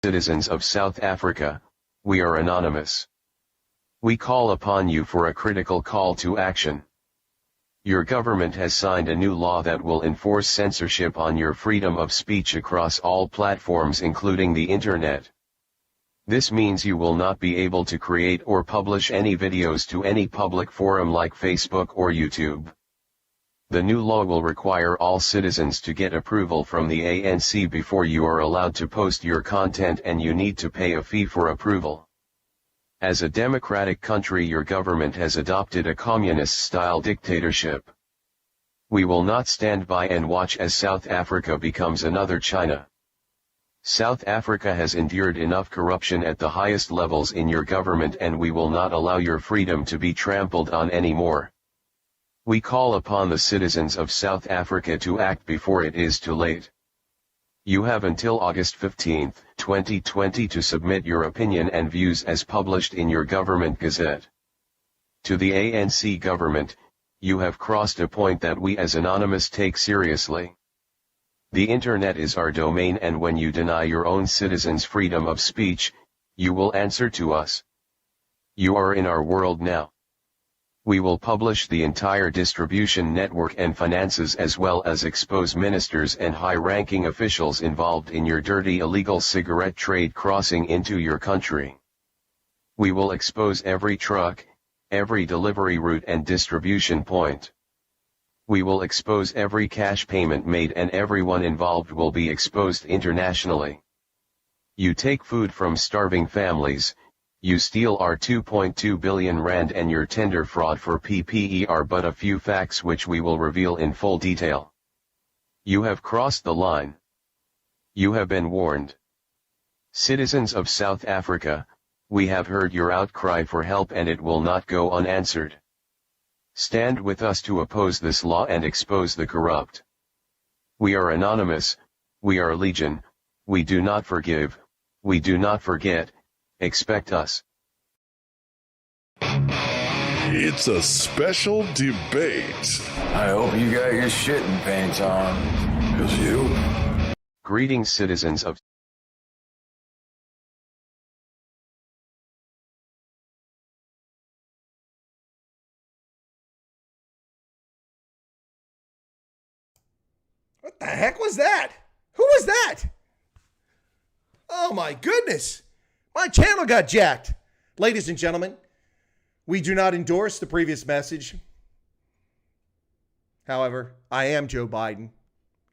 Citizens of South Africa, we are anonymous. We call upon you for a critical call to action. Your government has signed a new law that will enforce censorship on your freedom of speech across all platforms including the internet. This means you will not be able to create or publish any videos to any public forum like Facebook or YouTube. The new law will require all citizens to get approval from the ANC before you are allowed to post your content, and you need to pay a fee for approval. As a democratic country, your government has adopted a communist-style dictatorship. We will not stand by and watch as South Africa becomes another China. South Africa has endured enough corruption at the highest levels in your government, and we will not allow your freedom to be trampled on anymore. We call upon the citizens of South Africa to act before it is too late. You have until August 15, 2020 to submit your opinion and views as published in your government gazette. To the ANC government, you have crossed a point that we as Anonymous take seriously. The internet is our domain, and when you deny your own citizens freedom of speech, you will answer to us. You are in our world now. We will publish the entire distribution network and finances, as well as expose ministers and high-ranking officials involved in your dirty illegal cigarette trade crossing into your country. We will expose every truck, every delivery route and distribution point. We will expose every cash payment made, and everyone involved will be exposed internationally. You take food from starving families. You steal our 2.2 billion rand, and your tender fraud for PPE are but a few facts which we will reveal in full detail. You have crossed the line. You have been warned. Citizens of South Africa, we have heard your outcry for help, and it will not go unanswered. Stand with us to oppose this law and expose the corrupt. We are anonymous, we are legion, we do not forgive, we do not forget. Expect us. It's a special debate. I hope you got your shitting pants on. 'Cause you... Greetings, citizens of... What the heck was that? Who was that? Oh my goodness. My channel got jacked. Ladies and gentlemen, we do not endorse the previous message. However, I am Joe Biden,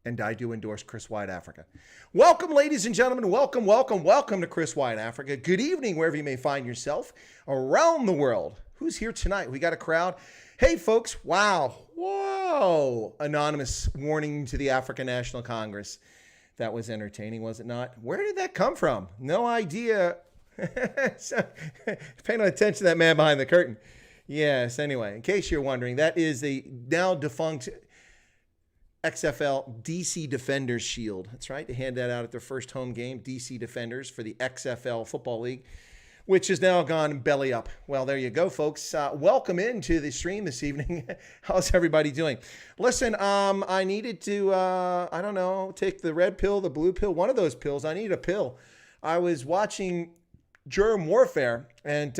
and I do endorse Chris White Africa. Welcome, ladies and gentlemen. Welcome, welcome, welcome to Chris White Africa. Good evening, wherever you may find yourself around the world. Who's here tonight? We got a crowd. Hey, folks. Wow. Whoa. Anonymous warning to the African National Congress. That was entertaining, was it not? Where did that come from? No idea. So, pay no attention to that man behind the curtain. Yes, anyway, in case you're wondering, that is the now defunct XFL DC Defenders Shield. That's right. They hand that out at their first home game, DC Defenders, for the XFL Football League, which has now gone belly up. Well, there you go, folks. Welcome into the stream this evening. How's everybody doing? Listen, I needed to, I don't know, take the red pill, the blue pill, one of those pills. I need a pill. I was watching Germ Warfare, and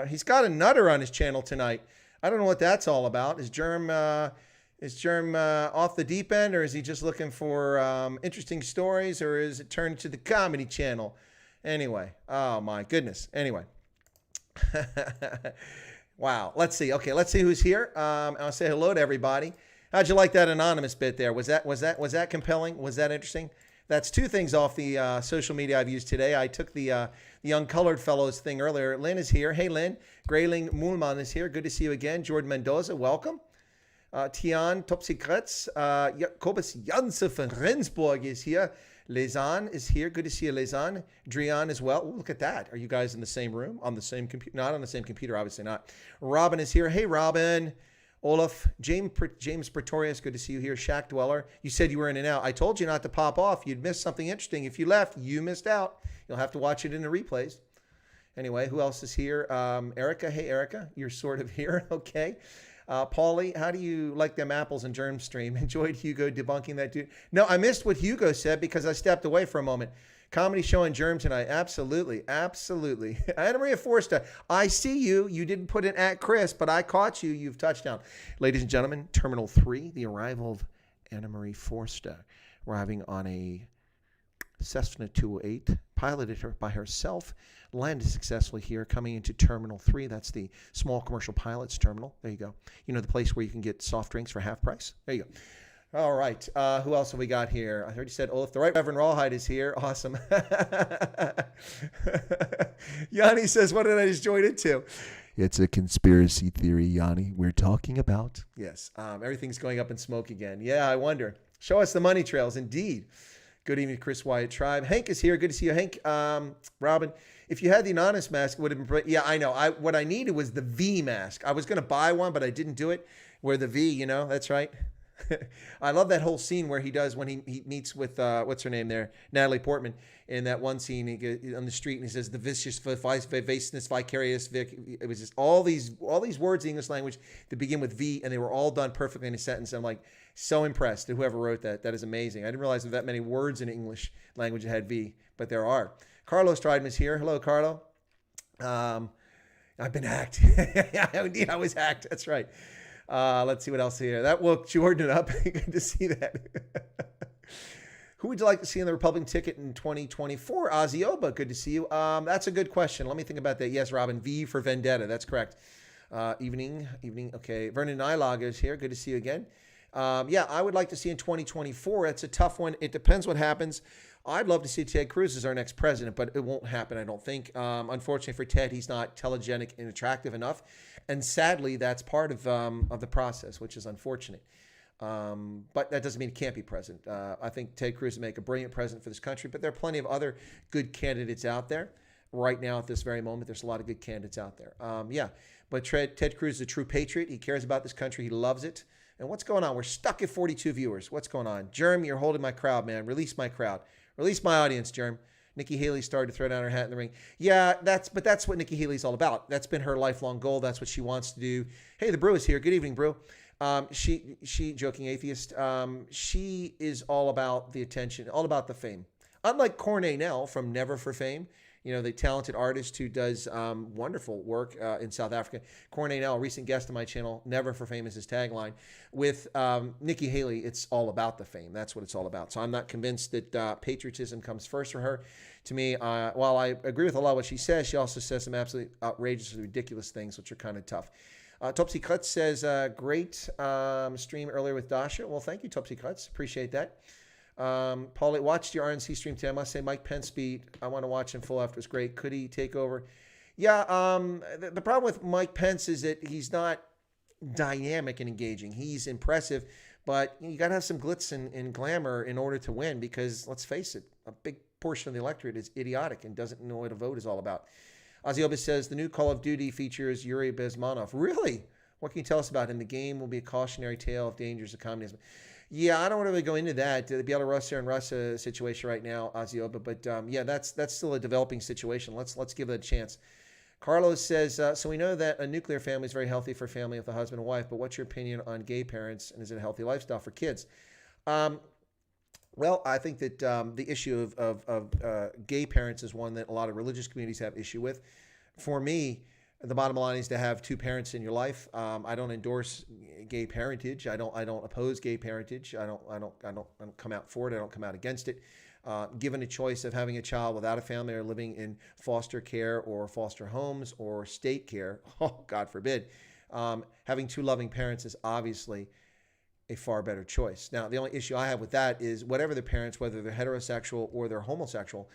he's got a nutter on his channel tonight. I don't know what that's all about. Is Germ off the deep end, or is he just looking for interesting stories, or is it turned to the comedy channel? Anyway, oh my goodness. Anyway, wow. Let's see. Okay, let's see who's here. I'll say hello to everybody. How'd you like that anonymous bit there? Was that compelling? Was that interesting? That's two things off the social media I've used today. I took the Young Colored Fellows thing earlier. Lynn is here. Hey, Lynn. Grayling Moulman is here. Good to see you again. Jordan Mendoza, welcome. Tian Top Secrets. Jacobus Janse van Rensburg is here. Lezan is here. Good to see you, Lezan. Drian as well. Ooh, look at that. Are you guys in the same room? On the same computer? Not on the same computer, obviously not. Robin is here. Hey, Robin. Olaf, James Pretorius, good to see you here. Shack Dweller, you said you were in and out. I told you not to pop off. You'd miss something interesting. If you left, you missed out. You'll have to watch it in the replays. Anyway, who else is here? Erica. Hey, Erica, you're sort of here. Okay. Paulie, how do you like them apples in Germ stream? Enjoyed Hugo debunking that dude. No, I missed what Hugo said because I stepped away for a moment. Comedy show on Germ tonight. Absolutely. Absolutely. Anna Maria Forster, I see you. You didn't put in at Chris, but I caught you. You've touchdown. Ladies and gentlemen, Terminal 3, the arrival of Anna Marie Forster, arriving on a Cessna 208, piloted by herself, landed successfully here, coming into Terminal 3. That's the small commercial pilots terminal. There you go. You know, the place where you can get soft drinks for half price. There you go. All right. Who else have we got here? I already said Olaf. The Right Reverend Rawhide is here. Awesome. Yanni says, what did I just join into? It's a conspiracy theory, Yanni, we're talking about. Yes. Everything's going up in smoke again. Yeah, I wonder. Show us the money trails. Indeed. Good evening, Chris Wyatt Tribe. Hank is here. Good to see you, Hank. Robin, if you had the anonymous mask, it would have been. Yeah, I know. What I needed was the V mask. I was going to buy one, but I didn't do it. Where the V, you know, that's right. I love that whole scene where he does when he meets with what's her name there, Natalie Portman, in that one scene on the street, and he says the vicious, vivacious, vicarious. It was just all these words in the English language that begin with V, and they were all done perfectly in a sentence. I'm like so impressed at whoever wrote that. That is amazing. I didn't realize there were that many words in English language that had V, but there are. Carlos Stridman is here. Hello, Carlo. I've been hacked. Yeah, indeed, I was hacked. That's right. Let's see what else here. That woke Jordan up. Good to see that. Who would you like to see in the Republican ticket in 2024? Ozzy Oba, good to see you. That's a good question. Let me think about that. Yes, Robin, V for Vendetta. That's correct. Evening. Okay. Vernon Nylaga is here. Good to see you again. Yeah, I would like to see in 2024. That's a tough one. It depends what happens. I'd love to see Ted Cruz as our next president, but it won't happen, I don't think. Unfortunately for Ted, he's not telegenic and attractive enough. And sadly, that's part of the process, which is unfortunate. But that doesn't mean he can't be president. I think Ted Cruz would make a brilliant president for this country, but there are plenty of other good candidates out there. Right now, at this very moment, there's a lot of good candidates out there. Yeah, but Ted Cruz is a true patriot. He cares about this country. He loves it. And what's going on? We're stuck at 42 viewers. What's going on? Germ, you're holding my crowd, man. Release my crowd. Release my audience, Germ. Nikki Haley started to throw down her hat in the ring. Yeah, that's what Nikki Haley's all about. That's been her lifelong goal. That's what she wants to do. Hey, the Brew is here. Good evening, Brew. She joking atheist. She is all about the attention, all about the fame. Unlike Cornell from Never for Fame, you know, the talented artist who does wonderful work in South Africa. Cornell, a recent guest on my channel, Never for Fame is his tagline. With Nikki Haley, it's all about the fame. That's what it's all about. So I'm not convinced that patriotism comes first for her. To me, while I agree with a lot of what she says, she also says some absolutely outrageous, ridiculous things, which are kind of tough. Topsy Cuts says, great stream earlier with Dasha. Well, thank you, Topsy Cuts. Appreciate that. Paulie, watched your RNC stream today. I must say, Mike Pence beat. I want to watch him full after. It was great. Could he take over? Yeah, the problem with Mike Pence is that he's not dynamic and engaging. He's impressive, but you got to have some glitz and glamour in order to win because, let's face it, a big portion of the electorate is idiotic and doesn't know what a vote is all about. Ozzy Obis says, the new Call of Duty features Yuri Bezmenov. Really? What can you tell us about him? The game will be a cautionary tale of dangers of communism. Yeah, I don't want to really go into that, the Belarus and Russia situation right now, Ozzy Oba, but yeah, that's still a developing situation. Let's give it a chance. Carlos says, so we know that a nuclear family is very healthy for a family with a husband and wife, but what's your opinion on gay parents, and is it a healthy lifestyle for kids? Well, I think that the issue of gay parents is one that a lot of religious communities have issue with. For me, the bottom line is to have two parents in your life. I don't endorse gay parentage. I don't oppose gay parentage. I don't come out for it. I don't come out against it. Given a choice of having a child without a family or living in foster care or foster homes or state care, oh, God forbid, having two loving parents is obviously a far better choice. Now, the only issue I have with that is whatever the parents, whether they're heterosexual or they're homosexual,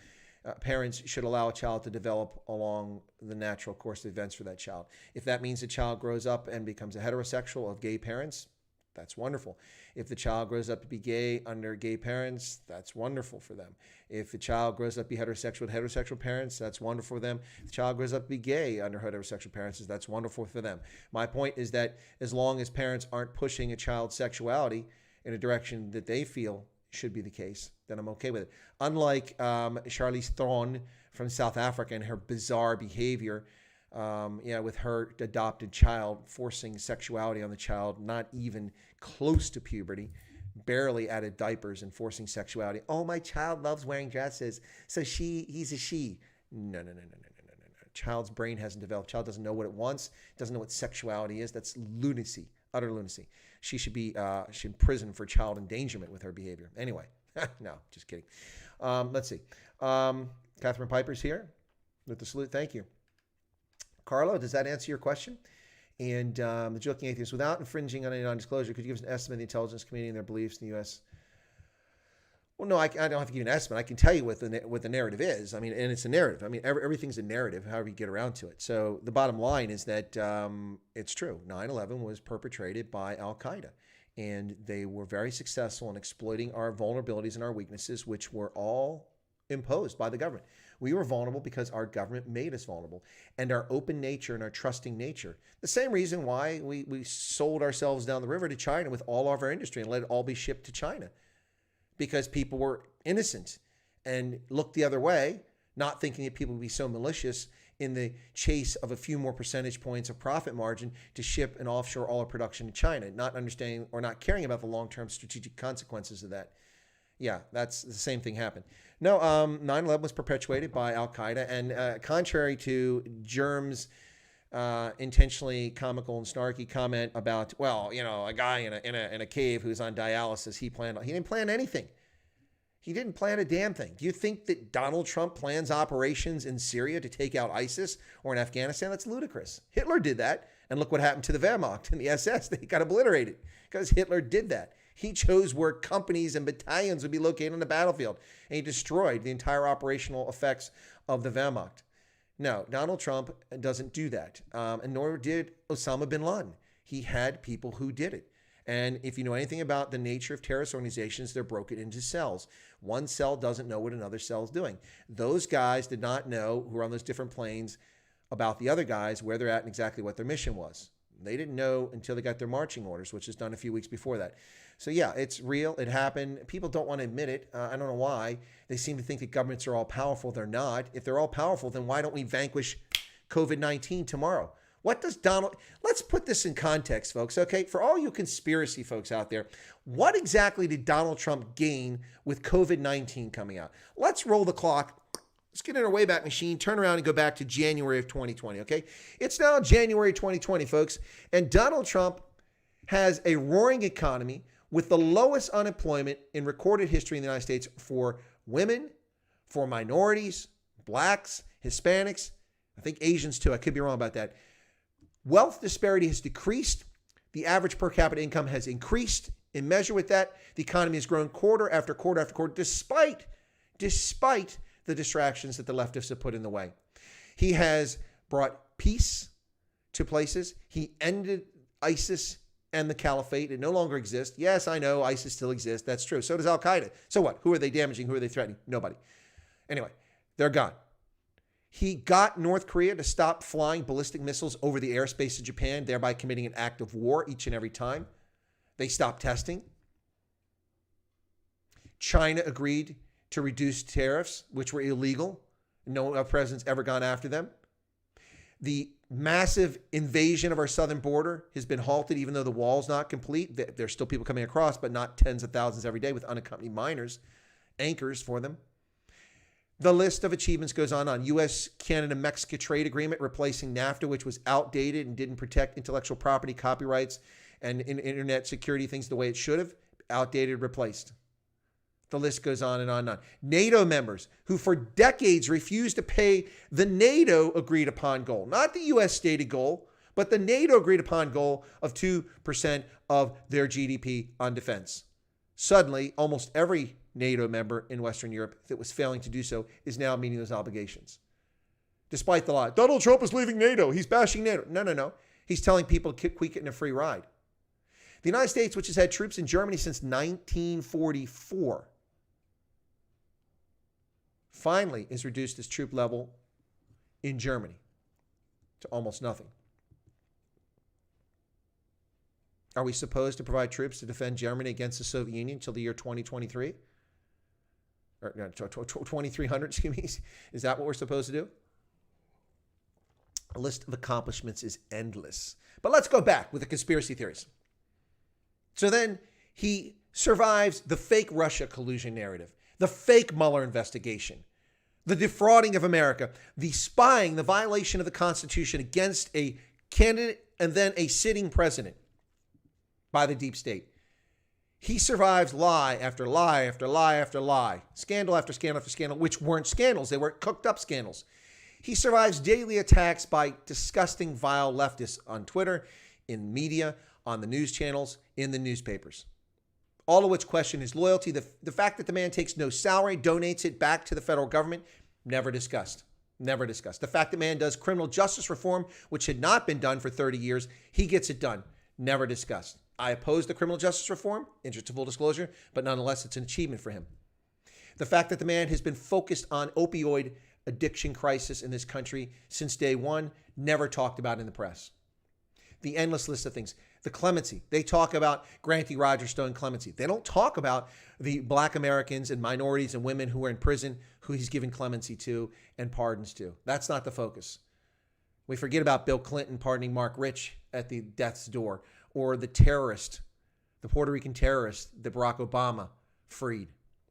parents should allow a child to develop along the natural course of events for that child. If that means the child grows up and becomes a heterosexual of gay parents, that's wonderful. If the child grows up to be gay under gay parents, that's wonderful for them. If the child grows up to be heterosexual with heterosexual parents, that's wonderful for them. If the child grows up to be gay under heterosexual parents, that's wonderful for them. My point is that as long as parents aren't pushing a child's sexuality in a direction that they feel should be the case, then I'm okay with it. Unlike Charlize Theron from South Africa and her bizarre behavior, with her adopted child, forcing sexuality on the child, not even close to puberty. barely added diapers and forcing sexuality. Oh, my child loves wearing dresses, so he's a she. No, no, no, no, no, no, no, no. Child's brain hasn't developed. Child doesn't know what it wants. Doesn't know what sexuality is. That's lunacy, utter lunacy. She should be in prison for child endangerment with her behavior. Anyway, no, just kidding. Let's see. Catherine Piper's here with the salute. Thank you. Carlo, does that answer your question? And the joking atheist, without infringing on any non-disclosure, could you give us an estimate of the intelligence community and their beliefs in the U.S.? Well, no, I don't have to give you an estimate. I can tell you what the narrative is. I mean, and it's a narrative. I mean, everything's a narrative, however you get around to it. So the bottom line is that it's true. 9/11 was perpetrated by Al-Qaeda, and they were very successful in exploiting our vulnerabilities and our weaknesses, which were all imposed by the government. We were vulnerable because our government made us vulnerable, and our open nature and our trusting nature. The same reason why we sold ourselves down the river to China with all of our industry and let it all be shipped to China, because people were innocent and looked the other way, not thinking that people would be so malicious in the chase of a few more percentage points of profit margin to ship and offshore all our production to China, not understanding or not caring about the long-term strategic consequences of that. Yeah, that's the same thing happened. No, 9/11 was perpetuated by Al-Qaeda, and contrary to Germ's intentionally comical and snarky comment about, well, you know, a guy in a cave who's on dialysis, he didn't plan anything. He didn't plan a damn thing. Do you think that Donald Trump plans operations in Syria to take out ISIS or in Afghanistan? That's ludicrous. Hitler did that, and look what happened to the Wehrmacht and the SS. They got obliterated because Hitler did that. He chose where companies and battalions would be located on the battlefield, and he destroyed the entire operational effects of the Wehrmacht. No, Donald Trump doesn't do that, and nor did Osama bin Laden. He had people who did it. And if you know anything about the nature of terrorist organizations, they're broken into cells. One cell doesn't know what another cell is doing. Those guys did not know, who were on those different planes, about the other guys, where they're at and exactly what their mission was. They didn't know until they got their marching orders, which was done a few weeks before that. So yeah, it's real. It happened. People don't want to admit it. I don't know why. They seem to think that governments are all powerful. They're not. If they're all powerful, then why don't we vanquish COVID-19 tomorrow? Let's put this in context, folks, okay? For all you conspiracy folks out there, what exactly did Donald Trump gain with COVID-19 coming out? Let's roll the clock. Let's get in our Wayback Machine, turn around and go back to January of 2020, okay? It's now January 2020, folks, and Donald Trump has a roaring economy with the lowest unemployment in recorded history in the United States for women, for minorities, blacks, Hispanics, I think Asians too. I could be wrong about that. Wealth disparity has decreased. The average per capita income has increased. In measure with that, the economy has grown quarter after quarter after quarter, despite the distractions that the leftists have put in the way. He has brought peace to places. He ended ISIS and the caliphate. It no longer exists. Yes, I know ISIS still exists. That's true. So does Al-Qaeda. So what? Who are they damaging? Who are they threatening? Nobody. Anyway, they're gone. He got North Korea to stop flying ballistic missiles over the airspace of Japan, thereby committing an act of war each and every time. They stopped testing. China agreed to reduce tariffs, which were illegal. No president's ever gone after them. The massive invasion of our southern border has been halted, even though the wall's not complete. There's still people coming across, but not tens of thousands every day with unaccompanied minors, anchors for them. The list of achievements goes on. U.S., Canada, Mexico trade agreement replacing NAFTA, which was outdated and didn't protect intellectual property, copyrights, and internet security things the way it should have. Outdated, replaced. The list goes on and on and on. NATO members who for decades refused to pay the NATO agreed upon goal, not the U.S. stated goal, but the NATO agreed upon goal of 2% of their GDP on defense. Suddenly, almost every NATO member in Western Europe that was failing to do so is now meeting those obligations. Despite the lie, Donald Trump is leaving NATO. He's bashing NATO. No. He's telling people to quit getting a free ride. The United States, which has had troops in Germany since 1944, finally is reduced its troop level in Germany to almost nothing. Are we supposed to provide troops to defend Germany against the Soviet Union until the year 2023? Or no, 2300, excuse me. Is that what we're supposed to do? A list of accomplishments is endless. But let's go back with the conspiracy theories. So then he survives the fake Russia collusion narrative, the fake Mueller investigation, the defrauding of America, the spying, the violation of the Constitution against a candidate and then a sitting president by the deep state. He survives lie after lie after lie after lie, scandal after scandal after scandal, which weren't scandals. They were cooked up scandals. He survives daily attacks by disgusting, vile leftists on Twitter, in media, on the news channels, in the newspapers. All of which question his loyalty. The fact that the man takes no salary, donates it back to the federal government, never discussed. Never discussed. The fact that man does criminal justice reform, which had not been done for 30 years, he gets it done. Never discussed. I oppose the criminal justice reform, interest of full disclosure, but nonetheless, it's an achievement for him. The fact that the man has been focused on opioid addiction crisis in this country since day one, never talked about in the press. The endless list of things. The clemency. They talk about granting Roger Stone clemency. They don't talk about the black Americans and minorities and women who are in prison who he's given clemency to and pardons to. That's not the focus. We forget about Bill Clinton pardoning Mark Rich at the death's door, or the terrorist, the Puerto Rican terrorist that Barack Obama freed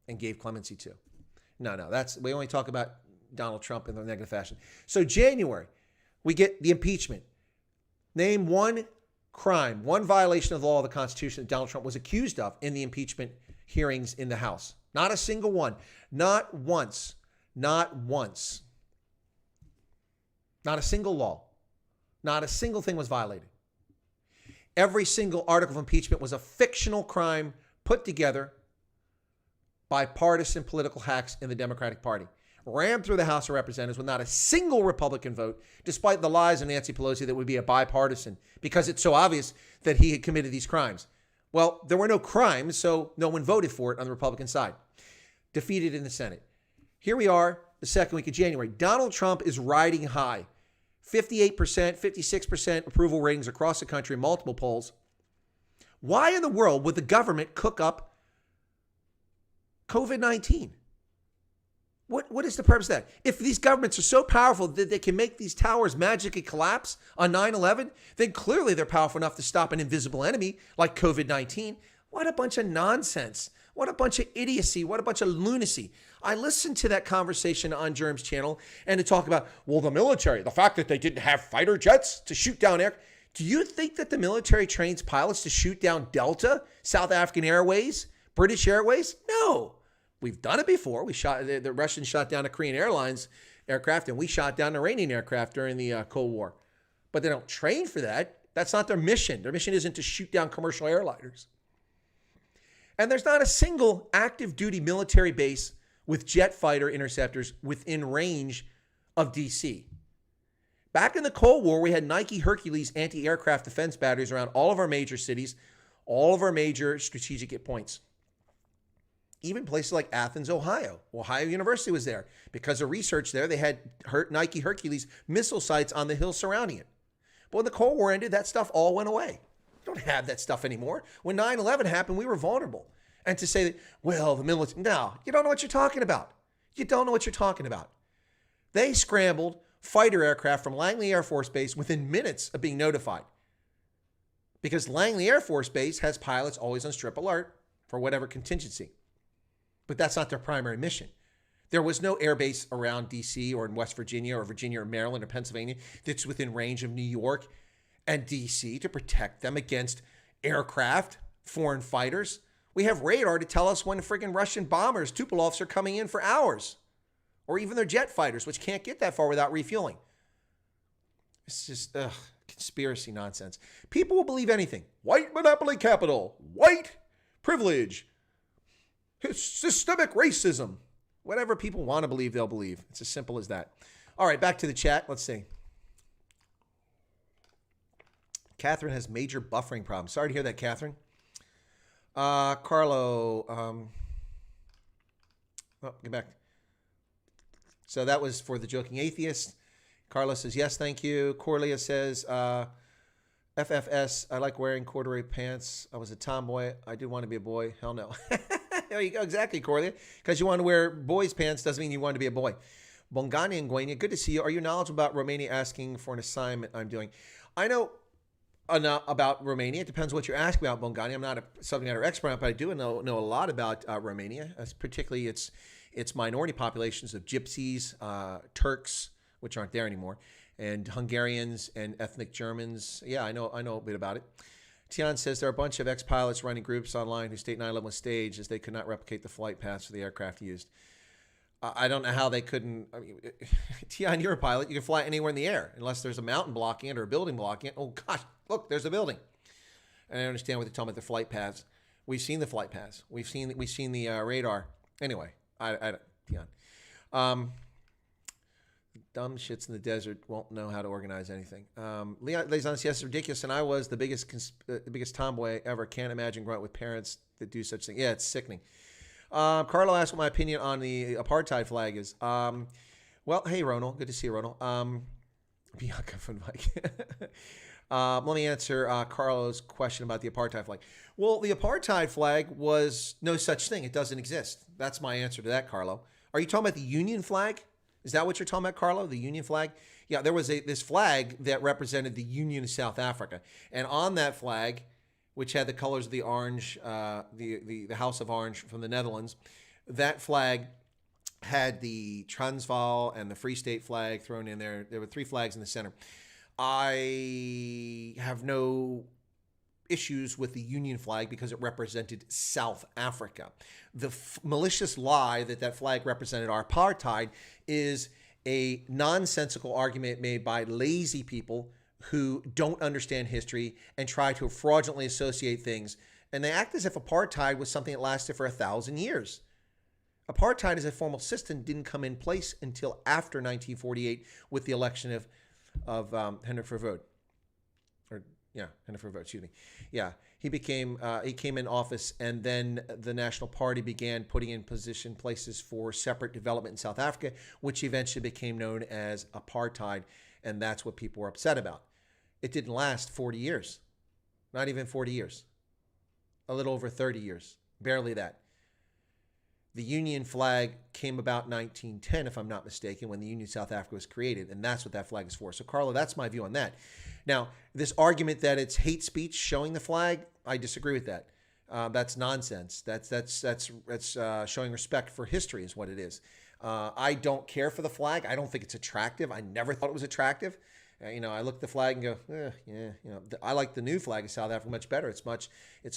and gave clemency to. No, we only talk about Donald Trump in the negative fashion. So January, we get the impeachment. Name one crime, one violation of the law of the Constitution that Donald Trump was accused of in the impeachment hearings in the House. Not a single one. Not once. Not once. Not a single law. Not a single thing was violated. Every single article of impeachment was a fictional crime put together by partisan political hacks in the Democratic Party. Rammed through the House of Representatives with not a single Republican vote, despite the lies of Nancy Pelosi that would be a bipartisan, because it's so obvious that he had committed these crimes. Well, there were no crimes, so no one voted for it on the Republican side. Defeated in the Senate. Here we are, the second week of January. Donald Trump is riding high. 58%, 56% approval ratings across the country in multiple polls. Why in the world would the government cook up COVID-19? What is the purpose of that? If these governments are so powerful that they can make these towers magically collapse on 9/11, then clearly they're powerful enough to stop an invisible enemy like COVID-19. What a bunch of nonsense. What a bunch of idiocy. What a bunch of lunacy. I listened to that conversation on Germ's channel and to talk about, well, the military, the fact that they didn't have fighter jets to shoot down air. Do you think that the military trains pilots to shoot down Delta, South African Airways, British Airways? No. We've done it before. The Russians shot down a Korean Airlines aircraft, and we shot down an Iranian aircraft during the Cold War. But they don't train for that. That's not their mission. Their mission isn't to shoot down commercial airliners. And there's not a single active duty military base with jet fighter interceptors within range of DC. Back in the Cold War, we had Nike Hercules anti-aircraft defense batteries around all of our major cities, all of our major strategic hit points. Even places like Athens, Ohio. Ohio University was there. Because of research there, they had Nike Hercules missile sites on the hills surrounding it. But when the Cold War ended, that stuff all went away. We don't have that stuff anymore. When 9/11 happened, we were vulnerable. And to say that, well, the military, no, you don't know what you're talking about. You don't know what you're talking about. They scrambled fighter aircraft from Langley Air Force Base within minutes of being notified. Because Langley Air Force Base has pilots always on strip alert for whatever contingency. But that's not their primary mission. There was no air base around D.C. or in West Virginia or Maryland or Pennsylvania that's within range of New York and D.C. to protect them against aircraft, foreign fighters. We have radar to tell us when friggin' Russian bombers, Tupolovs, are coming in for hours. Or even their jet fighters, which can't get that far without refueling. It's just conspiracy nonsense. People will believe anything. White monopoly capital. White privilege. Systemic racism. Whatever people want to believe, they'll believe. It's as simple as that. All right, back to the chat. Let's see. Catherine has major buffering problems. Sorry to hear that, Catherine. Carlo. Get back. So that was for the joking atheist. Carlos says, yes, thank you. Corlia says, FFS, I like wearing corduroy pants. I was a tomboy. I did want to be a boy. Hell no. There you go. Exactly, Corlia. Because you want to wear boys' pants doesn't mean you want to be a boy. Bongani and Guenia, good to see you. Are you knowledgeable about Romania asking for an assignment I'm doing? I know About Romania. It depends what you're asking about, Bongani. I'm not a subject matter expert, but I do know a lot about Romania, particularly its minority populations of Gypsies, Turks, which aren't there anymore, and Hungarians and ethnic Germans. Yeah, I know a bit about it. Tian says there are a bunch of ex-pilots running groups online who state 9/11 was staged as they could not replicate the flight paths for the aircraft used. I don't know how they couldn't. I mean, Tian, you're a pilot. You can fly anywhere in the air unless there's a mountain blocking it or a building blocking it. Oh, gosh, look, there's a building. And I understand what they're talking about, the flight paths. We've seen the flight paths. We've seen the radar. Anyway, Tian. Dumb shits in the desert won't know how to organize anything. Leon lays on, yes, it's ridiculous. And I was the biggest tomboy ever. Can't imagine growing up with parents that do such things. Yeah, it's sickening. Carlo asked what my opinion on the apartheid flag is. Well, hey, Ronald. Good to see you, Ronald. Bianca von Mike. Let me answer Carlo's question about the apartheid flag. Well, the apartheid flag was no such thing. It doesn't exist. That's my answer to that, Carlo. Are you talking about the Union flag? Is that what you're talking about, Carlo? The Union flag? Yeah, there was this flag that represented the Union of South Africa. And on that flag, which had the colors of the orange, the House of Orange from the Netherlands, that flag had the Transvaal and the Free State flag thrown in there. There were 3 flags in the center. I have no issues with the Union flag because it represented South Africa. The malicious lie that flag represented apartheid is a nonsensical argument made by lazy people who don't understand history and try to fraudulently associate things. And they act as if apartheid was something that lasted for 1,000 years. Apartheid as a formal system didn't come in place until after 1948 with the election of Henry Verwoerd. Henry Verwoerd, excuse me. Yeah, he came in office, and then the National Party began putting in places for separate development in South Africa, which eventually became known as apartheid, and that's what people were upset about. It didn't last 40 years, not even 40 years, a little over 30 years, barely that. The Union flag came about in 1910, if I'm not mistaken, when the Union of South Africa was created, and that's what that flag is for. So, Carlo, that's my view on that. Now, this argument that it's hate speech showing the flag, I disagree with that. That's nonsense. That's showing respect for history is what it is. I don't care for the flag. I don't think it's attractive. I never thought it was attractive. I look at the flag and go, I like the new flag of South Africa much better. It's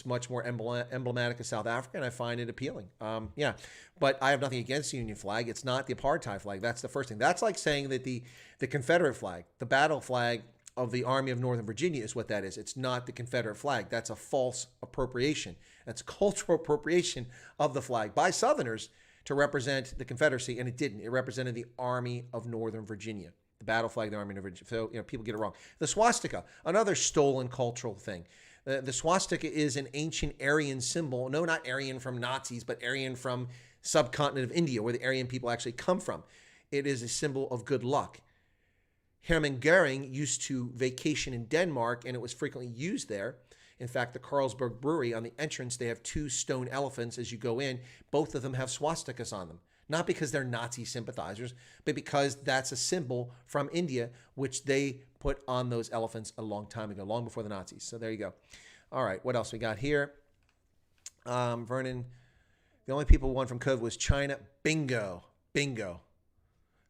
much more emblematic of South Africa, and I find it appealing. But I have nothing against the Union flag. It's not the apartheid flag. That's the first thing. That's like saying that the Confederate flag, the battle flag of the Army of Northern Virginia is what that is. It's not the Confederate flag. That's a false appropriation. That's cultural appropriation of the flag by Southerners to represent the Confederacy, and it didn't. It represented the Army of Northern Virginia. The battle flag, the Army of Virginia. So, people get it wrong. The swastika, another stolen cultural thing. The swastika is an ancient Aryan symbol. No, not Aryan from Nazis, but Aryan from subcontinent of India, where the Aryan people actually come from. It is a symbol of good luck. Hermann Goering used to vacation in Denmark, and it was frequently used there. In fact, the Carlsberg Brewery, on the entrance, they have 2 stone elephants as you go in. Both of them have swastikas on them. Not because they're Nazi sympathizers, but because that's a symbol from India, which they put on those elephants a long time ago, long before the Nazis. So there you go. All right, what else we got here? Vernon, the only people who won from COVID was China. Bingo.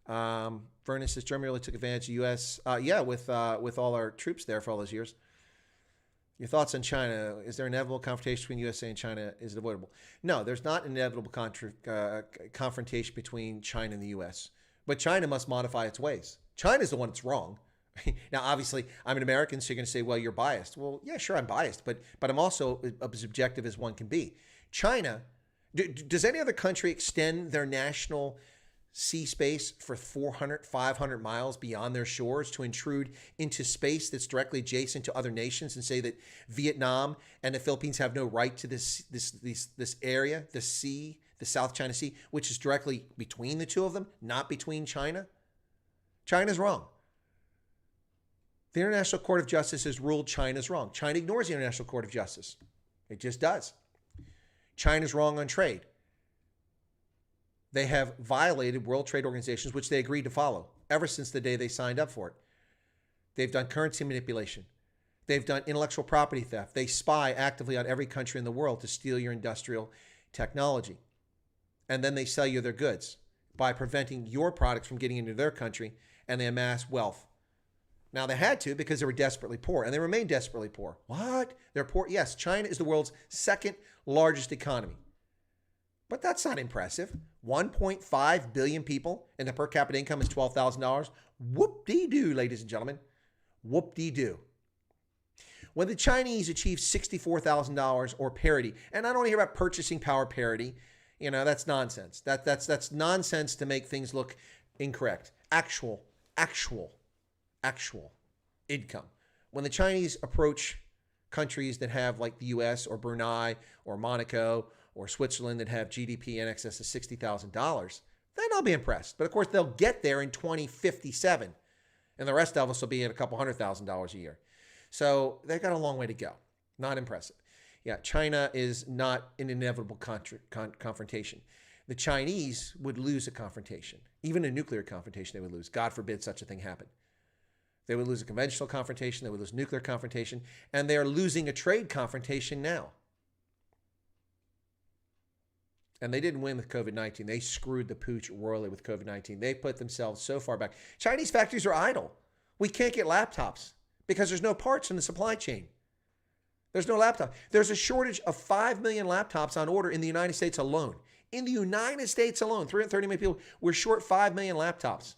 Vernon says Germany really took advantage of the U.S. With all our troops there for all those years. Your thoughts on China? Is there inevitable confrontation between USA and China? Is it avoidable? No, there's not inevitable confrontation between China and the U.S. But China must modify its ways. China's the one that's wrong. Now, obviously, I'm an American, so you're going to say, well, you're biased. Well, yeah, sure, I'm biased, but I'm also as objective as one can be. China, does any other country extend their national sea space for 400, 500 miles beyond their shores to intrude into space that's directly adjacent to other nations and say that Vietnam and the Philippines have no right to this area, the sea, the South China Sea, which is directly between the two of them, not between China? China's wrong. The International Court of Justice has ruled China's wrong. China ignores the International Court of Justice. It just does. China's wrong on trade. They have violated World Trade Organizations, which they agreed to follow ever since the day they signed up for it. They've done currency manipulation. They've done intellectual property theft. They spy actively on every country in the world to steal your industrial technology. And then they sell you their goods by preventing your products from getting into their country, and they amass wealth. Now, they had to because they were desperately poor, and they remain desperately poor. What? They're poor? Yes, China is the world's second largest economy. But that's not impressive. 1.5 billion people, and the per capita income is $12,000. Whoop-dee-doo, ladies and gentlemen. Whoop-dee-doo. When the Chinese achieve $64,000 or parity, and I don't hear about purchasing power parity, that's nonsense. That's nonsense to make things look incorrect. Actual income. When the Chinese approach countries that have, like the US or Brunei or Monaco or Switzerland, that have GDP in excess of $60,000, then I'll be impressed. But of course, they'll get there in 2057, and the rest of us will be at a couple $100,000 a year. So they've got a long way to go. Not impressive. Yeah, China is not an inevitable confrontation. The Chinese would lose a confrontation. Even a nuclear confrontation they would lose. God forbid such a thing happen. They would lose a conventional confrontation. They would lose nuclear confrontation. And they are losing a trade confrontation now. And they didn't win with COVID-19. They screwed the pooch royally with COVID-19. They put themselves so far back. Chinese factories are idle. We can't get laptops because there's no parts in the supply chain. There's no laptop. There's a shortage of 5 million laptops on order in the United States alone. In the United States alone, 330 million people, we're short 5 million laptops.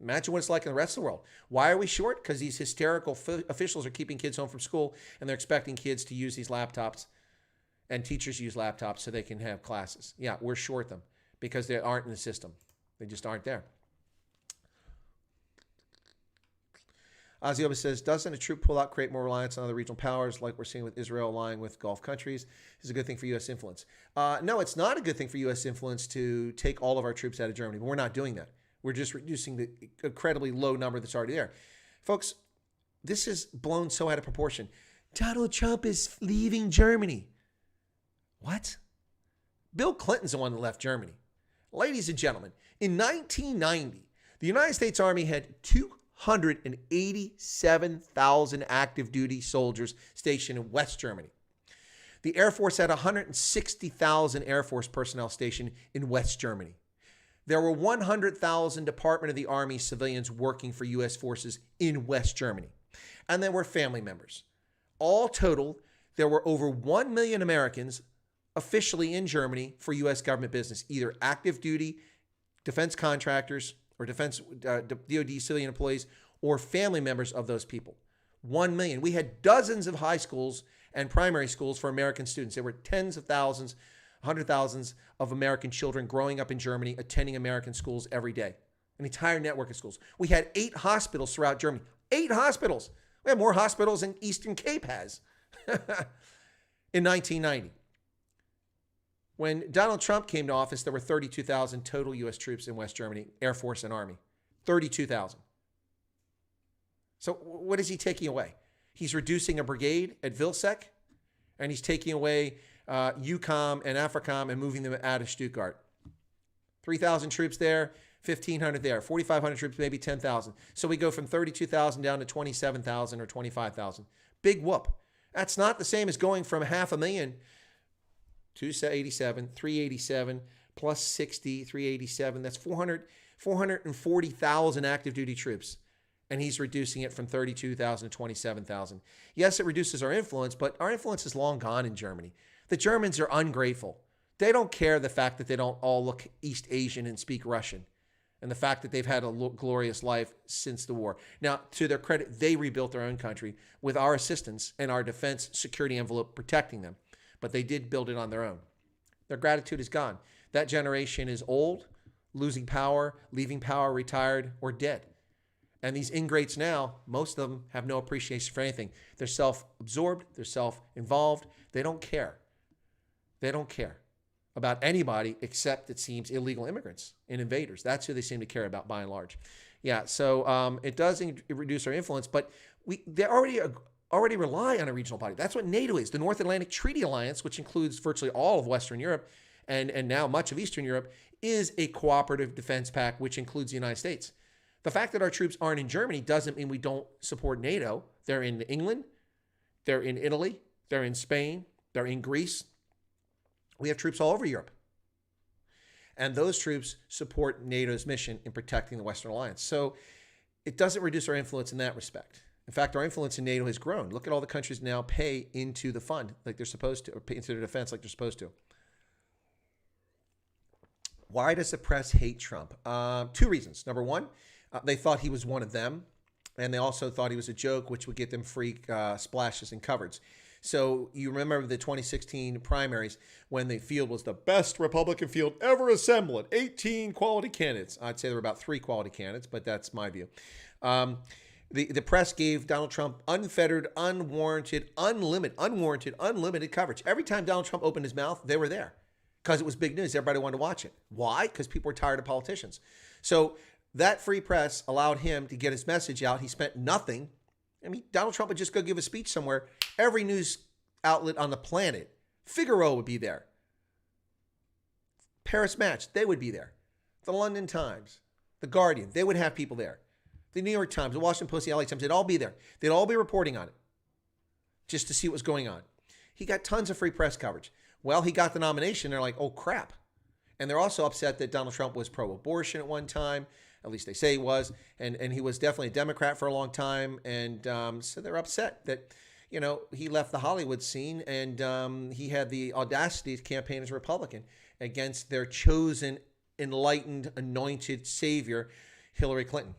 Imagine what it's like in the rest of the world. Why are we short? Because these hysterical officials are keeping kids home from school, and they're expecting kids to use these laptops, and teachers use laptops so they can have classes. Yeah, we're short them because they aren't in the system. They just aren't there. Ozzy says, doesn't a troop pullout create more reliance on other regional powers like we're seeing with Israel allying with Gulf countries? Is a good thing for U.S. influence? No, it's not a good thing for U.S. influence to take all of our troops out of Germany, but we're not doing that. We're just reducing the incredibly low number that's already there. Folks, this is blown so out of proportion. Donald Trump is leaving Germany. What? Bill Clinton's the one that left Germany. Ladies and gentlemen, in 1990, the United States Army had 287,000 active duty soldiers stationed in West Germany. The Air Force had 160,000 Air Force personnel stationed in West Germany. There were 100,000 Department of the Army civilians working for U.S. forces in West Germany. And there were family members. All total, there were over 1 million Americans officially in Germany for U.S. government business, either active duty, defense contractors, or defense DOD civilian employees, or family members of those people. 1 million. We had dozens of high schools and primary schools for American students. There were tens of thousands, hundred thousands of American children growing up in Germany, attending American schools every day. An entire network of schools. We had 8 hospitals throughout Germany. 8 hospitals. We have more hospitals than Eastern Cape has in 1990. When Donald Trump came to office, there were 32,000 total U.S. troops in West Germany, Air Force and Army. 32,000. So what is he taking away? He's reducing a brigade at Vilsek, and he's taking away EUCOM and AFRICOM and moving them out of Stuttgart. 3,000 troops there, 1,500 there, 4,500 troops, maybe 10,000. So we go from 32,000 down to 27,000 or 25,000. Big whoop. That's not the same as going from 500,000 287, 387, plus 60, 387. That's 440,000 active duty troops. And he's reducing it from 32,000 to 27,000. Yes, it reduces our influence, but our influence is long gone in Germany. The Germans are ungrateful. They don't care the fact that they don't all look East Asian and speak Russian, and the fact that they've had a glorious life since the war. Now, to their credit, they rebuilt their own country with our assistance and our defense security envelope protecting them. But they did build it on their own. Their gratitude is gone. That generation is old, losing power, leaving power, retired, or dead. And these ingrates now, most of them have no appreciation for anything. They're self-absorbed. They're self-involved. They don't care. They don't care about anybody except, it seems, illegal immigrants and invaders. That's who they seem to care about by and large. Yeah, so it does reduce our influence, but they already rely on a regional body. That's what NATO is. The North Atlantic Treaty Alliance, which includes virtually all of Western Europe and now much of Eastern Europe, is a cooperative defense pact, which includes the United States. The fact that our troops aren't in Germany doesn't mean we don't support NATO. They're in England, They're in Italy. They're in Spain. They're in Greece. We have troops all over Europe. And those troops support NATO's mission in protecting the Western Alliance. So it doesn't reduce our influence in that respect. In fact, our influence in NATO has grown. Look at all the countries now pay into the fund like they're supposed to, or pay into their defense like they're supposed to. Why does the press hate Trump? Two reasons. Number one, they thought he was one of them. And they also thought he was a joke, which would get them free splashes and coverage. So you remember the 2016 primaries when the field was the best Republican field ever assembled, 18 quality candidates. I'd say there were about 3 quality candidates, but that's my view. The press gave Donald Trump unfettered, unwarranted coverage. Every time Donald Trump opened his mouth, they were there because it was big news. Everybody wanted to watch it. Why? Because people were tired of politicians. So that free press allowed him to get his message out. He spent nothing. I mean, Donald Trump would just go give a speech somewhere. Every news outlet on the planet, Figaro would be there. Paris Match, they would be there. The London Times, The Guardian, they would have people there. The New York Times, the Washington Post, the LA Times, they'd all be there. They'd all be reporting on it just to see what was going on. He got tons of free press coverage. Well, he got the nomination. They're like, oh, crap. And they're also upset that Donald Trump was pro-abortion at one time. At least they say he was. And he was definitely a Democrat for a long time. And so they're upset that, you know, he left the Hollywood scene and he had the audacity to campaign as a Republican against their chosen, enlightened, anointed savior, Hillary Clinton,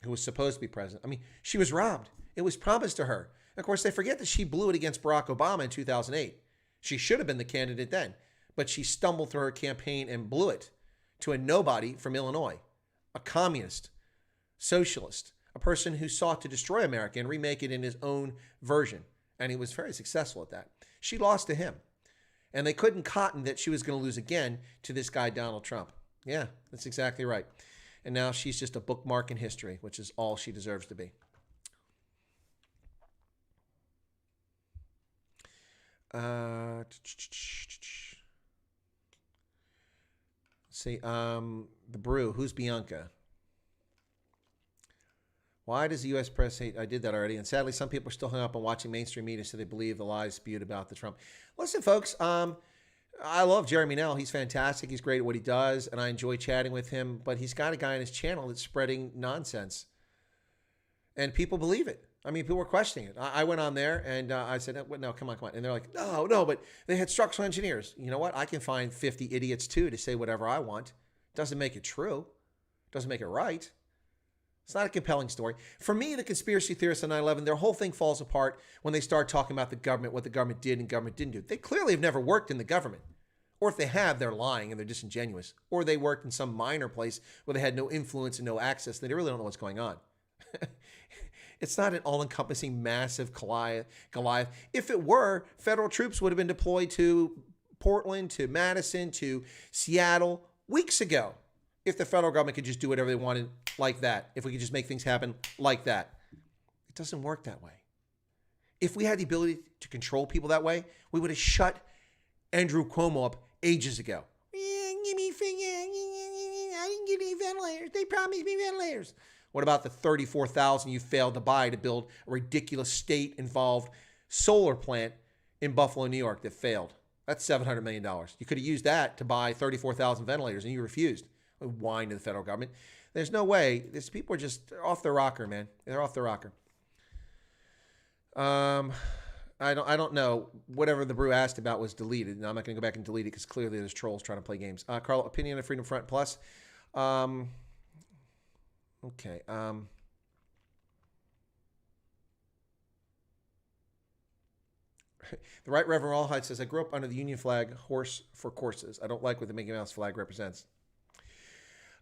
who was supposed to be president. I mean, she was robbed. It was promised to her. Of course, they forget that she blew it against Barack Obama in 2008. She should have been the candidate then, but she stumbled through her campaign and blew it to a nobody from Illinois, a communist, socialist, a person who sought to destroy America and remake it in his own version. And he was very successful at that. She lost to him. And they couldn't cotton that she was going to lose again to this guy, Donald Trump. Yeah, that's exactly right. And now she's just a bookmark in history, which is all she deserves to be. Let's see, the brew. Who's Bianca? Why does the U.S. press hate? I did that already. And sadly, some people are still hung up on watching mainstream media, so they believe the lies spewed about the Trump. Listen, folks, I love Jeremy Nell. He's fantastic. He's great at what he does, and I enjoy chatting with him. But he's got a guy on his channel that's spreading nonsense, and people believe it. I mean, people were questioning it. I went on there, and I said, no, come on. And they're like, no, but they had structural engineers. You know what? I can find 50 idiots, too, to say whatever I want. Doesn't make it true. Doesn't make it right. It's not a compelling story. For me, the conspiracy theorists on 9/11, their whole thing falls apart when they start talking about the government, what the government did and government didn't do. They clearly have never worked in the government. Or if they have, they're lying and they're disingenuous. Or they worked in some minor place where they had no influence and no access. They really don't know what's going on. It's not an all-encompassing, massive Goliath. If it were, federal troops would have been deployed to Portland, to Madison, to Seattle weeks ago. If the federal government could just do whatever they wanted like that. If we could just make things happen like that. It doesn't work that way. If we had the ability to control people that way, we would have shut Andrew Cuomo up ages ago. I didn't get any ventilators. They promised me ventilators. What about the 34,000 you failed to buy to build a ridiculous state-involved solar plant in Buffalo, New York that failed? That's $700 million. You could have used that to buy 34,000 ventilators, and you refused. Whine to the federal government. There's no way. These people are just off their rocker, man. They're off their rocker. I don't know. Whatever the brew asked about was deleted. And I'm not going to go back and delete it because clearly there's trolls trying to play games. Carl, opinion of Freedom Front Plus. Okay. The Right Reverend Rawhide says, I grew up under the Union flag, horse for courses. I don't like what the Mickey Mouse flag represents.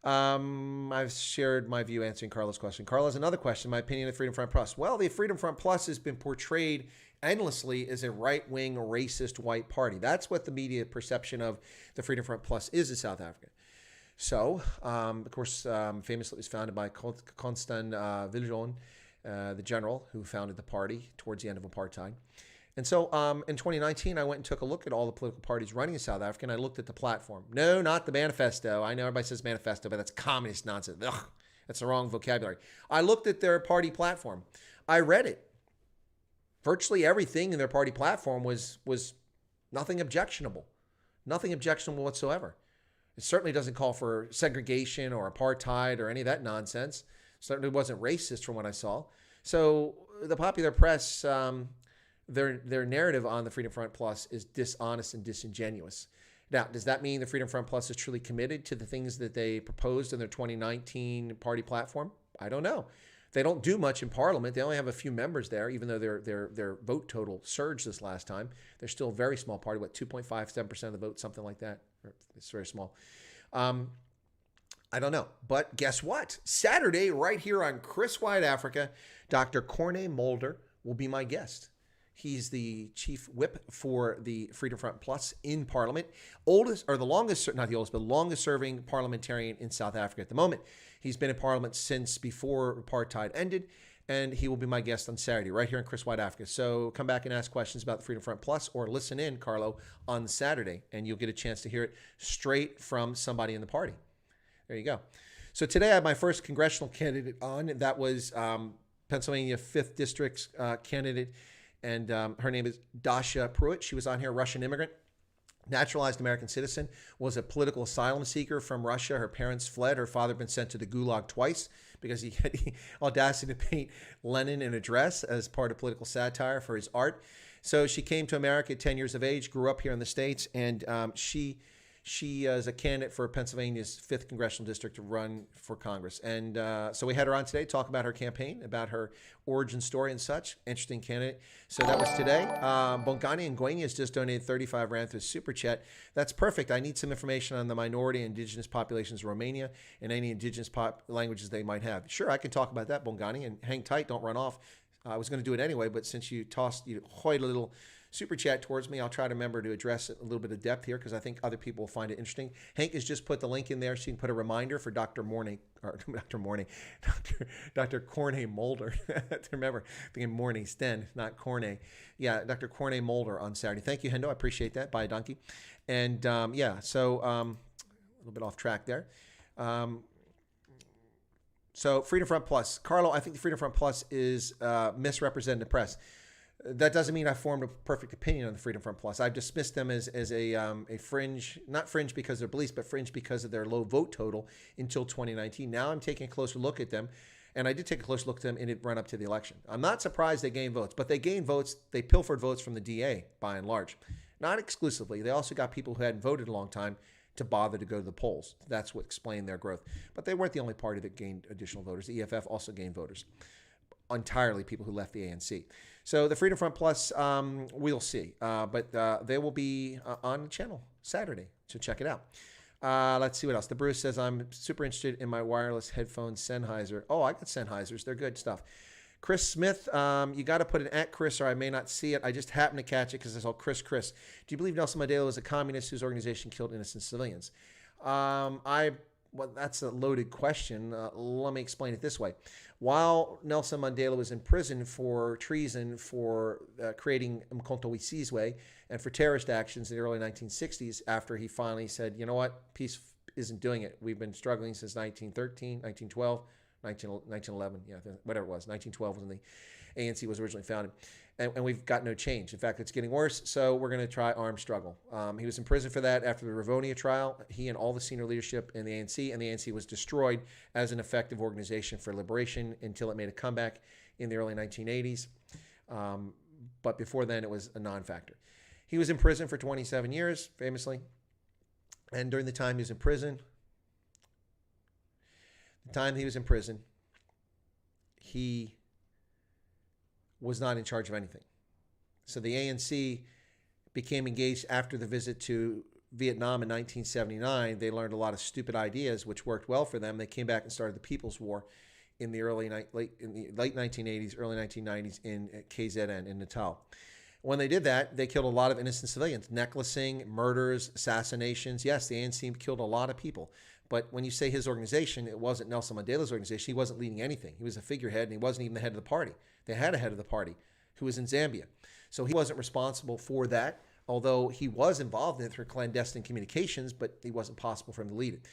I've shared my view answering Carla's question. Carla's another question, my opinion of Freedom Front Plus. Well, the Freedom Front Plus has been portrayed endlessly as a right-wing, racist white party. That's what the media perception of the Freedom Front Plus is in South Africa. So, of course, famously it was founded by Constant Viljoen, the general who founded the party towards the end of apartheid. And so in 2019, I went and took a look at all the political parties running in South Africa, and I looked at the platform. No, not the manifesto. I know everybody says manifesto, but that's communist nonsense. Ugh, that's the wrong vocabulary. I looked at their party platform. I read it. Virtually everything in their party platform was nothing objectionable. Nothing objectionable whatsoever. It certainly doesn't call for segregation or apartheid or any of that nonsense. Certainly wasn't racist from what I saw. So the popular press, their narrative on the Freedom Front Plus is dishonest and disingenuous. Now, does that mean the Freedom Front Plus is truly committed to the things that they proposed in their 2019 party platform? I don't know. They don't do much in Parliament. They only have a few members there, even though their vote total surged this last time. They're still a very small party, 2.57% of the vote, something like that. It's very small. I don't know. But guess what? Saturday, right here on Chris Wide Africa, Dr. Corne Mulder will be my guest. He's the chief whip for the Freedom Front Plus in Parliament. Longest serving parliamentarian in South Africa at the moment. He's been in Parliament since before apartheid ended, and he will be my guest on Saturday right here on Chris Wide Africa. So come back and ask questions about the Freedom Front Plus, or listen in, Carlo, on Saturday, and you'll get a chance to hear it straight from somebody in the party. There you go. So today I have my first congressional candidate on. That was Pennsylvania 5th District candidate, and her name is Dasha Pruitt. She was on here, Russian immigrant, naturalized American citizen, was a political asylum seeker from Russia. Her parents fled. Her father had been sent to the Gulag twice because he had the audacity to paint Lenin in a dress as part of political satire for his art. So she came to America at 10 years of age, grew up here in the States, and she is a candidate for Pennsylvania's 5th Congressional District to run for Congress. And so we had her on today to talk about her campaign, about her origin story and such. Interesting candidate. So that was today. Bongani Nguyen has just donated 35 rand through Super Chat. That's perfect. I need some information on the minority and indigenous populations of Romania and any indigenous languages they might have. Sure, I can talk about that, Bongani, and hang tight. Don't run off. I was going to do it anyway, but since you hoid a little Super Chat towards me, I'll try to remember to address it a little bit of depth here because I think other people will find it interesting. Hank has just put the link in there so you can put a reminder for Dr. Corne Mulder. Remember, thinking Morning Sten, not Corne. Yeah, Dr. Corne Mulder on Saturday. Thank you, Hendo. I appreciate that. Bye, donkey. And so a little bit off track there. So Freedom Front Plus. Carlo, I think the Freedom Front Plus is misrepresented in the press. That doesn't mean I formed a perfect opinion on the Freedom Front Plus. I've dismissed them as a fringe, not fringe because of their beliefs, but fringe because of their low vote total until 2019. Now I'm taking a closer look at them, and I did take a closer look at them in it run up to the election. I'm not surprised they gained votes, but they gained votes. They pilfered votes from the DA by and large. Not exclusively. They also got people who hadn't voted in a long time to bother to go to the polls. That's what explained their growth. But they weren't the only party that gained additional voters. The EFF also gained voters. Entirely people who left the ANC. So the Freedom Front Plus, we'll see. But they will be on the channel Saturday, so check it out. Let's see what else. The Bruce says, I'm super interested in my wireless headphones Sennheiser. Oh, I got Sennheisers. They're good stuff. Chris Smith, you got to put an @ Chris or I may not see it. I just happened to catch it because it's all Chris. Do you believe Nelson Mandela was a communist whose organization killed innocent civilians? Well, that's a loaded question. Let me explain it this way. While Nelson Mandela was in prison for treason for creating Umkhonto we Sizwe and for terrorist actions in the early 1960s, after he finally said, you know what, peace isn't doing it. We've been struggling since 1913, 1912, 1911, whatever it was. 1912 was when the ANC was originally founded. And we've got no change. In fact, it's getting worse, so we're going to try armed struggle. He was in prison for that after the Rivonia trial, he and all the senior leadership in the ANC, and the ANC was destroyed as an effective organization for liberation until it made a comeback in the early 1980s. But before then, it was a non-factor. He was in prison for 27 years, famously. And during the time he was in prison, he was not in charge of anything. So the ANC became engaged after the visit to Vietnam in 1979. They learned a lot of stupid ideas, which worked well for them. They came back and started the People's War in the late 1980s, early 1990s in KZN in Natal. When they did that, they killed a lot of innocent civilians, necklacing, murders, assassinations. Yes, the ANC killed a lot of people. But when you say his organization, it wasn't Nelson Mandela's organization. He wasn't leading anything. He was a figurehead, and he wasn't even the head of the party. They had a head of the party who was in Zambia. So he wasn't responsible for that, although he was involved in it through clandestine communications, but it wasn't possible for him to lead it.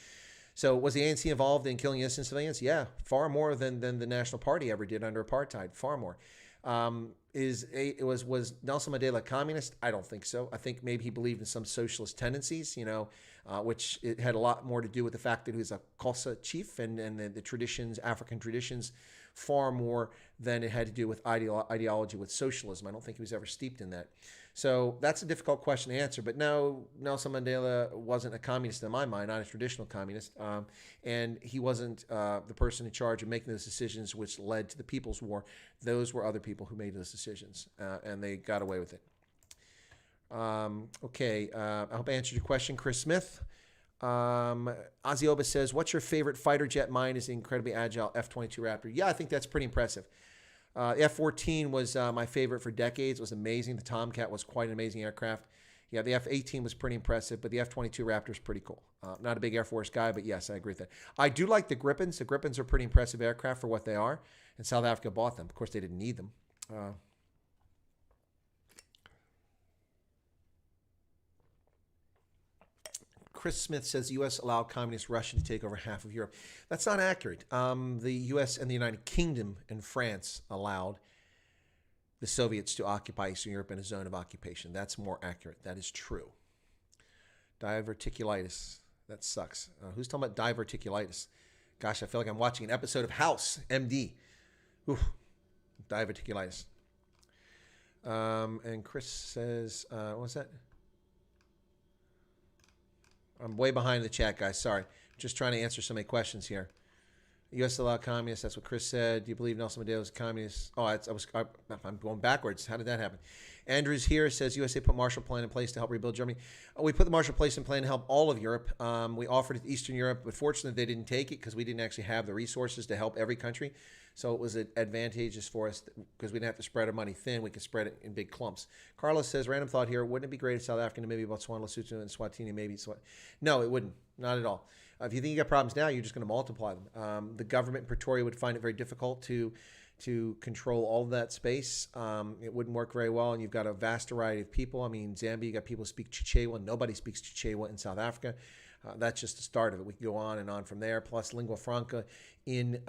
So was the ANC involved in killing innocent civilians? Yeah, far more than the National Party ever did under apartheid, far more. Was Nelson Mandela a communist? I don't think so. I think maybe he believed in some socialist tendencies, which it had a lot more to do with the fact that he was a Xhosa chief and the traditions, African traditions, far more than it had to do with ideology with socialism. I don't think he was ever steeped in that. So that's a difficult question to answer. But no, Nelson Mandela wasn't a communist in my mind, not a traditional communist. And he wasn't the person in charge of making those decisions which led to the People's War. Those were other people who made those decisions, and they got away with it. Okay, I hope I answered your question, Chris Smith. Ozzy says, what's your favorite fighter jet? Mine is the incredibly agile F-22 Raptor. Yeah, I think that's pretty impressive. The F-14 was my favorite for decades. It was amazing. The Tomcat was quite an amazing aircraft. Yeah, the F-18 was pretty impressive, but the F-22 Raptor is pretty cool. Not a big Air Force guy, but yes, I agree with that. I do like the Gripens. The Gripens are pretty impressive aircraft for what they are, and South Africa bought them. Of course, they didn't need them. Chris Smith says the U.S. allowed communist Russia to take over half of Europe. That's not accurate. The U.S. and the United Kingdom and France allowed the Soviets to occupy Eastern Europe in a zone of occupation. That's more accurate. That is true. Diverticulitis. That sucks. Who's talking about diverticulitis? Gosh, I feel like I'm watching an episode of House, MD. Ooh, diverticulitis. And Chris says, what was that? I'm way behind the chat, guys. Sorry. Just trying to answer so many questions here. U.S. allowed communists. That's what Chris said. Do you believe Nelson Mandela was a communist? Oh, I'm going backwards. How did that happen? Andrews here says USA put Marshall Plan in place to help rebuild Germany. We put the Marshall Plan to help all of Europe. We offered it to Eastern Europe, but fortunately they didn't take it because we didn't actually have the resources to help every country. So it was advantageous for us because we didn't have to spread our money thin. We could spread it in big clumps. Carlos says, random thought here, wouldn't it be great if South Africa, Namibia, Botswana, Lesotho, and Swatini, maybe? No, it wouldn't. Not at all. If you think you got problems now, you're just going to multiply them. The government in Pretoria would find it very difficult to control all of that space. It wouldn't work very well, and you've got a vast variety of people. I mean, Zambia, you got people who speak Chichewa. Nobody speaks Chichewa in South Africa. That's just the start of it. We can go on and on from there. Plus, lingua franca in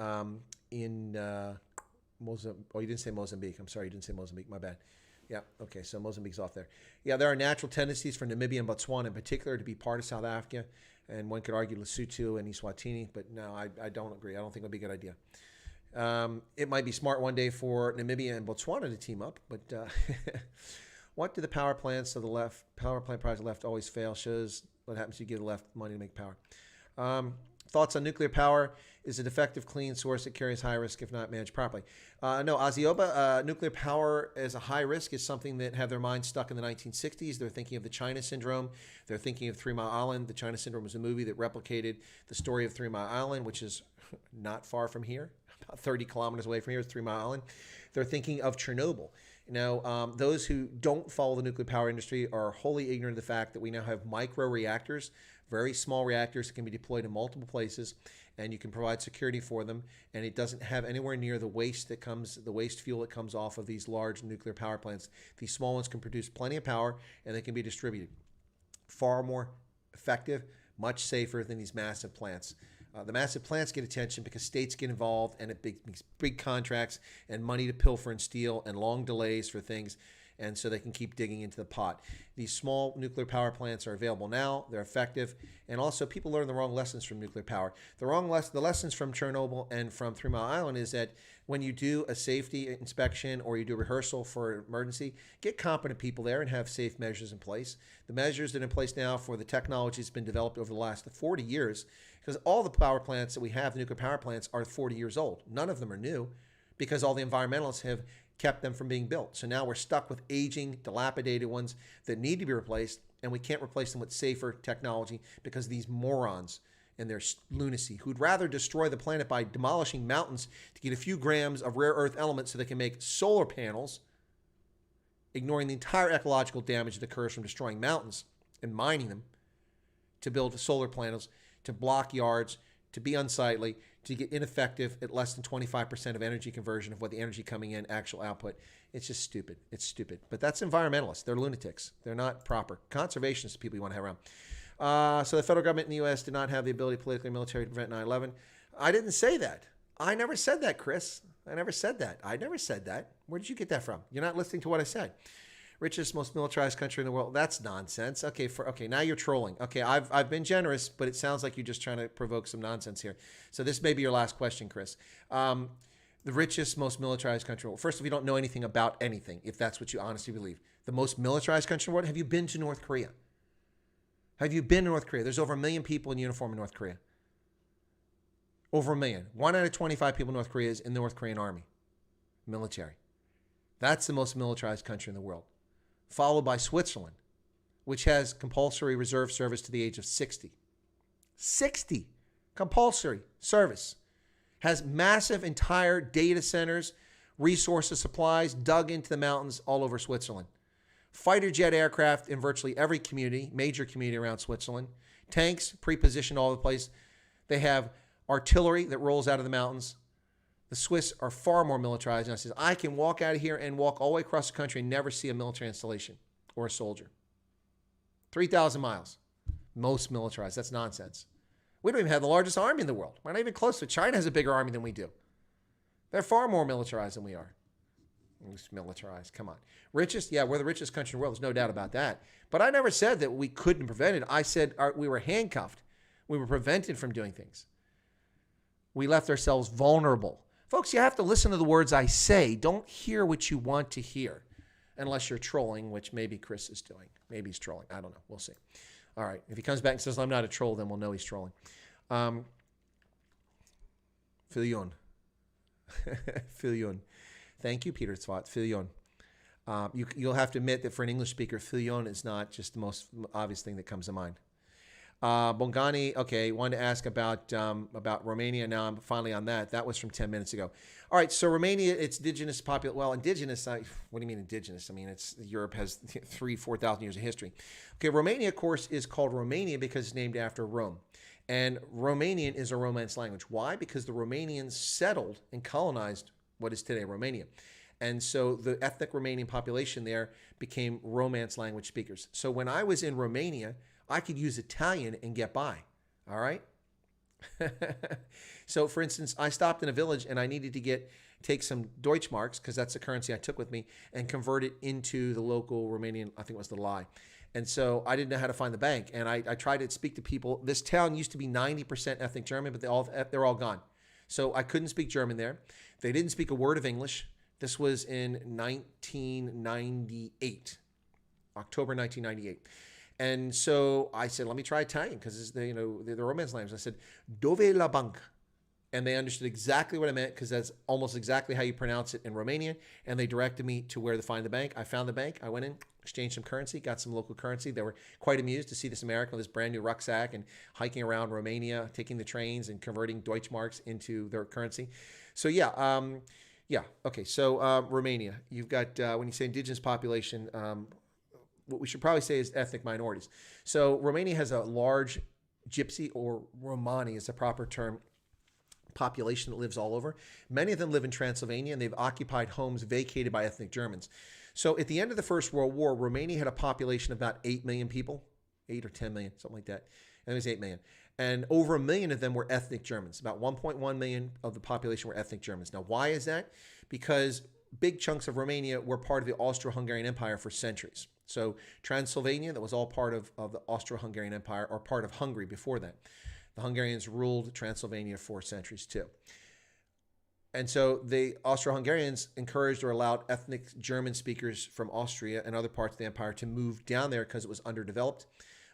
Mozambique. Oh, you didn't say Mozambique. I'm sorry, you didn't say Mozambique. My bad. Yeah, okay, so Mozambique's off there. Yeah, there are natural tendencies for Namibia and Botswana in particular to be part of South Africa, and one could argue Lesotho and Eswatini, but no, I don't agree. I don't think it would be a good idea. It might be smart one day for Namibia and Botswana to team up, but what do the power plant projects left always fail? Shows what happens if you give the left money to make power. Thoughts on nuclear power? Is a defective, clean source that carries high risk if not managed properly? No, Azioba, nuclear power as a high risk is something that have their minds stuck in the 1960s. They're thinking of the China Syndrome. They're thinking of 3 Mile Island. The China Syndrome was a movie that replicated the story of 3 Mile Island, which is not far from here, about 30 kilometers away from here is 3 Mile Island. They're thinking of Chernobyl. Now, those who don't follow the nuclear power industry are wholly ignorant of the fact that we now have micro reactors, very small reactors that can be deployed in multiple places, and you can provide security for them, and it doesn't have anywhere near the waste fuel that comes off of these large nuclear power plants. These small ones can produce plenty of power, and they can be distributed. Far more effective, much safer than these massive plants. The massive plants get attention because states get involved, and it makes big contracts and money to pilfer and steal and long delays for things, and so they can keep digging into the pot. These small nuclear power plants are available now. They're effective, and also people learn the wrong lessons from nuclear power. The lessons from Chernobyl and from 3 Mile Island is that when you do a safety inspection or you do a rehearsal for emergency, get competent people there and have safe measures in place. The measures that are in place now for the technology that's been developed over the last 40 years, because all the power plants that we have, the nuclear power plants, are 40 years old. None of them are new because all the environmentalists have kept them from being built. So now we're stuck with aging, dilapidated ones that need to be replaced, and we can't replace them with safer technology because of these morons and their lunacy who'd rather destroy the planet by demolishing mountains to get a few grams of rare earth elements so they can make solar panels, ignoring the entire ecological damage that occurs from destroying mountains and mining them to build solar panels, to block yards, to be unsightly, to get ineffective at less than 25% of energy conversion of what the energy coming in, actual output. It's just stupid. It's stupid. But that's environmentalists. They're lunatics. They're not proper. Conservationists are people you want to have around. So the federal government in the U.S. did not have the ability politically and military to prevent 9/11. I didn't say that. I never said that, Chris. I never said that. I never said that. Where did you get that from? You're not listening to what I said. Richest, most militarized country in the world. That's nonsense. Okay, now you're trolling. Okay, I've been generous, but it sounds like you're just trying to provoke some nonsense here. So this may be your last question, Chris. The richest, most militarized country in the world. First, if you don't know anything about anything, if that's what you honestly believe, the most militarized country in the world. Have you been to North Korea? Have you been to North Korea? There's over 1 million people in uniform in North Korea. Over 1 million. 1 out of 25 people in North Korea is in the North Korean army, military. That's the most militarized country in the world. Followed by Switzerland, which has compulsory reserve service to the age of 60. 60 compulsory service. Has massive entire data centers, resources, supplies dug into the mountains all over Switzerland. Fighter jet aircraft in virtually every community, major community around Switzerland. Tanks pre-positioned all over the place. They have artillery that rolls out of the mountains. The Swiss are far more militarized. And I says, I can walk out of here and walk all the way across the country and never see a military installation or a soldier. 3,000 miles. Most militarized. That's nonsense. We don't even have the largest army in the world. We're not even close to it. China has a bigger army than we do. They're far more militarized than we are. Militarized. Come on. Richest? Yeah, we're the richest country in the world. There's no doubt about that. But I never said that we couldn't prevent it. I said we were handcuffed. We were prevented from doing things. We left ourselves vulnerable. Folks, you have to listen to the words I say. Don't hear what you want to hear. Unless you're trolling, which maybe Chris is doing. Maybe he's trolling. I don't know. We'll see. All right. If he comes back and says, I'm not a troll, then we'll know he's trolling. Filion. Filion. Thank you, Peter Tzvat. Filion. You'll have to admit that for an English speaker, Filion is not just the most obvious thing that comes to mind. Bongani, okay, wanted to ask about Romania. Now I'm finally on that. That was from 10 minutes ago. All right, so Romania, it's indigenous indigenous, what do you mean indigenous? I mean, Europe has 4,000 years of history. Okay, Romania, of course, is called Romania because it's named after Rome. And Romanian is a Romance language. Why? Because the Romanians settled and colonized what is today Romania. And so the ethnic Romanian population there became Romance language speakers. So when I was in Romania, I could use Italian and get by. All right? So, for instance, I stopped in a village and I needed to take some Deutschmarks, because that's the currency I took with me, and convert it into the local Romanian, I think it was the lei. And so I didn't know how to find the bank. And I tried to speak to people. This town used to be 90% ethnic German, but they're all gone. So I couldn't speak German there. They didn't speak a word of English. This was in 1998, October 1998. And so I said, let me try Italian, because the Romance language. I said, dove la banca? And they understood exactly what I meant, because that's almost exactly how you pronounce it in Romanian. And they directed me to where to find the bank. I found the bank. I went in, exchanged some currency, got some local currency. They were quite amused to see this American with this brand new rucksack and hiking around Romania, taking the trains and converting Deutschmarks into their currency. So okay. So Romania, you've got, when you say indigenous population, what we should probably say is ethnic minorities. So Romania has a large Gypsy, or Romani is the proper term, population that lives all over. Many of them live in Transylvania, and they've occupied homes vacated by ethnic Germans. So at the end of the First World War, Romania had a population of about 8 million people, 8 or 10 million, something like that. And it was 8 million. And over 1 million of them were ethnic Germans. About 1.1 million of the population were ethnic Germans. Now, why is that? Because big chunks of Romania were part of the Austro-Hungarian Empire for centuries. So Transylvania, that was all part of the Austro-Hungarian Empire, or part of Hungary before that. The Hungarians ruled Transylvania for centuries too. And so the Austro-Hungarians encouraged or allowed ethnic German speakers from Austria and other parts of the empire to move down there because it was underdeveloped.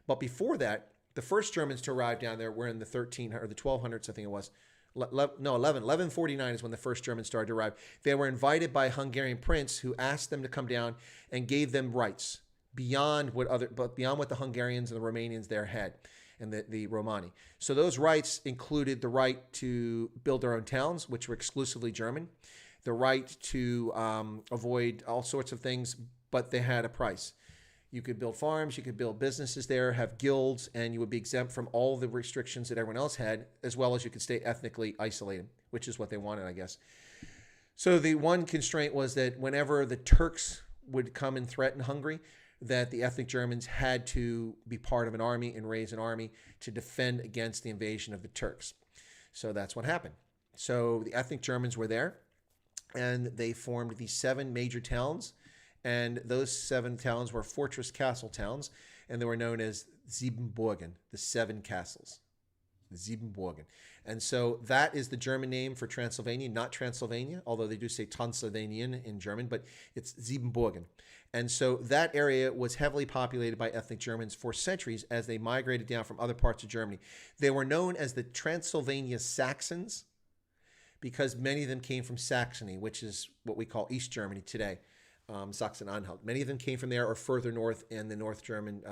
But before that, the first Germans to arrive down there were in the 1200s, I think it was. 1149 is when the first Germans started to arrive. They were invited by a Hungarian prince who asked them to come down and gave them rights beyond what the Hungarians and the Romanians there had, and the Romani. So those rights included the right to build their own towns, which were exclusively German, the right to avoid all sorts of things, but they had a price. You could build farms, you could build businesses there, have guilds, and you would be exempt from all the restrictions that everyone else had, as well as you could stay ethnically isolated, which is what they wanted, I guess. So the one constraint was that whenever the Turks would come and threaten Hungary, that the ethnic Germans had to be part of an army and raise an army to defend against the invasion of the Turks. So that's what happened. So the ethnic Germans were there. and they formed these 7 major towns. And those 7 towns were fortress castle towns, and they were known as Siebenburgen, the 7 castles. Siebenburgen. And so that is the German name for Transylvania, not Transylvania, although they do say Transylvanian in German, but it's Siebenburgen. And so that area was heavily populated by ethnic Germans for centuries as they migrated down from other parts of Germany. They were known as the Transylvania Saxons because many of them came from Saxony, which is what we call East Germany today. Sachsen-Anhalt. Many of them came from there or further north in the North German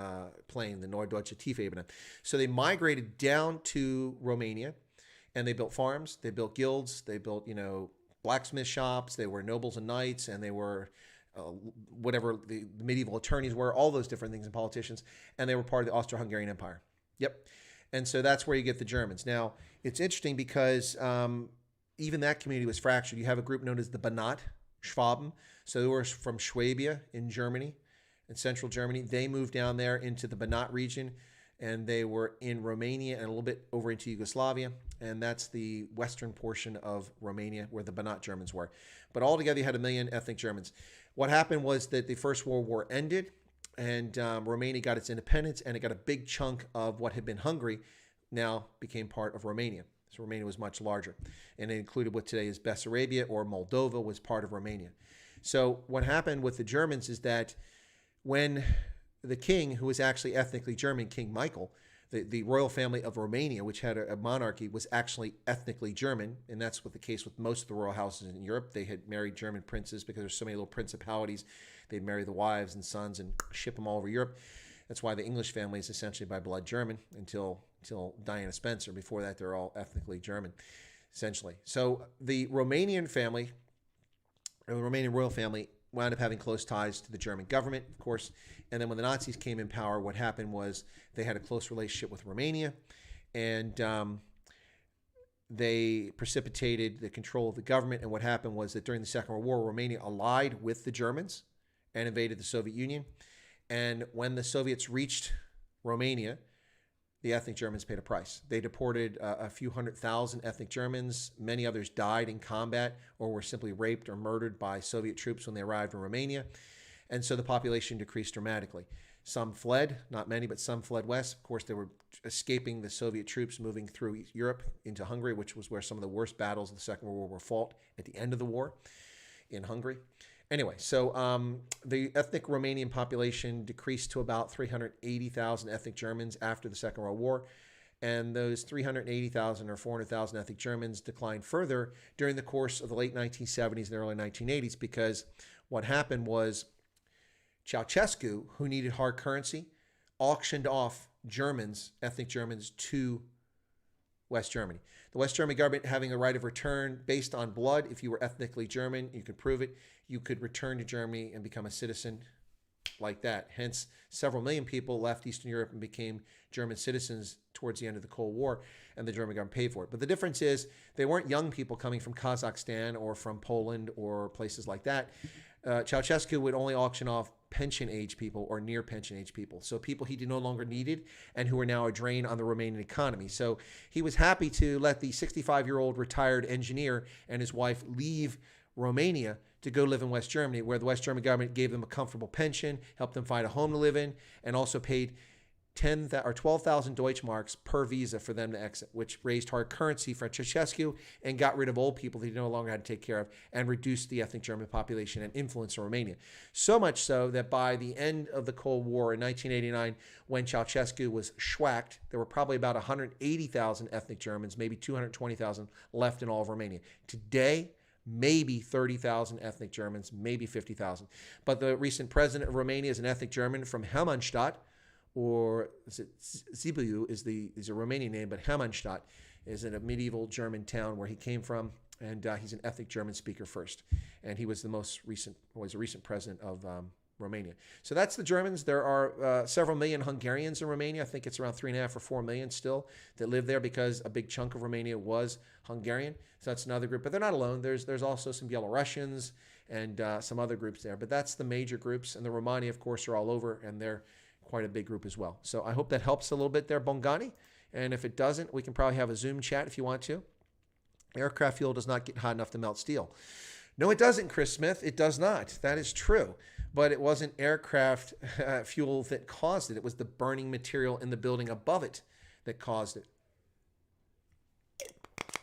plain, the Norddeutsche Tiefebene. So they migrated down to Romania, and they built farms, they built guilds, they built, blacksmith shops, they were nobles and knights, and they were whatever the medieval attorneys were, all those different things and politicians, and they were part of the Austro-Hungarian Empire. Yep. And so that's where you get the Germans. Now, it's interesting because even that community was fractured. You have a group known as the Banat, Schwaben. So they were from Swabia in Germany, in central Germany. They moved down there into the Banat region, and they were in Romania and a little bit over into Yugoslavia. And that's the western portion of Romania where the Banat Germans were. But altogether, you had 1 million ethnic Germans. What happened was that the First World War ended, and Romania got its independence, and it got a big chunk of what had been Hungary now became part of Romania. So Romania was much larger, and it included what today is Bessarabia, or Moldova was part of Romania. So what happened with the Germans is that when the king, who was actually ethnically German, King Michael, the royal family of Romania, which had a monarchy, was actually ethnically German, and that's what the case with most of the royal houses in Europe. They had married German princes because there's so many little principalities. They'd marry the wives and sons and ship them all over Europe. That's why the English family is essentially by blood German until Diana Spencer. Before that, they're all ethnically German, essentially. So the Romanian family, the Romanian royal family, wound up having close ties to the German government, of course. And then when the Nazis came in power, what happened was they had a close relationship with Romania, and they precipitated the control of the government. And what happened was that during the Second World War, Romania allied with the Germans and invaded the Soviet Union. And when the Soviets reached Romania, the ethnic Germans paid a price. They deported a few 100,000 ethnic Germans. Many others died in combat or were simply raped or murdered by Soviet troops when they arrived in Romania. And so the population decreased dramatically. Some fled, not many, but some fled west. Of course, they were escaping the Soviet troops moving through Europe into Hungary, which was where some of the worst battles of the Second World War were fought at the end of the war in Hungary. Anyway, so the ethnic Romanian population decreased to about 380,000 ethnic Germans after the Second World War. And those 380,000 or 400,000 ethnic Germans declined further during the course of the late 1970s and early 1980s, because what happened was Ceausescu, who needed hard currency, auctioned off Germans, ethnic Germans, to West Germany. The West German government having a right of return based on blood. If you were ethnically German, you could prove it. You could return to Germany and become a citizen like that. Hence, several million people left Eastern Europe and became German citizens towards the end of the Cold War, and the German government paid for it. But the difference is they weren't young people coming from Kazakhstan or from Poland or places like that. Ceausescu would only auction off pension-age people or near pension-age people, so people he no longer needed and who were now a drain on the Romanian economy. So he was happy to let the 65-year-old retired engineer and his wife leave Romania to go live in West Germany, where the West German government gave them a comfortable pension, helped them find a home to live in, and also paid 12,000 Deutschmarks per visa for them to exit, which raised hard currency for Ceausescu and got rid of old people that he no longer had to take care of and reduced the ethnic German population and influence in Romania. So much so that by the end of the Cold War in 1989, when Ceausescu was schwacked, there were probably about 180,000 ethnic Germans, maybe 220,000 left in all of Romania. Today, maybe 30,000 ethnic Germans, maybe 50,000. But the recent president of Romania is an ethnic German from Hermannstadt, or is it Sibiu is a Romanian name, but Hermannstadt is in a medieval German town where he came from, and he's an ethnic German speaker first. And he was a recent president of Romania. So that's the Germans. There are several million Hungarians in Romania. I think it's around 3.5 or 4 million still that live there, because a big chunk of Romania was Hungarian. So that's another group, but they're not alone. There's also some Belarusians and some other groups there, but that's the major groups. And the Romani, of course, are all over, and they're quite a big group as well. So I hope that helps a little bit there, Bongani. And if it doesn't, we can probably have a Zoom chat if you want to. Aircraft fuel does not get hot enough to melt steel. No, it doesn't, Chris Smith. It does not. That is true. But it wasn't aircraft fuel that caused it. It was the burning material in the building above it that caused it.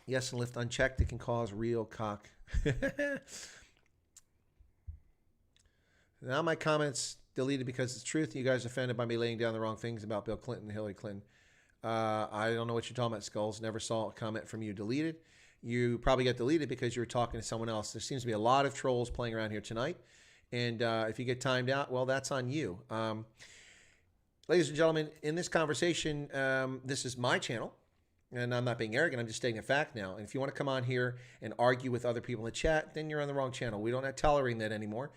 Yes, and lift unchecked, it can cause real cock. Now my comments deleted because it's truth. You guys are offended by me laying down the wrong things about Bill Clinton and Hillary Clinton. I don't know what you're talking about, Skulls. Never saw a comment from you deleted. You probably got deleted because you were talking to someone else. There seems to be a lot of trolls playing around here tonight. And if you get timed out, well, that's on you. Ladies and gentlemen, in this conversation, this is my channel. And I'm not being arrogant. I'm just stating a fact now. And if you want to come on here and argue with other people in the chat, then you're on the wrong channel. We don't have tolerating that anymore.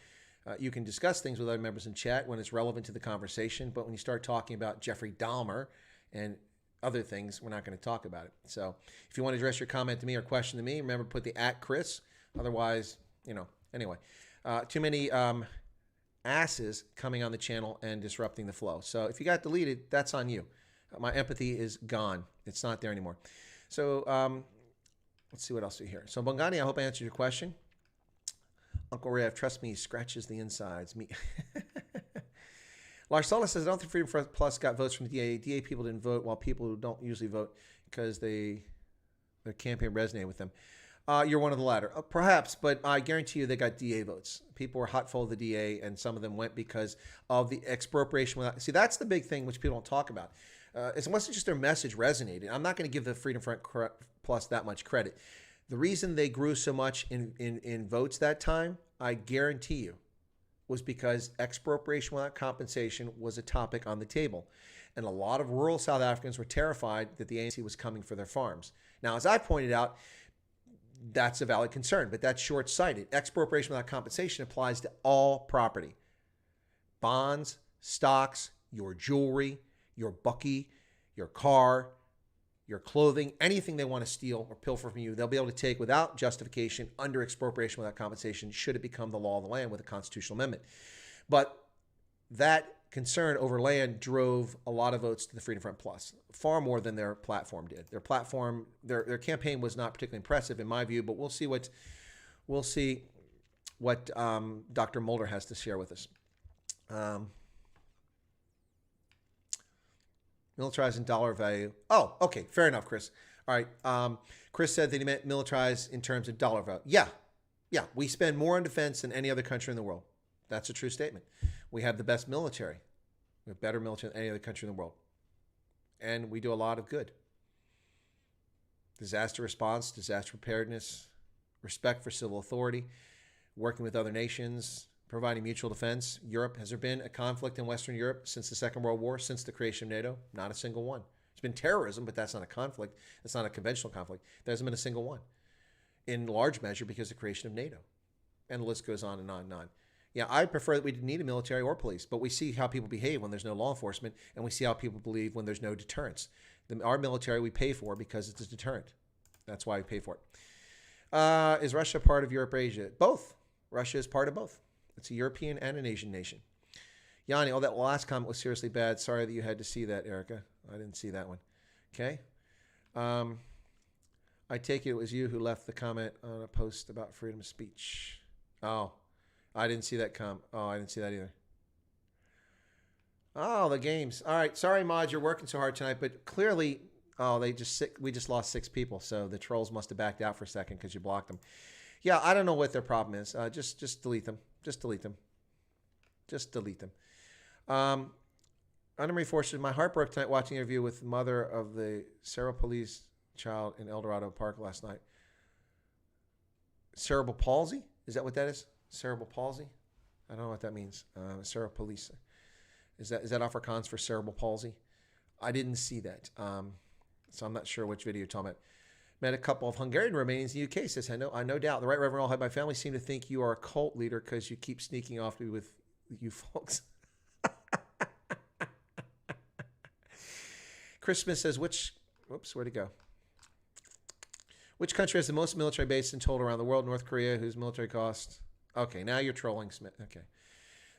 You can discuss things with other members in chat when it's relevant to the conversation. But when you start talking about Jeffrey Dahmer and other things, we're not going to talk about it. So if you want to address your comment to me or question to me, remember, put the @Chris. Otherwise, anyway. Too many asses coming on the channel and disrupting the flow. So if you got deleted, that's on you. My empathy is gone. It's not there anymore. So let's see what else we hear. So Bongani, I hope I answered your question. Uncle Rev, trust me, he scratches the insides. Me. Lars Sola says, I don't think Freedom Plus got votes from the DA. DA people didn't vote, while people who don't usually vote because their campaign resonated with them. You're one of the latter. Perhaps, but I guarantee you they got DA votes. People were hot full of the DA, and some of them went because of the expropriation. See, that's the big thing which people don't talk about. It wasn't just their message resonated. I'm not going to give the Freedom Front Plus that much credit. The reason they grew so much in votes that time, I guarantee you, was because expropriation without compensation was a topic on the table. And a lot of rural South Africans were terrified that the ANC was coming for their farms. Now, as I pointed out, that's a valid concern, but that's short-sighted. Expropriation without compensation applies to all property. Bonds, stocks, your jewelry, your bucky, your car, your clothing, anything they want to steal or pilfer from you, they'll be able to take without justification under expropriation without compensation should it become the law of the land with a constitutional amendment. But that concern over land drove a lot of votes to the Freedom Front Plus, far more than their platform did. Their platform, their campaign was not particularly impressive in my view, but we'll see what Dr. Mulder has to share with us. Militarized in dollar value. Oh, okay. Fair enough, Chris. All right. Chris said that he meant militarized in terms of dollar value. Yeah. We spend more on defense than any other country in the world. That's a true statement. We have the best military. We have better military than any other country in the world. And we do a lot of good. Disaster response, disaster preparedness, respect for civil authority, working with other nations, providing mutual defense. Europe, has there been a conflict in Western Europe since the Second World War, since the creation of NATO? Not a single one. It's been terrorism, but that's not a conflict. It's not a conventional conflict. There hasn't been a single one. In large measure because of the creation of NATO. And the list goes on and on and on. Yeah, I prefer that we didn't need a military or police, but we see how people behave when there's no law enforcement, and we see how people believe when there's no deterrence. Our military we pay for because it's a deterrent. That's why we pay for it. Is Russia part of Europe or Asia? Both. Russia is part of both. It's a European and an Asian nation. Yanni, that last comment was seriously bad. Sorry that you had to see that, Erica. I didn't see that one. Okay. I take it was you who left the comment on a post about freedom of speech. Oh, I didn't see that comment. Oh, I didn't see that either. Oh, the games. All right. Sorry, Mod, you're working so hard tonight, but clearly, we just lost 6 people, so the trolls must have backed out for a second because you blocked them. Yeah, I don't know what their problem is. Just delete them. Just delete them. Just delete them. Under Marie Forster, my heart broke tonight watching an interview with the mother of the Cerebral Police child in El Dorado Park last night. Cerebral palsy? Is that what that is? Cerebral palsy? I don't know what that means. Cerebral Police. Is that Afrikaans for cerebral palsy? I didn't see that. So I'm not sure which video you're talking about. Met a couple of Hungarian Romanians in the UK. Says, I no doubt. The Right Reverend Allhead, my family seem to think you are a cult leader because you keep sneaking off to be with you folks. Chris Smith says, where'd it go? Which country has the most military bases in total around the world? North Korea, whose military cost? Okay, now you're trolling Smith. Okay.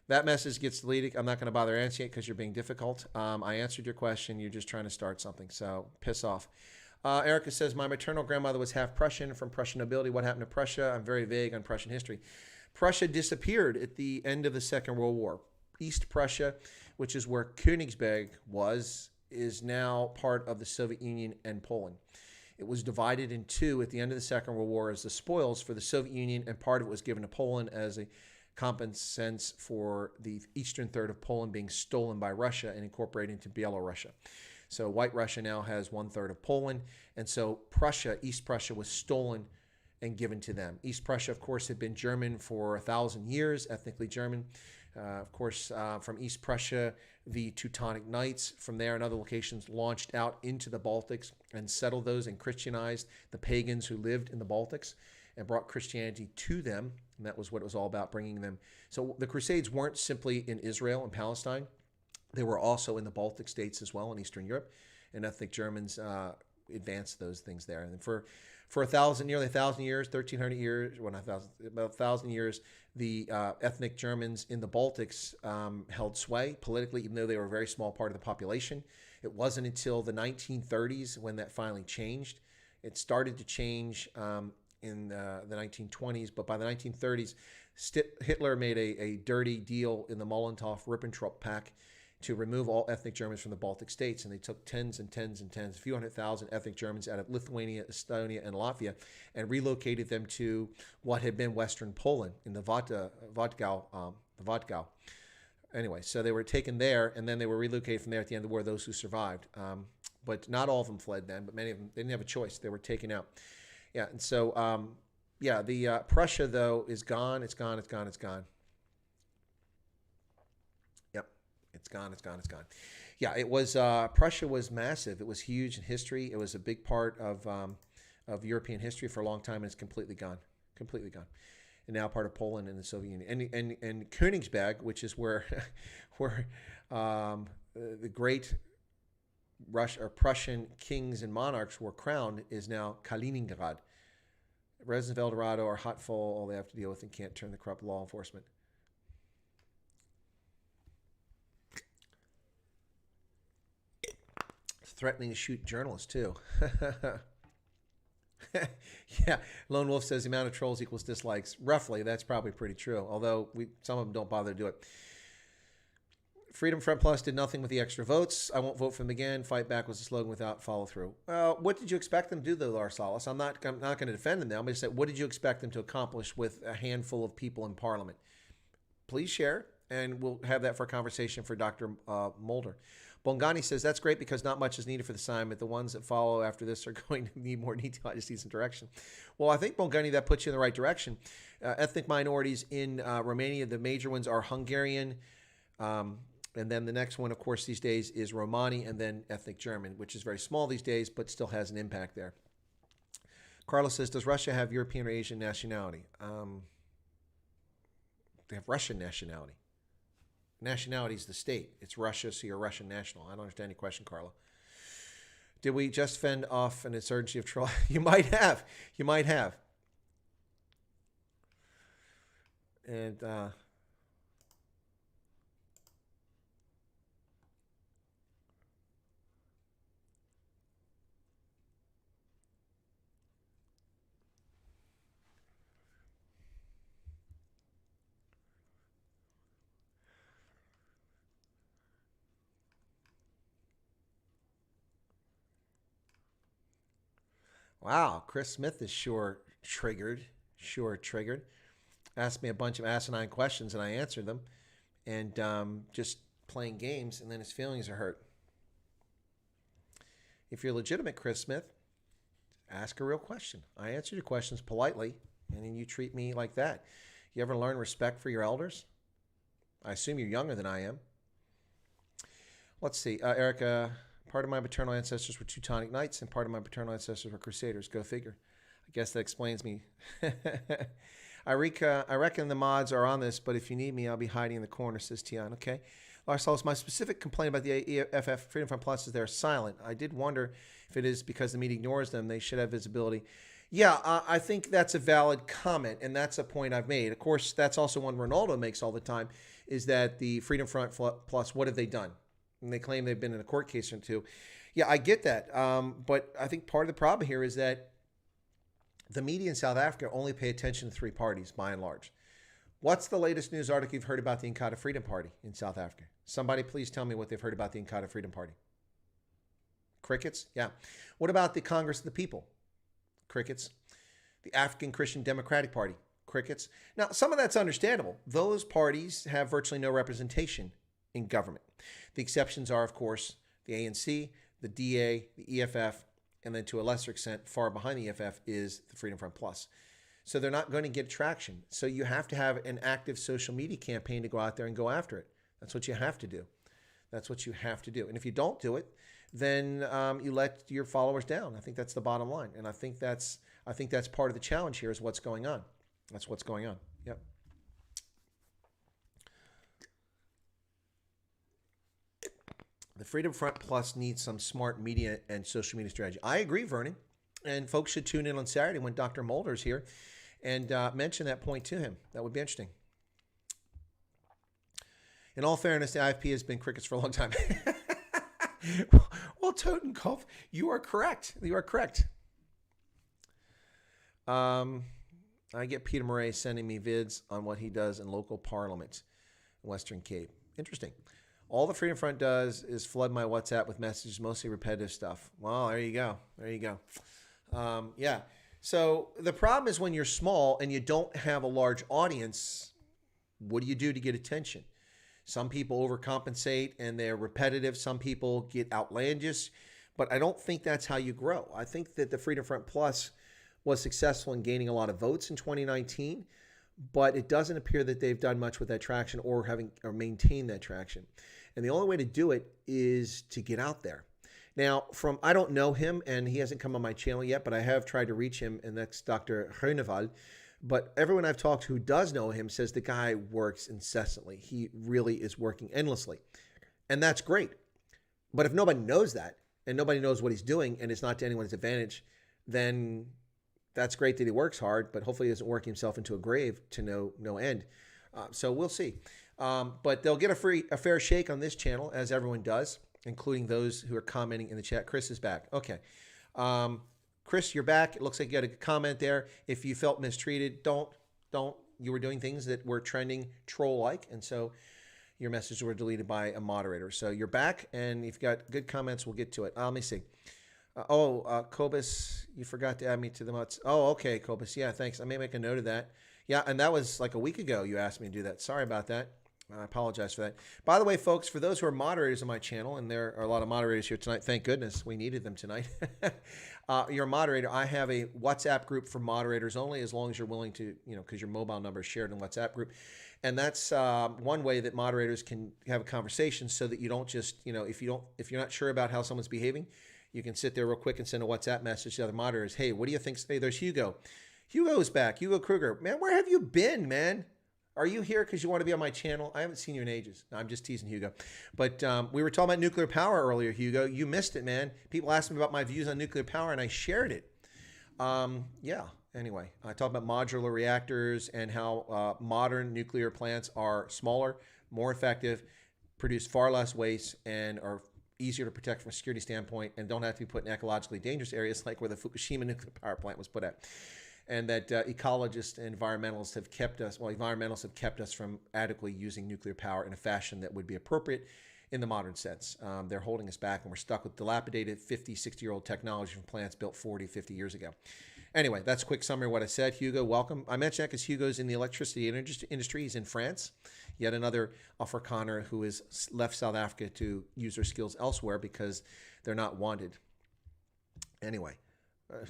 That message gets deleted. I'm not going to bother answering it because you're being difficult. I answered your question. You're just trying to start something. So piss off. Erica says, my maternal grandmother was half Prussian, from Prussian nobility. What happened to Prussia? I'm very vague on Prussian history. Prussia disappeared at the end of the Second World War. East Prussia, which is where Königsberg was, is now part of the Soviet Union and Poland. It was divided in two at the end of the Second World War as the spoils for the Soviet Union, and part of it was given to Poland as a compensation for the eastern third of Poland being stolen by Russia and incorporated into Belarus. So White Russia now has 1/3 of Poland, and so Prussia, East Prussia, was stolen and given to them. East Prussia, of course, had been German for 1,000 years, ethnically German. Of course, from East Prussia, the Teutonic Knights from there and other locations launched out into the Baltics and settled those and Christianized the pagans who lived in the Baltics and brought Christianity to them. And that was what it was all about, bringing them. So the Crusades weren't simply in Israel and Palestine. They were also in the Baltic states as well in Eastern Europe. And ethnic Germans advanced those things there. And for nearly 1,000 years, 1,300 years, well, not 1,000, about 1,000 years, the ethnic Germans in the Baltics held sway politically, even though they were a very small part of the population. It wasn't until the 1930s when that finally changed. It started to change in the 1920s, but by the 1930s, Hitler made a dirty deal in the Molotov-Ribbentrop Pact to remove all ethnic Germans from the Baltic states. And they took tens and tens and tens, a few 100,000 ethnic Germans out of Lithuania, Estonia, and Latvia and relocated them to what had been Western Poland in the Vodgau. Anyway, so they were taken there, and then they were relocated from there at the end of the war, those who survived. But not all of them fled then, but many of them, they didn't have a choice. They were taken out. Yeah, and so, the Prussia, though, is gone. It's gone. It's gone. Yeah, it was, Prussia was massive. It was huge in history. It was a big part of European history for a long time, and it's completely gone. And now part of Poland and the Soviet Union. And Königsberg, which is where the great Prussian kings and monarchs were crowned, is now Kaliningrad. Residents of El Dorado are hot full, all they have to deal with, and can't turn the corrupt law enforcement. Threatening to shoot journalists, too. Yeah, Lone Wolf says the amount of trolls equals dislikes. Roughly, that's probably pretty true, although some of them don't bother to do it. Freedom Front Plus did nothing with the extra votes. I won't vote for them again. Fight back was the slogan without follow-through. What did you expect them to do, though, Larsalis? I'm not going to defend them now. I'm going to say, what did you expect them to accomplish with a handful of people in Parliament? Please share, and we'll have that for a conversation for Dr. Mulder. Bongani says, that's great because not much is needed for the assignment. The ones that follow after this are going to need more detail. I just need some direction. Well, I think, Bongani, that puts you in the right direction. Ethnic minorities in Romania, the major ones are Hungarian, and then the next one, of course, these days is Romani, and then ethnic German, which is very small these days, but still has an impact there. Carlos says, does Russia have European or Asian nationality? They have Russian nationality. Nationality is the state. It's Russia, so you're a Russian national. I don't understand your question, Carla. Did we just fend off an insurgency of trolls? You might have. And wow, Chris Smith is sure triggered. Asked me a bunch of asinine questions, and I answered them. And just playing games, and then his feelings are hurt. If you're legitimate, Chris Smith, ask a real question. I answer your questions politely, and then you treat me like that. You ever learn respect for your elders? I assume you're younger than I am. Let's see. Erica... Part of my paternal ancestors were Teutonic Knights, and part of my paternal ancestors were Crusaders. Go figure. I guess that explains me. I reckon the mods are on this, but if you need me, I'll be hiding in the corner, says Tian. Okay. Lars, my specific complaint about the EFF Freedom Front Plus is they're silent. I did wonder if it is because the media ignores them. They should have visibility. Yeah, I think that's a valid comment, and that's a point I've made. Of course, that's also one Ronaldo makes all the time, is that the Freedom Front Plus, what have they done? And they claim they've been in a court case or two. Yeah, I get that. But I think part of the problem here is that the media in South Africa only pay attention to three parties by and large. What's the latest news article you've heard about the Inkatha Freedom Party in South Africa? Somebody please tell me what they've heard about the Inkatha Freedom Party. Crickets? Yeah. What about the Congress of the People? Crickets. The African Christian Democratic Party? Crickets. Now, some of that's understandable. Those parties have virtually no representation in government. The exceptions are, of course, the ANC, the DA, the EFF, and then to a lesser extent, far behind the EFF is the Freedom Front Plus. So they're not going to get traction. So you have to have an active social media campaign to go out there and go after it. That's what you have to do. That's what you have to do. And if you don't do it, then you let your followers down. I think that's the bottom line. And I think that's part of the challenge here is what's going on. That's what's going on. Yep. The Freedom Front Plus needs some smart media and social media strategy. I agree, Vernon. And folks should tune in on Saturday when Dr. Mulder's here and mention that point to him. That would be interesting. In all fairness, the IFP has been crickets for a long time. Well, Totenkopf, you are correct. You are correct. I get Peter Murray sending me vids on what he does in local parliament in Western Cape. Interesting. All the Freedom Front does is flood my WhatsApp with messages, mostly repetitive stuff. Well, there you go. There you go. Yeah. So the problem is when you're small and you don't have a large audience, what do you do to get attention? Some people overcompensate and they're repetitive. Some people get outlandish. But I don't think that's how you grow. I think that the Freedom Front Plus was successful in gaining a lot of votes in 2019, but it doesn't appear that they've done much with that traction or maintained that traction. And the only way to do it is to get out there. Now, I don't know him, and he hasn't come on my channel yet, but I have tried to reach him, and that's Dr. Groenewald. But everyone I've talked to who does know him says the guy works incessantly. He really is working endlessly. And that's great. But if nobody knows that, and nobody knows what he's doing, and it's not to anyone's advantage, then that's great that he works hard, but hopefully he doesn't work himself into a grave to no end. So we'll see. But they'll get a fair shake on this channel, as everyone does, including those who are commenting in the chat. Chris is back. Okay. Chris, you're back. It looks like you got a comment there. If you felt mistreated, don't. You were doing things that were trending troll-like, and so your messages were deleted by a moderator. So you're back, and if you've got good comments, we'll get to it. Let me see. Kobus, you forgot to add me to the mods. Oh, okay, Kobus. Yeah, thanks. I may make a note of that. Yeah, and that was like a week ago you asked me to do that. Sorry about that. I apologize for that. By the way, folks, for those who are moderators on my channel, and there are a lot of moderators here tonight, thank goodness we needed them tonight. You're a moderator. I have a WhatsApp group for moderators only, as long as you're willing to, because your mobile number is shared in WhatsApp group. And that's one way that moderators can have a conversation so that you don't just, if you're not sure about how someone's behaving, you can sit there real quick and send a WhatsApp message to other moderators. Hey, what do you think? Hey, there's Hugo. Hugo's back. Hugo Kruger. Man, where have you been, man? Are you here because you want to be on my channel? I haven't seen you in ages. No, I'm just teasing Hugo. But we were talking about nuclear power earlier, Hugo. You missed it, man. People asked me about my views on nuclear power, and I shared it. Yeah, anyway. I talked about modular reactors and how modern nuclear plants are smaller, more effective, produce far less waste, and are easier to protect from a security standpoint and don't have to be put in ecologically dangerous areas like where the Fukushima nuclear power plant was put at. And that ecologists and environmentalists have kept us from adequately using nuclear power in a fashion that would be appropriate in the modern sense. They're holding us back, and we're stuck with dilapidated 50, 60-year-old technology from plants built 40, 50 years ago. Anyway, that's a quick summary of what I said. Hugo, welcome. I mentioned that because Hugo's in the electricity industry. He's in France. Yet another Afrikaner who has left South Africa to use their skills elsewhere because they're not wanted. Anyway,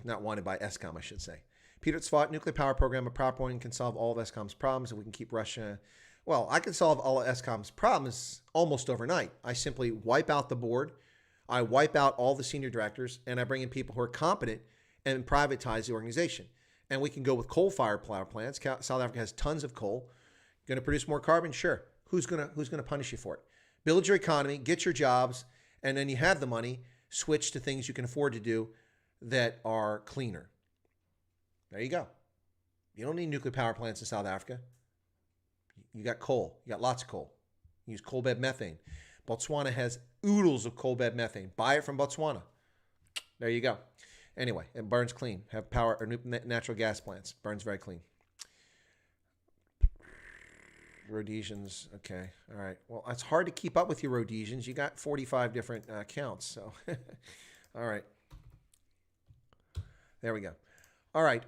not wanted by Eskom, I should say. Peter Tzvat, nuclear power program, a proper one can solve all of Eskom's problems, and we can keep Russia. Well, I can solve all of Eskom's problems almost overnight. I simply wipe out the board, I wipe out all the senior directors, and I bring in people who are competent and privatize the organization. And we can go with coal-fired power plants. South Africa has tons of coal. Going to produce more carbon? Sure. Who's going to punish you for it? Build your economy, get your jobs, and then you have the money, switch to things you can afford to do that are cleaner. There you go. You don't need nuclear power plants in South Africa. You got coal. You got lots of coal. You use coal bed methane. Botswana has oodles of coal bed methane. Buy it from Botswana. There you go. Anyway, it burns clean. Have power or natural gas plants. Burns very clean. Rhodesians. Okay. All right. Well, it's hard to keep up with your Rhodesians. You got 45 different accounts. So, all right. There we go. All right.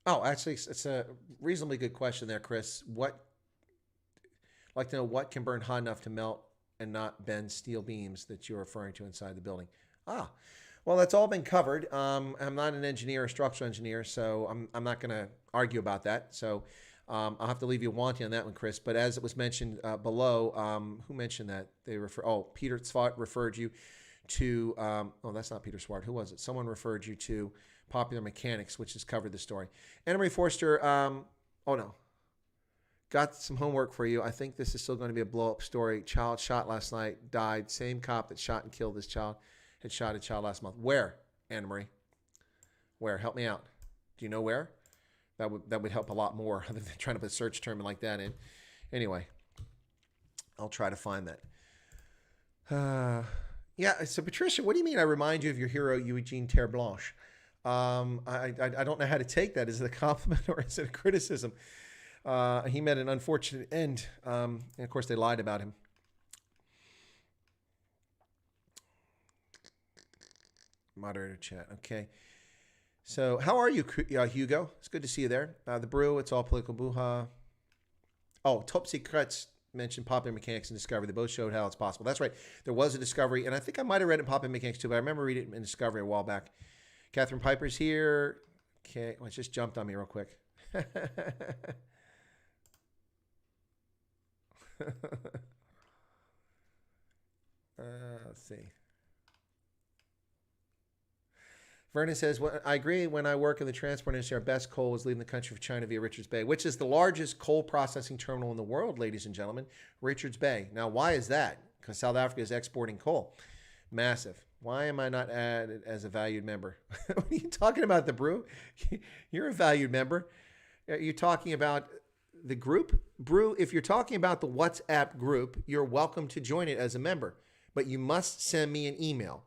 Oh, actually, it's a reasonably good question there, Chris. I'd like to know what can burn hot enough to melt and not bend steel beams that you're referring to inside the building. Ah, well, that's all been covered. I'm not an engineer or structural engineer, so I'm not going to argue about that. So I'll have to leave you wanting on that one, Chris. But as it was mentioned below, who mentioned that? Peter Swart referred you to, that's not Peter Swart. Who was it? Someone referred you to Popular Mechanics, which has covered the story. Anna Marie Forster, got some homework for you. I think this is still going to be a blow-up story. Child shot last night, died. Same cop that shot and killed this child had shot a child last month. Where, Anna Marie? Where? Help me out. Do you know where? That would help a lot more other than trying to put a search term like that in. Anyway, I'll try to find that. Yeah, so Patricia, what do you mean I remind you of your hero, Eugene Terreblanche? I don't know how to take that. Is it a compliment or is it a criticism? He met an unfortunate end. And of course, they lied about him. Moderator chat. Okay. So how are you, Hugo? It's good to see you there. The Brew, it's all political boo-ha. Oh, Top Secrets mentioned Popular Mechanics and Discovery. They both showed how it's possible. That's right. There was a Discovery, and I think I might have read it in Popular Mechanics too, but I remember reading it in Discovery a while back. Catherine Piper's here. Okay. Well, it just jumped on me real quick. Let's see. Vernon says, well, I agree. When I work in the transport industry, our best coal was leaving the country for China via Richards Bay, which is the largest coal processing terminal in the world, ladies and gentlemen. Richards Bay. Now, why is that? Because South Africa is exporting coal. Massive. Why am I not added as a valued member? What are you talking about, the Brew? You're a valued member. You're talking about the group? Brew, if you're talking about the WhatsApp group, you're welcome to join it as a member, but you must send me an email.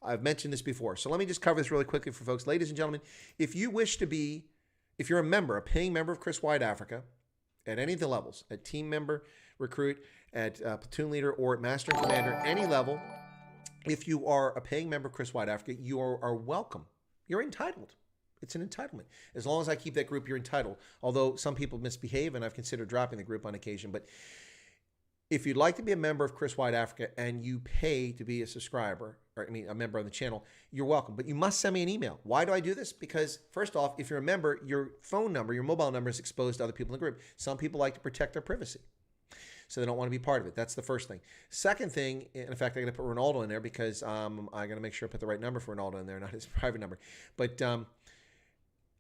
I've mentioned this before. So let me just cover this really quickly for folks. Ladies and gentlemen, if you're a member, a paying member of Chris White Africa, at any of the levels, at team member, recruit, at platoon leader, or at master and commander, any level, if you are a paying member of Chris White Africa, you are welcome. You're entitled. It's an entitlement. As long as I keep that group, you're entitled. Although some people misbehave, and I've considered dropping the group on occasion. But if you'd like to be a member of Chris White Africa and you pay to be a subscriber, a member of the channel, you're welcome. But you must send me an email. Why do I do this? Because first off, if you're a member, your phone number, your mobile number is exposed to other people in the group. Some people like to protect their privacy, so they don't want to be part of it. That's the first thing. Second thing, in fact, I'm going to put Ronaldo in there because I'm going to make sure I put the right number for Ronaldo in there, not his private number. But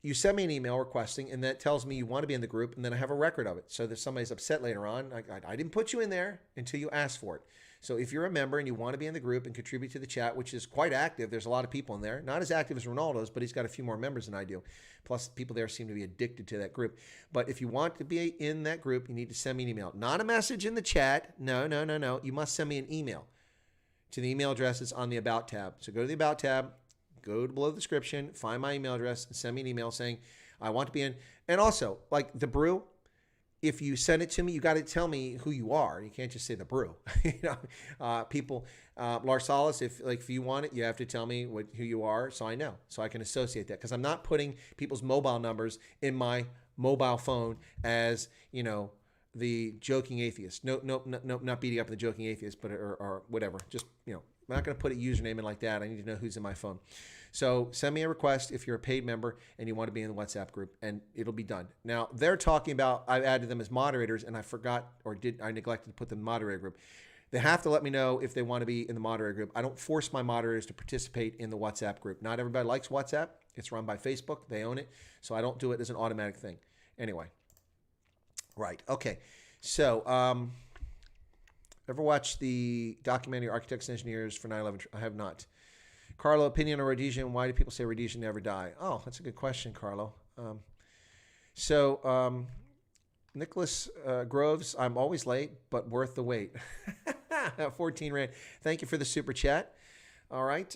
you send me an email requesting, and that tells me you want to be in the group, and then I have a record of it. So if somebody's upset later on, I didn't put you in there until you asked for it. So if you're a member and you want to be in the group and contribute to the chat, which is quite active, there's a lot of people in there. Not as active as Ronaldo's, but he's got a few more members than I do. Plus, people there seem to be addicted to that group. But if you want to be in that group, you need to send me an email. Not a message in the chat. No. You must send me an email to the email address that's on the About tab. So go to the About tab, go to below the description, find my email address, and send me an email saying, I want to be in. And also, like the Brew, if you send it to me, you got to tell me who you are. You can't just say the Brew. People, Lars Salas, if you want it, you have to tell me who you are so I know, so I can associate that. Because I'm not putting people's mobile numbers in my mobile phone as, the joking atheist. No, not beating up the joking atheist, but or whatever. Just, I'm not going to put a username in like that. I need to know who's in my phone. So send me a request if you're a paid member and you want to be in the WhatsApp group, and it'll be done. Now, they're talking about, I added them as moderators, and I forgot I neglected to put them in the moderator group. They have to let me know if they want to be in the moderator group. I don't force my moderators to participate in the WhatsApp group. Not everybody likes WhatsApp. It's run by Facebook. They own it. So I don't do it as an automatic thing. Anyway. Right. Okay. So, Ever watched the documentary Architects and Engineers for 9/11? I have not. Carlo, opinion on Rhodesia, and why do people say Rhodesia never die? Oh, that's a good question, Carlo. Nicholas Groves, I'm always late, but worth the wait. 14 Rand. Thank you for the super chat. All right.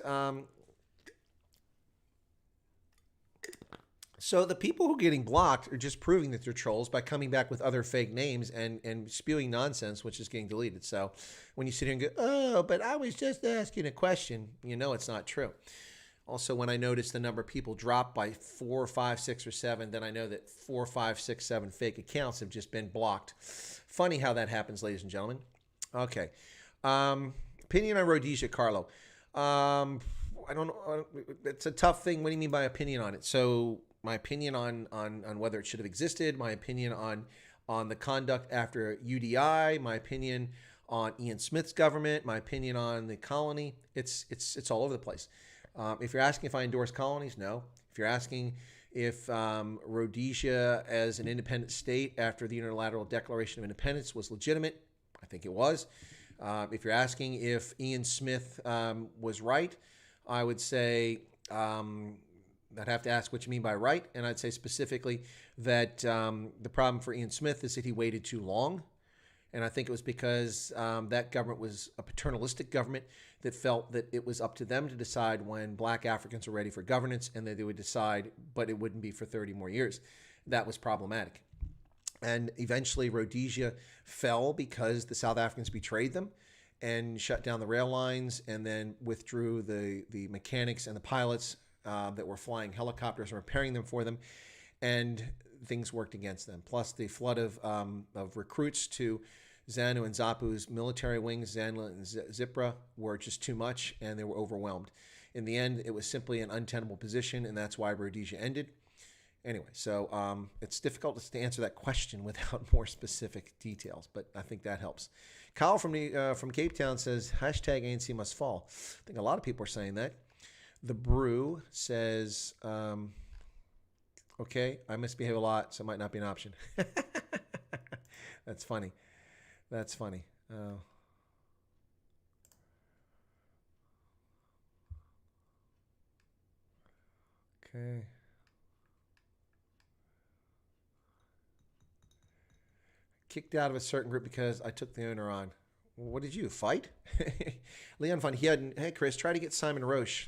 So the people who are getting blocked are just proving that they're trolls by coming back with other fake names and spewing nonsense, which is getting deleted. So when you sit here and go, oh, but I was just asking a question, you know it's not true. Also, when I notice the number of people drop by 4, 5, 6, or 7, then I know that 4, 5, 6, 7 fake accounts have just been blocked. Funny how that happens, ladies and gentlemen. Okay. Opinion on Rhodesia, Carlo. I don't know. It's a tough thing. What do you mean by opinion on it? So my opinion on whether it should have existed, my opinion on the conduct after UDI, my opinion on Ian Smith's government, my opinion on the colony. It's all over the place. If you're asking if I endorse colonies, no. If you're asking if Rhodesia as an independent state after the Unilateral Declaration of Independence was legitimate, I think it was. If you're asking if Ian Smith was right, I would say I'd have to ask what you mean by right, and I'd say specifically that the problem for Ian Smith is that he waited too long, and I think it was because that government was a paternalistic government that felt that it was up to them to decide when black Africans were ready for governance, and that they would decide, but it wouldn't be for 30 more years. That was problematic. And eventually Rhodesia fell because the South Africans betrayed them and shut down the rail lines and then withdrew the mechanics and the pilots that were flying helicopters and repairing them for them, and things worked against them. Plus the flood of recruits to ZANU and ZAPU's military wings, ZANU and ZIPRA, were just too much, and they were overwhelmed. In the end, it was simply an untenable position, and that's why Rhodesia ended. Anyway, so it's difficult to answer that question without more specific details, but I think that helps. Kyle from Cape Town says, hashtag ANC must fall. I think a lot of people are saying that. The Brew says, okay, I misbehave a lot, so it might not be an option. That's funny. That's funny. Okay. Kicked out of a certain group because I took the owner on. What did you fight? Leon Fun, hey Chris, try to get Simon Roche.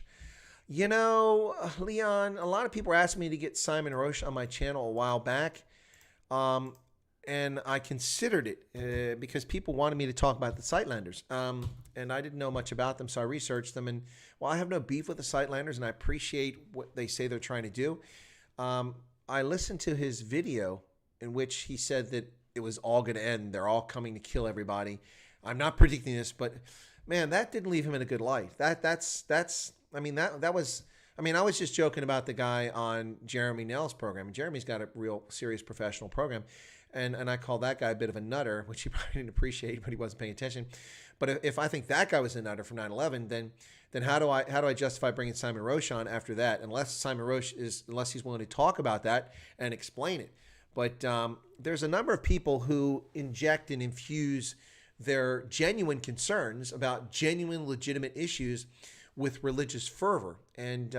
You know, Leon, a lot of people were asking me to get Simon Roche on my channel a while back. And I considered it because people wanted me to talk about the Sightlanders. And I didn't know much about them, so I researched them. And while I have no beef with the Sightlanders and I appreciate what they say they're trying to do, I listened to his video in which he said that it was all going to end. They're all coming to kill everybody. I'm not predicting this, but man, that didn't leave him in a good light. I was just joking about the guy on Jeremy Nell's program. Jeremy's got a real serious professional program. And I call that guy a bit of a nutter, which he probably didn't appreciate, but he wasn't paying attention. But if I think that guy was a nutter from 9/11, then how do I justify bringing Simon Roche on after that? Unless he's willing to talk about that and explain it. But there's a number of people who inject and infuse their genuine concerns about genuine, legitimate issues with religious fervor. And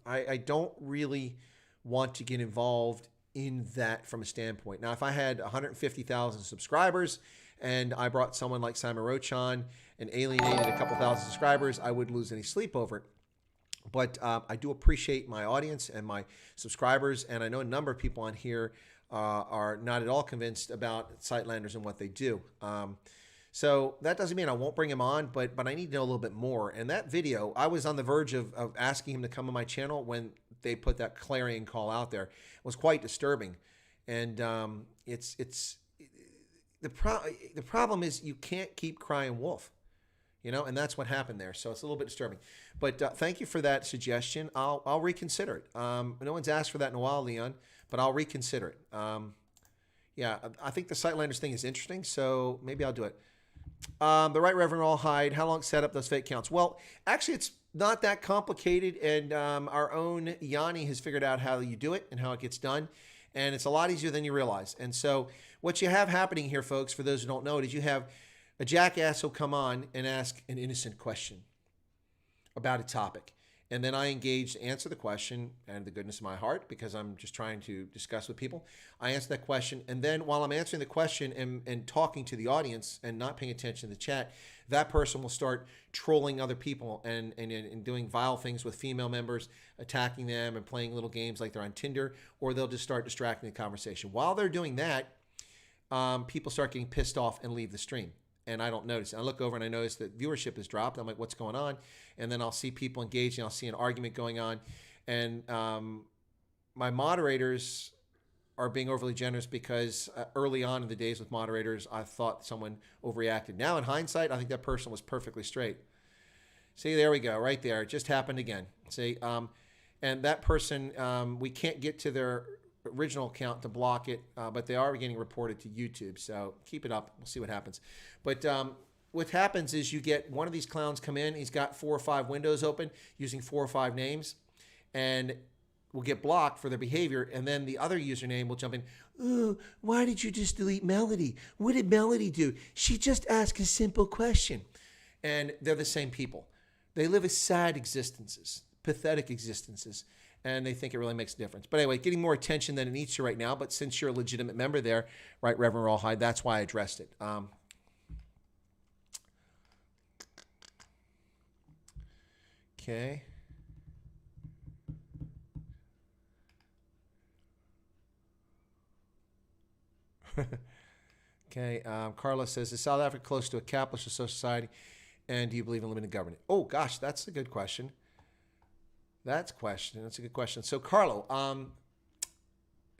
I don't really want to get involved in that from a standpoint. Now, if I had 150,000 subscribers and I brought someone like Simon Roche on and alienated a couple thousand subscribers, I wouldn't lose any sleep over it. But I do appreciate my audience and my subscribers, and I know a number of people on here are not at all convinced about Sightlanders and what they do. So that doesn't mean I won't bring him on, but I need to know a little bit more. And that video, I was on the verge of asking him to come on my channel when they put that clarion call out there. It was quite disturbing. And the problem is you can't keep crying wolf, and that's what happened there. So it's a little bit disturbing. But thank you for that suggestion. I'll reconsider it. No one's asked for that in a while, Leon, but I'll reconsider it. Yeah, I think the Sightlanders thing is interesting, so maybe I'll do it. The Right Reverend Allhide, how long set up those fake counts? Well, actually, it's not that complicated, and our own Yanni has figured out how you do it and how it gets done, and it's a lot easier than you realize. And so what you have happening here, folks, for those who don't know it, is you have A jackass will come on and ask an innocent question about a topic. And then I engage to answer the question and the goodness of my heart, because I'm just trying to discuss with people. I answer that question. And then while I'm answering the question and talking to the audience and not paying attention to the chat, that person will start trolling other people and doing vile things with female members, attacking them and playing little games like they're on Tinder, or they'll just start distracting the conversation. While they're doing that, people start getting pissed off and leave the stream. And I don't notice. I look over and I notice that viewership has dropped. I'm like, what's going on? And then I'll see people engaging. I'll see an argument going on. And my moderators are being overly generous, because early on in the days with moderators, I thought someone overreacted. Now, in hindsight, I think that person was perfectly straight. See, there we go, right there. It just happened again. See, and that person, we can't get to their original account to block it, but they are getting reported to YouTube. So keep it up. We'll see what happens. But what happens is you get one of these clowns come in. He's got 4 or 5 windows open using 4 or 5 names, and will get blocked for their behavior. And then the other username will jump in. Oh, why did you just delete Melody? What did Melody do? She just asked a simple question. And they're the same people. They live as sad existences, pathetic existences. And they think it really makes a difference. But anyway, getting more attention than it needs to right now. But since you're a legitimate member there, right, Reverend Rawhide, that's why I addressed it. Okay. Okay. Carla says, is South Africa close to a capitalist society? And do you believe in limited government? Oh, gosh, that's a good question. That's a good question. So, Carlo,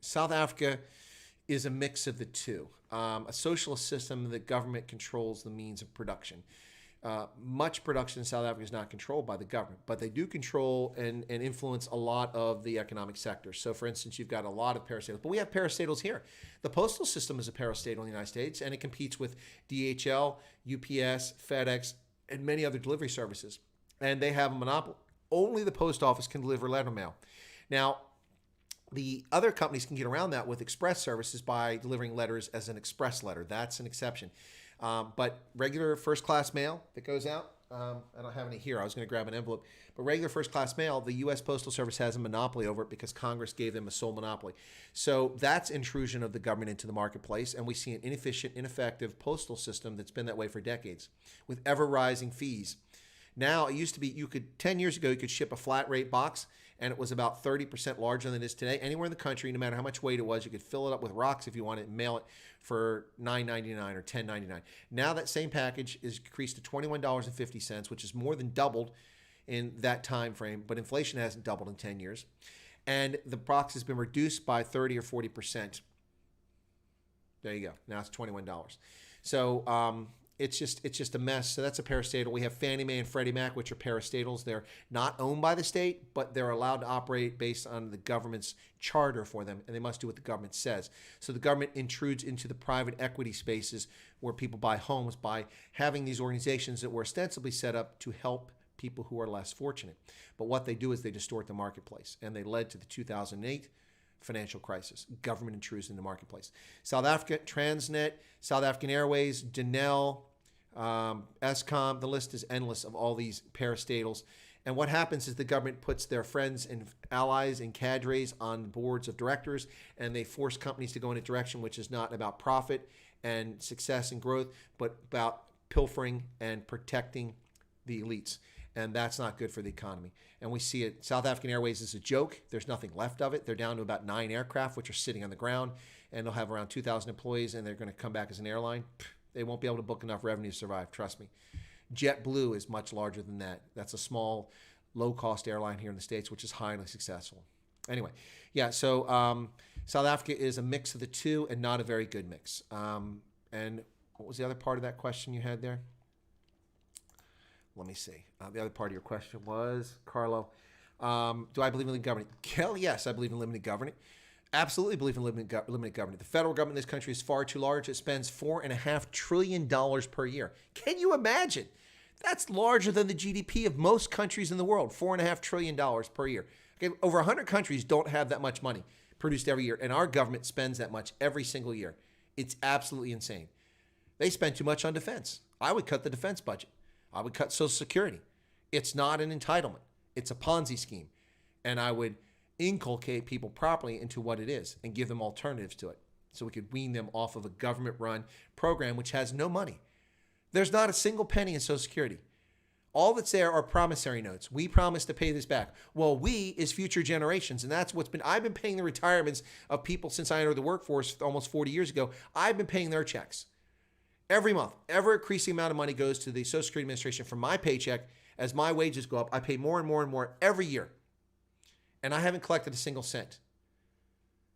South Africa is a mix of the two. A socialist system, the government controls the means of production. Much production in South Africa is not controlled by the government, but they do control and influence a lot of the economic sector. So, for instance, you've got a lot of parastatals, but we have parastatals here. The postal system is a parastatal in the United States, and it competes with DHL, UPS, FedEx, and many other delivery services. And they have a monopoly. Only the post office can deliver letter mail. Now, the other companies can get around that with express services by delivering letters as an express letter. That's an exception. But regular first-class mail that goes out, I don't have any here. I was going to grab an envelope. But regular first-class mail, the U.S. Postal Service has a monopoly over it because Congress gave them a sole monopoly. So that's intrusion of the government into the marketplace, and we see an inefficient, ineffective postal system that's been that way for decades with ever-rising fees. Now, it used to be 10 years ago, you could ship a flat rate box, and it was about 30% larger than it is today. Anywhere in the country, no matter how much weight it was, you could fill it up with rocks if you wanted and mail it for $9.99 or $10.99. Now that same package is increased to $21.50, which is more than doubled in that time frame, but inflation hasn't doubled in 10 years. And the box has been reduced by 30 or 40%. There you go. Now it's $21. So, it's just a mess. So that's a parastatal. We have Fannie Mae and Freddie Mac, which are parastatals. They're not owned by the state, but they're allowed to operate based on the government's charter for them, and they must do what the government says. So the government intrudes into the private equity spaces where people buy homes by having these organizations that were ostensibly set up to help people who are less fortunate. But what they do is they distort the marketplace, and they led to the 2008 financial crisis. Government intrudes in the marketplace. South Africa, Transnet, South African Airways, Denel, Eskom, the list is endless of all these parastatals. And what happens is the government puts their friends and allies and cadres on boards of directors, and they force companies to go in a direction which is not about profit and success and growth, but about pilfering and protecting the elites. And that's not good for the economy. And we see it. South African Airways is a joke. There's nothing left of it. They're down to about 9 aircraft, which are sitting on the ground, and they'll have around 2,000 employees, and they're going to come back as an airline. They won't be able to book enough revenue to survive, trust me. JetBlue is much larger than that. That's a small, low-cost airline here in the States, which is highly successful. Anyway, yeah, so South Africa is a mix of the two and not a very good mix. And what was the other part of that question you had there? Let me see. The other part of your question was, Carlo, do I believe in limited government? Hell yes, I believe in limited government. Absolutely believe in limited government. The federal government in this country is far too large. It spends $4.5 trillion per year. Can you imagine? That's larger than the GDP of most countries in the world, $4.5 trillion per year. Okay, over 100 countries don't have that much money produced every year, and our government spends that much every single year. It's absolutely insane. They spend too much on defense. I would cut the defense budget. I would cut Social Security. It's not an entitlement. It's a Ponzi scheme. And I would inculcate people properly into what it is and give them alternatives to it so we could wean them off of a government-run program which has no money. There's not a single penny in Social Security. All that's there are promissory notes. We promise to pay this back. Well, we is future generations, and that's what's been. I've been paying the retirements of people since I entered the workforce almost 40 years ago. I've been paying their checks every month. Ever increasing amount of money goes to the Social Security Administration from my paycheck. As my wages go up, I pay more and more and more every year, and I haven't collected a single cent.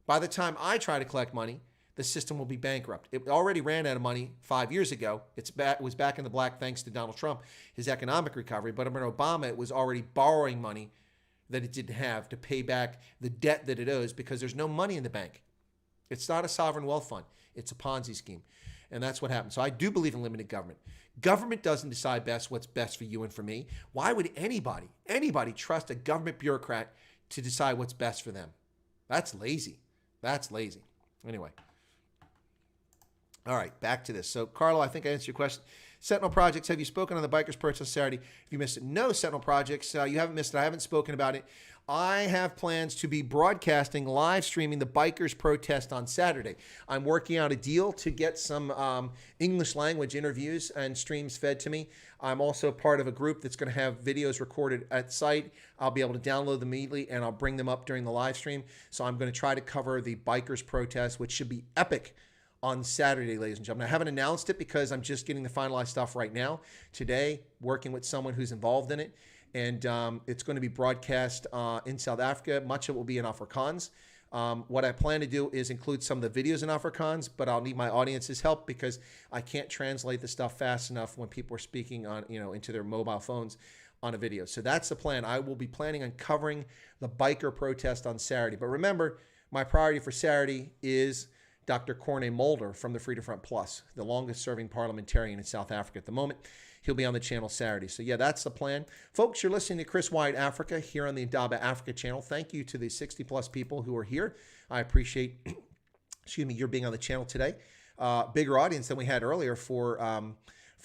By the time I try to collect money, the system will be bankrupt. It already ran out of money 5 years ago. It was back in the black thanks to Donald Trump, his economic recovery. But under Obama, it was already borrowing money that it didn't have to pay back the debt that it owes because there's no money in the bank. It's not a sovereign wealth fund. It's a Ponzi scheme. And that's what happened. So I do believe in limited government. Government doesn't decide what's best for you and for me. Why would anybody trust a government bureaucrat to decide what's best for them? That's lazy. That's lazy. Anyway. All right, back to this. So, Carlo, I think I answered your question. Sentinel Projects, have you spoken on the Bikers Protest Saturday? If you missed it, no, Sentinel Projects. You haven't missed it. I haven't spoken about it. I have plans to be broadcasting, live streaming the Bikers Protest on Saturday. I'm working out a deal to get some English language interviews and streams fed to me. I'm also part of a group that's going to have videos recorded at site. I'll be able to download them immediately, and I'll bring them up during the live stream. So I'm going to try to cover the Bikers Protest, which should be epic on Saturday, ladies and gentlemen. I haven't announced it because I'm just getting the finalized stuff right now. Today, working with someone who's involved in it. And it's going to be broadcast in South Africa. Much of it will be in Afrikaans. What I plan to do is include some of the videos in Afrikaans, but I'll need my audience's help because I can't translate the stuff fast enough when people are speaking on, into their mobile phones on a video. So that's the plan. I will be planning on covering the biker protest on Saturday. But remember, my priority for Saturday is Dr. Corne Mulder from the Freedom Front Plus, the longest serving parliamentarian in South Africa at the moment. He'll be on the channel Saturday. So yeah, that's the plan. Folks, you're listening to Chris Wyatt Africa here on the Indaba Africa channel. Thank you to the 60 plus people who are here. I appreciate, your being on the channel today. Bigger audience than we had earlier for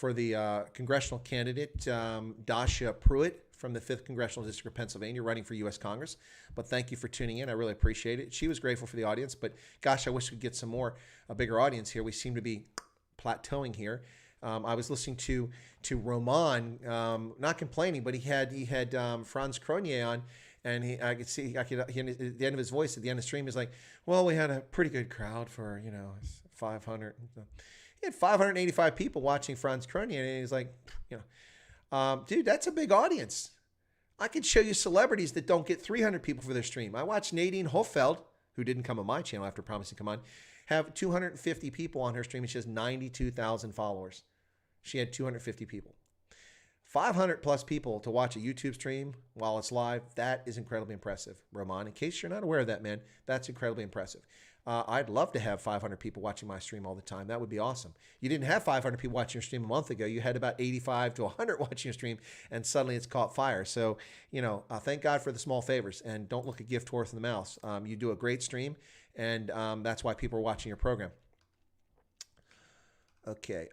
the congressional candidate, Dasha Pruitt from the 5th Congressional District of Pennsylvania, running for U.S. Congress. But thank you for tuning in. I really appreciate it. She was grateful for the audience, but gosh, I wish we could get a bigger audience here. We seem to be plateauing here. I was listening to Roman, not complaining, but he had Franz Cronier on, and I could see, at the end of his voice, at the end of the stream, he's like, well, we had a pretty good crowd for, 500. He had 585 people watching Franz Cronier, and he's like, dude, that's a big audience. I could show you celebrities that don't get 300 people for their stream. I watched Nadine Hofeld, who didn't come on my channel after promising to come on, have 250 people on her stream, and she has 92,000 followers. She had 250 people. 500 plus people to watch a YouTube stream while it's live, that is incredibly impressive, Roman. In case you're not aware of that, man, that's incredibly impressive. I'd love to have 500 people watching my stream all the time. That would be awesome. You didn't have 500 people watching your stream a month ago. You had about 85 to 100 watching your stream, and suddenly it's caught fire. So, thank God for the small favors, and don't look a gift horse in the mouth. You do a great stream, and that's why people are watching your program. Okay.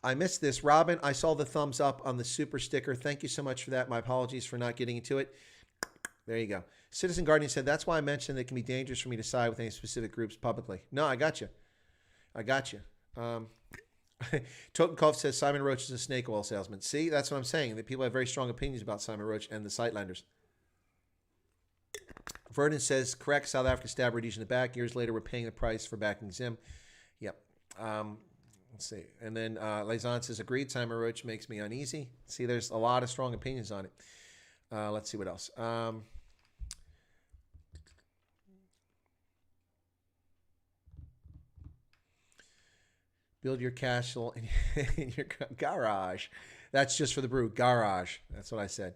I missed this. Robin, I saw the thumbs up on the super sticker. Thank you so much for that. My apologies for not getting into it. There you go. Citizen Guardian said, that's why I mentioned it can be dangerous for me to side with any specific groups publicly. No, I got you. Totenkopf says Simon Roach is a snake oil salesman. See, that's what I'm saying. That people have very strong opinions about Simon Roach and the Sightlanders. Vernon says, correct, South Africa stabbed Rhodesia in the back. Years later, we're paying the price for backing Zim. Yep. Let's see. And then Lazan says, agreed, Simon Roach makes me uneasy. See, there's a lot of strong opinions on it. Let's see what else. Build your castle in your garage. That's just for the brew. Garage. That's what I said.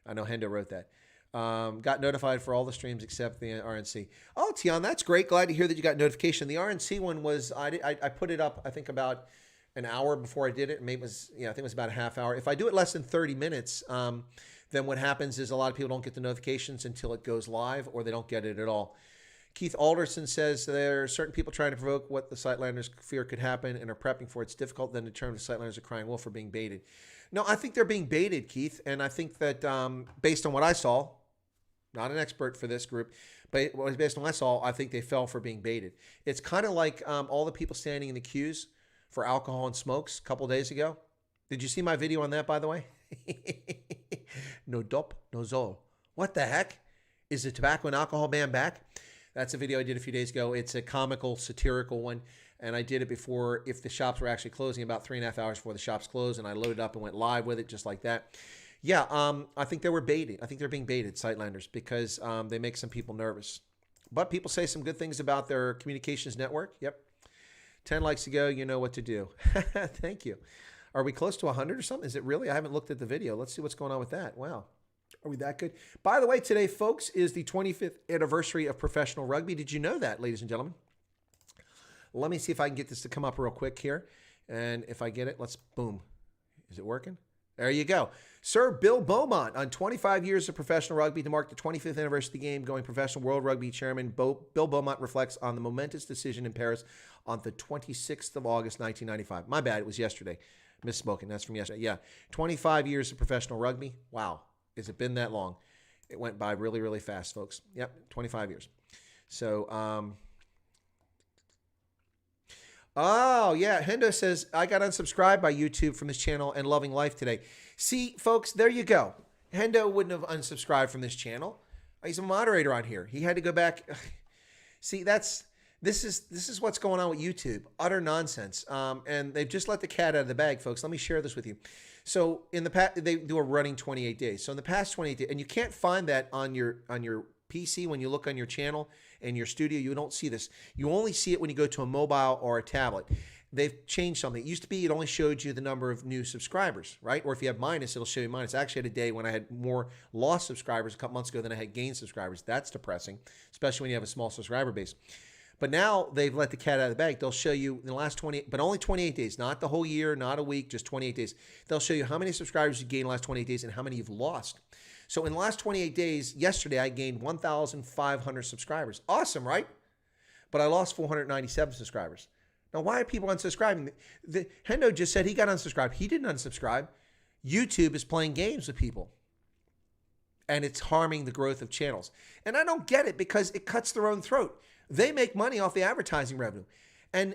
I know Hendo wrote that. Got notified for all the streams except the RNC. Oh, Tian, that's great. Glad to hear that you got notification. The RNC one was, I put it up, I think, about an hour before I did it. Maybe it was, I think it was about a half hour. If I do it less than 30 minutes, then what happens is a lot of people don't get the notifications until it goes live, or they don't get it at all. Keith Alderson says there are certain people trying to provoke what the Sightlanders fear could happen and are prepping for it. It's difficult then to determine if Sightlanders are crying wolf or being baited. No, I think they're being baited, Keith. And I think that based on what I saw, not an expert for this group, but based on what I saw, I think they fell for being baited. It's kind of like all the people standing in the queues for alcohol and smokes a couple days ago. Did you see my video on that, by the way? No dope, no zol. What the heck? Is the tobacco and alcohol ban back? That's a video I did a few days ago. It's a comical, satirical one. And I did it before, if the shops were actually closing, about 3.5 hours before the shops closed. And I loaded up and went live with it just like that. Yeah, I think they were baited. I think they're being baited, Sightlanders, because they make some people nervous. But people say some good things about their communications network. Yep. 10 likes to go. You know what to do. Thank you. Are we close to 100 or something? Is it really? I haven't looked at the video. Let's see what's going on with that. Wow. Are we that good? By the way, today, folks, is the 25th anniversary of professional rugby. Did you know that, ladies and gentlemen? Let me see if I can get this to come up real quick here. And if I get it, let's, boom. Is it working? There you go. Sir Bill Beaumont, on 25 years of professional rugby to mark the 25th anniversary of the game, going professional World Rugby Chairman Bill Beaumont reflects on the momentous decision in Paris on the 26th of August, 1995. My bad, it was yesterday. Misspoken. That's from yesterday. Yeah. 25 years of professional rugby. Wow. Has it been that long? It went by really, really fast, folks. Yep. 25 years. So, oh, yeah. Hendo says, I got unsubscribed by YouTube from this channel and loving life today. See, folks, there you go. Hendo wouldn't have unsubscribed from this channel. He's a moderator on here. He had to go back. See, this is what's going on with YouTube. Utter nonsense. And they've just let the cat out of the bag, folks. Let me share this with you. So in the past, they do a running 28 days. So in the past 28 days, and you can't find that on your PC when you look on your channel and your studio. You don't see this. You only see it when you go to a mobile or a tablet. They've changed something. It used to be it only showed you the number of new subscribers, right? Or if you have minus, it'll show you minus. I actually had a day when I had more lost subscribers a couple months ago than I had gained subscribers. That's depressing, especially when you have a small subscriber base. But now they've let the cat out of the bag. They'll show you in the last 20, but only 28 days, not the whole year, not a week, just 28 days. They'll show you how many subscribers you gained in the last 28 days and how many you've lost. So in the last 28 days, yesterday, I gained 1,500 subscribers. Awesome, right? But I lost 497 subscribers. Now, why are people unsubscribing? Hendo just said he got unsubscribed. He didn't unsubscribe. YouTube is playing games with people. And it's harming the growth of channels. And I don't get it because it cuts their own throat. They make money off the advertising revenue. And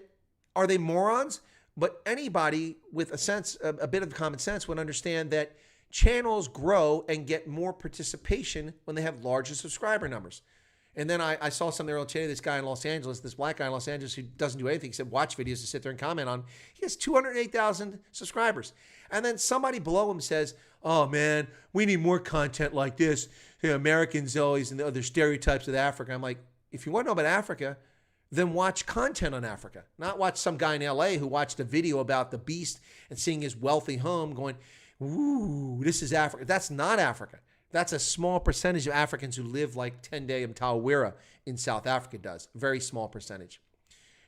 are they morons? But anybody with a bit of common sense would understand that channels grow and get more participation when they have larger subscriber numbers. And then I saw something earlier today, this guy in Los Angeles, this black guy in Los Angeles who doesn't do anything except watch videos to sit there and comment on. He has 208,000 subscribers. And then somebody below him says, oh man, we need more content like this. The Americans always and the other stereotypes of Africa. I'm like, if you want to know about Africa, then watch content on Africa. Not watch some guy in LA who watched a video about the beast and seeing his wealthy home going, ooh, this is Africa. That's not Africa. That's a small percentage of Africans who live like Tendai Mtawira in South Africa does. A very small percentage.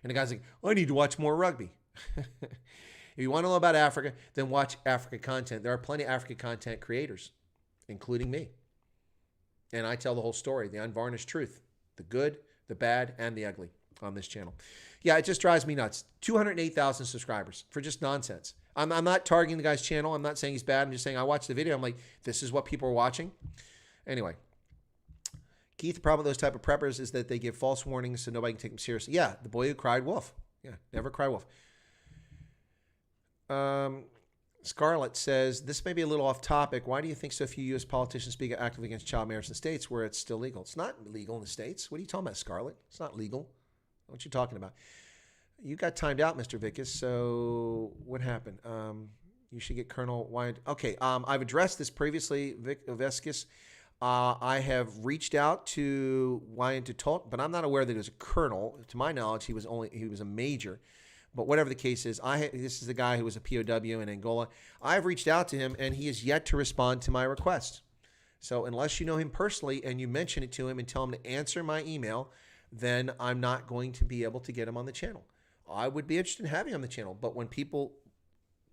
And the guy's like, I need to watch more rugby. If you want to know about Africa, then watch Africa content. There are plenty of Africa content creators, including me. And I tell the whole story, the unvarnished truth, the good, the bad, and the ugly on this channel. Yeah, it just drives me nuts. 208,000 subscribers for just nonsense. I'm not targeting the guy's channel. I'm not saying he's bad. I'm just saying I watched the video. I'm like, this is what people are watching. Anyway, Keith, the problem with those type of preppers is that they give false warnings so nobody can take them seriously. Yeah, the boy who cried wolf. Yeah, never cry wolf. Scarlett says, this may be a little off topic. Why do you think so few U.S. politicians speak actively against child marriage in the States where it's still legal? It's not legal in the States. What are you talking about, Scarlett? It's not legal. What are you talking about? You got timed out, Mr. Vickus. So what happened? You should get Colonel Wyatt. Okay, I've addressed this previously, Vickus. I have reached out to Wyatt to talk, but I'm not aware that he was a colonel. To my knowledge, he was a major. But whatever the case is, this is the guy who was a POW in Angola. I've reached out to him, and he has yet to respond to my request. So unless you know him personally and you mention it to him and tell him to answer my email, then I'm not going to be able to get him on the channel. I would be interested in having him on the channel, but when people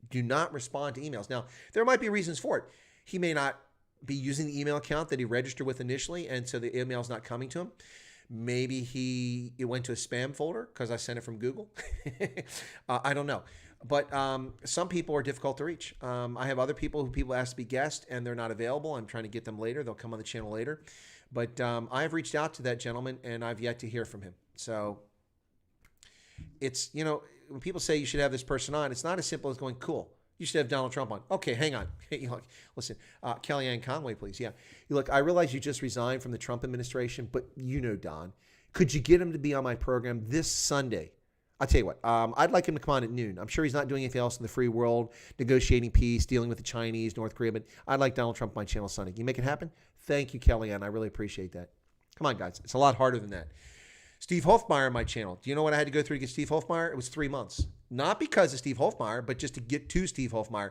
do not respond to emails, now there might be reasons for it. He may not be using the email account that he registered with initially, and so the email is not coming to him. Maybe it went to a spam folder because I sent it from Google. I don't know. But some people are difficult to reach. I have other people who people ask to be guests and they're not available. I'm trying to get them later. They'll come on the channel later. But I've reached out to that gentleman and I've yet to hear from him. So it's, when people say you should have this person on, it's not as simple as going, cool, you should have Donald Trump on. Okay, hang on. Listen, Kellyanne Conway, please. Yeah. Look, I realize you just resigned from the Trump administration, but Don, could you get him to be on my program this Sunday? I'll tell you what, I'd like him to come on at noon. I'm sure he's not doing anything else in the free world, negotiating peace, dealing with the Chinese, North Korea, but I'd like Donald Trump on my channel Sunday. Can you make it happen? Thank you, Kellyanne. I really appreciate that. Come on, guys. It's a lot harder than that. Steve Hofmeyer on my channel. Do you know what I had to go through to get Steve Hofmeyer? It was 3 months. Not because of Steve Hofmeyer, but just to get to Steve Hofmeyer.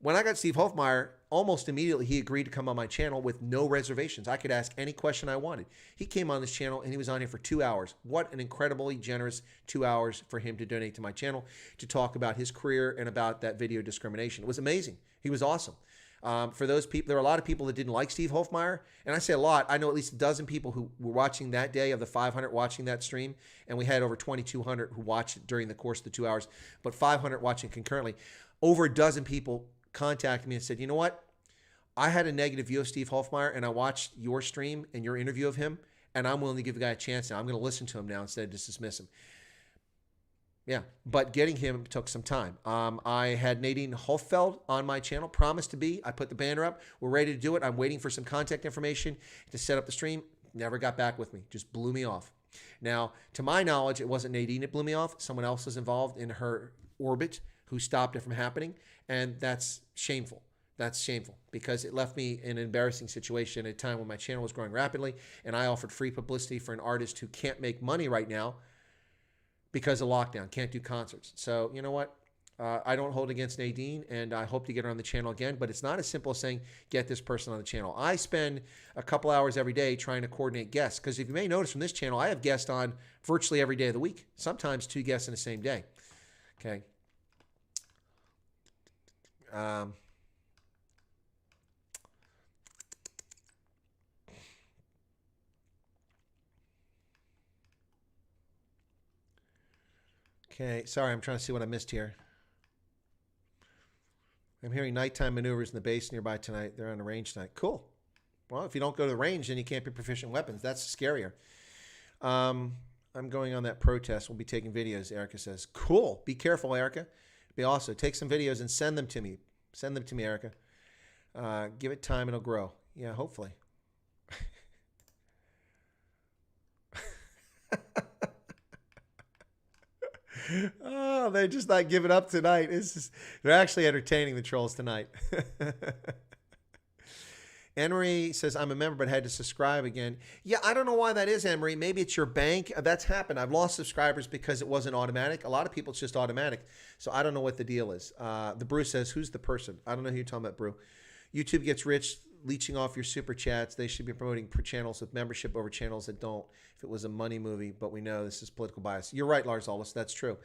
When I got Steve Hofmeyer, almost immediately he agreed to come on my channel with no reservations. I could ask any question I wanted. He came on this channel and he was on here for 2 hours. What an incredibly generous 2 hours for him to donate to my channel to talk about his career and about that video discrimination. It was amazing. He was awesome. For those people, there are a lot of people that didn't like Steve Hofmeyer. And I say a lot. I know at least a dozen people who were watching that day of the 500 watching that stream. And we had over 2,200 who watched it during the course of the 2 hours, but 500 watching concurrently. Over a dozen people contacted me and said, you know what? I had a negative view of Steve Hofmeyer and I watched your stream and your interview of him. And I'm willing to give the guy a chance now. I'm going to listen to him now instead of just dismiss him. Yeah, but getting him took some time. I had Nadine Hofeld on my channel, promised to be. I put the banner up. We're ready to do it. I'm waiting for some contact information to set up the stream. Never got back with me. Just blew me off. Now, to my knowledge, it wasn't Nadine that blew me off. Someone else was involved in her orbit who stopped it from happening. And that's shameful. That's shameful because it left me in an embarrassing situation at a time when my channel was growing rapidly and I offered free publicity for an artist who can't make money right now because of lockdown, can't do concerts. So you know what? I don't hold against Nadine, and I hope to get her on the channel again, but it's not as simple as saying, get this person on the channel. I spend a couple hours every day trying to coordinate guests, because if you may notice from this channel, I have guests on virtually every day of the week, sometimes 2 guests in the same day. Okay. Okay, sorry, I'm trying to see what I missed here. I'm hearing nighttime maneuvers in the base nearby tonight. They're on the range tonight. Cool. Well, if you don't go to the range, then you can't be proficient in weapons. That's scarier. I'm going on that protest. We'll be taking videos, Erica says. Cool. Be careful, Erica. Be awesome. Take some videos and send them to me. Send them to me, Erica. Give it time, it'll grow. Yeah, hopefully. Oh, they're just not giving up tonight. They're actually entertaining the trolls tonight. Anne-Marie says, I'm a member but had to subscribe again. Yeah, I don't know why that is, Anne-Marie. Maybe it's your bank. That's happened. I've lost subscribers because it wasn't automatic. A lot of people, it's just automatic. So I don't know what the deal is. The Brew says, who's the person? I don't know who you're talking about, Brew. YouTube gets rich leeching off your super chats. They should be promoting channels with membership over channels that don't, if it was a money movie, but we know this is political bias. You're right, Lars Aldous. That's true.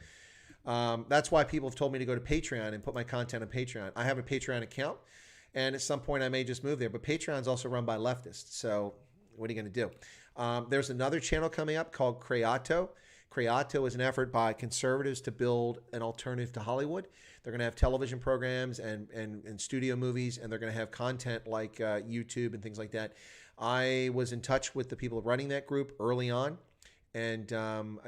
That's why people have told me to go to Patreon and put my content on Patreon. I have a Patreon account, and at some point I may just move there. But Patreon's also run by leftists, so what are you going to do? There's another channel coming up called Creato. Creato is an effort by conservatives to build an alternative to Hollywood. They're going to have television programs and studio movies, and they're going to have content like YouTube and things like that. I was in touch with the people running that group early on, and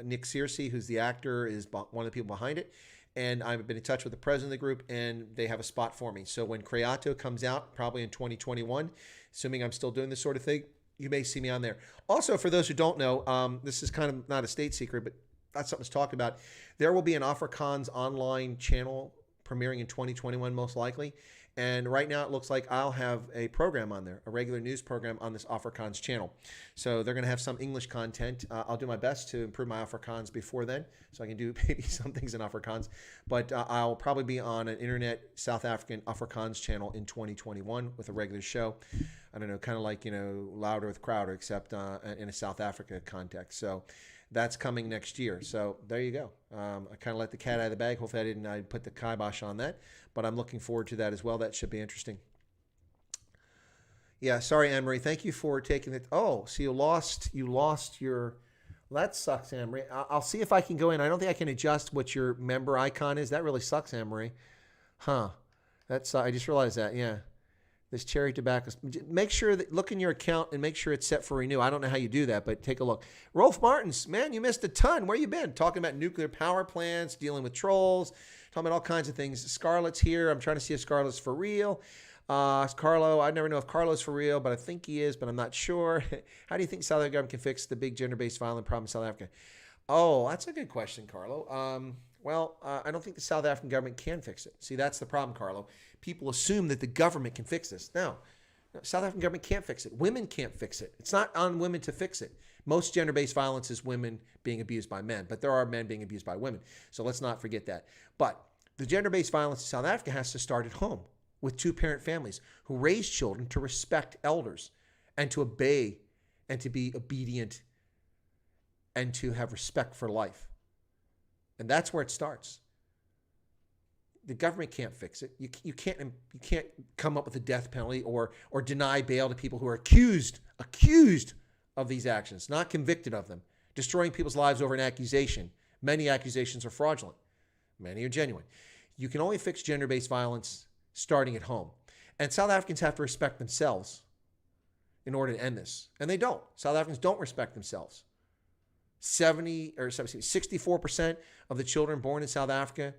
Nick Searcy, who's the actor, is one of the people behind it. And I've been in touch with the president of the group, and they have a spot for me. So when Creato comes out, probably in 2021, assuming I'm still doing this sort of thing, you may see me on there. Also, for those who don't know, this is kind of not a state secret, but that's something to talk about. There will be an Afrikaans online channel premiering in 2021, most likely. And right now it looks like I'll have a program on there, a regular news program on this Afrikaans channel. So they're going to have some English content. I'll do my best to improve my Afrikaans before then, so I can do maybe some things in Afrikaans. But I'll probably be on an internet South African Afrikaans channel in 2021 with a regular show. I don't know, kind of like, Louder with Crowder, except in a South Africa context. So that's coming next year. So there you go. I kind of let the cat out of the bag. Hopefully I didn't put the kibosh on that, but I'm looking forward to that as well. That should be interesting. Yeah, sorry, Anne Marie. Thank you for taking it. Oh, so you lost your. Well, that sucks, Anne Marie. I'll see if I can go in. I don't think I can adjust what your member icon is. That really sucks, Anne Marie. Huh? That's I just realized that. Yeah, this cherry tobacco. Make sure that look in your account and make sure it's set for renew. I don't know how you do that, but take a look. Rolf Martins, man, you missed a ton. Where you been? Talking about nuclear power plants, dealing with trolls, talking about all kinds of things. Scarlett's here. I'm trying to see if Scarlett's for real. Carlo, I never know if Carlo's for real, but I think he is, but I'm not sure. How do you think South African government can fix the big gender-based violence problem in South Africa? Oh, that's a good question, Carlo. I don't think the South African government can fix it. See, that's the problem, Carlo. People assume that the government can fix this. No, South African government can't fix it. Women can't fix it. It's not on women to fix it. Most gender-based violence is women being abused by men, but there are men being abused by women. So let's not forget that. But the gender-based violence in South Africa has to start at home with two-parent families who raise children to respect elders and to obey and to be obedient and to have respect for life. And that's where it starts. The government can't fix it. You can't come up with a death penalty or deny bail to people who are accused of these actions, not convicted of them, destroying people's lives over an accusation. Many accusations are fraudulent. Many are genuine. You can only fix gender-based violence starting at home. And South Africans have to respect themselves in order to end this. And they don't. South Africans don't respect themselves. 64% of the children born in South Africa,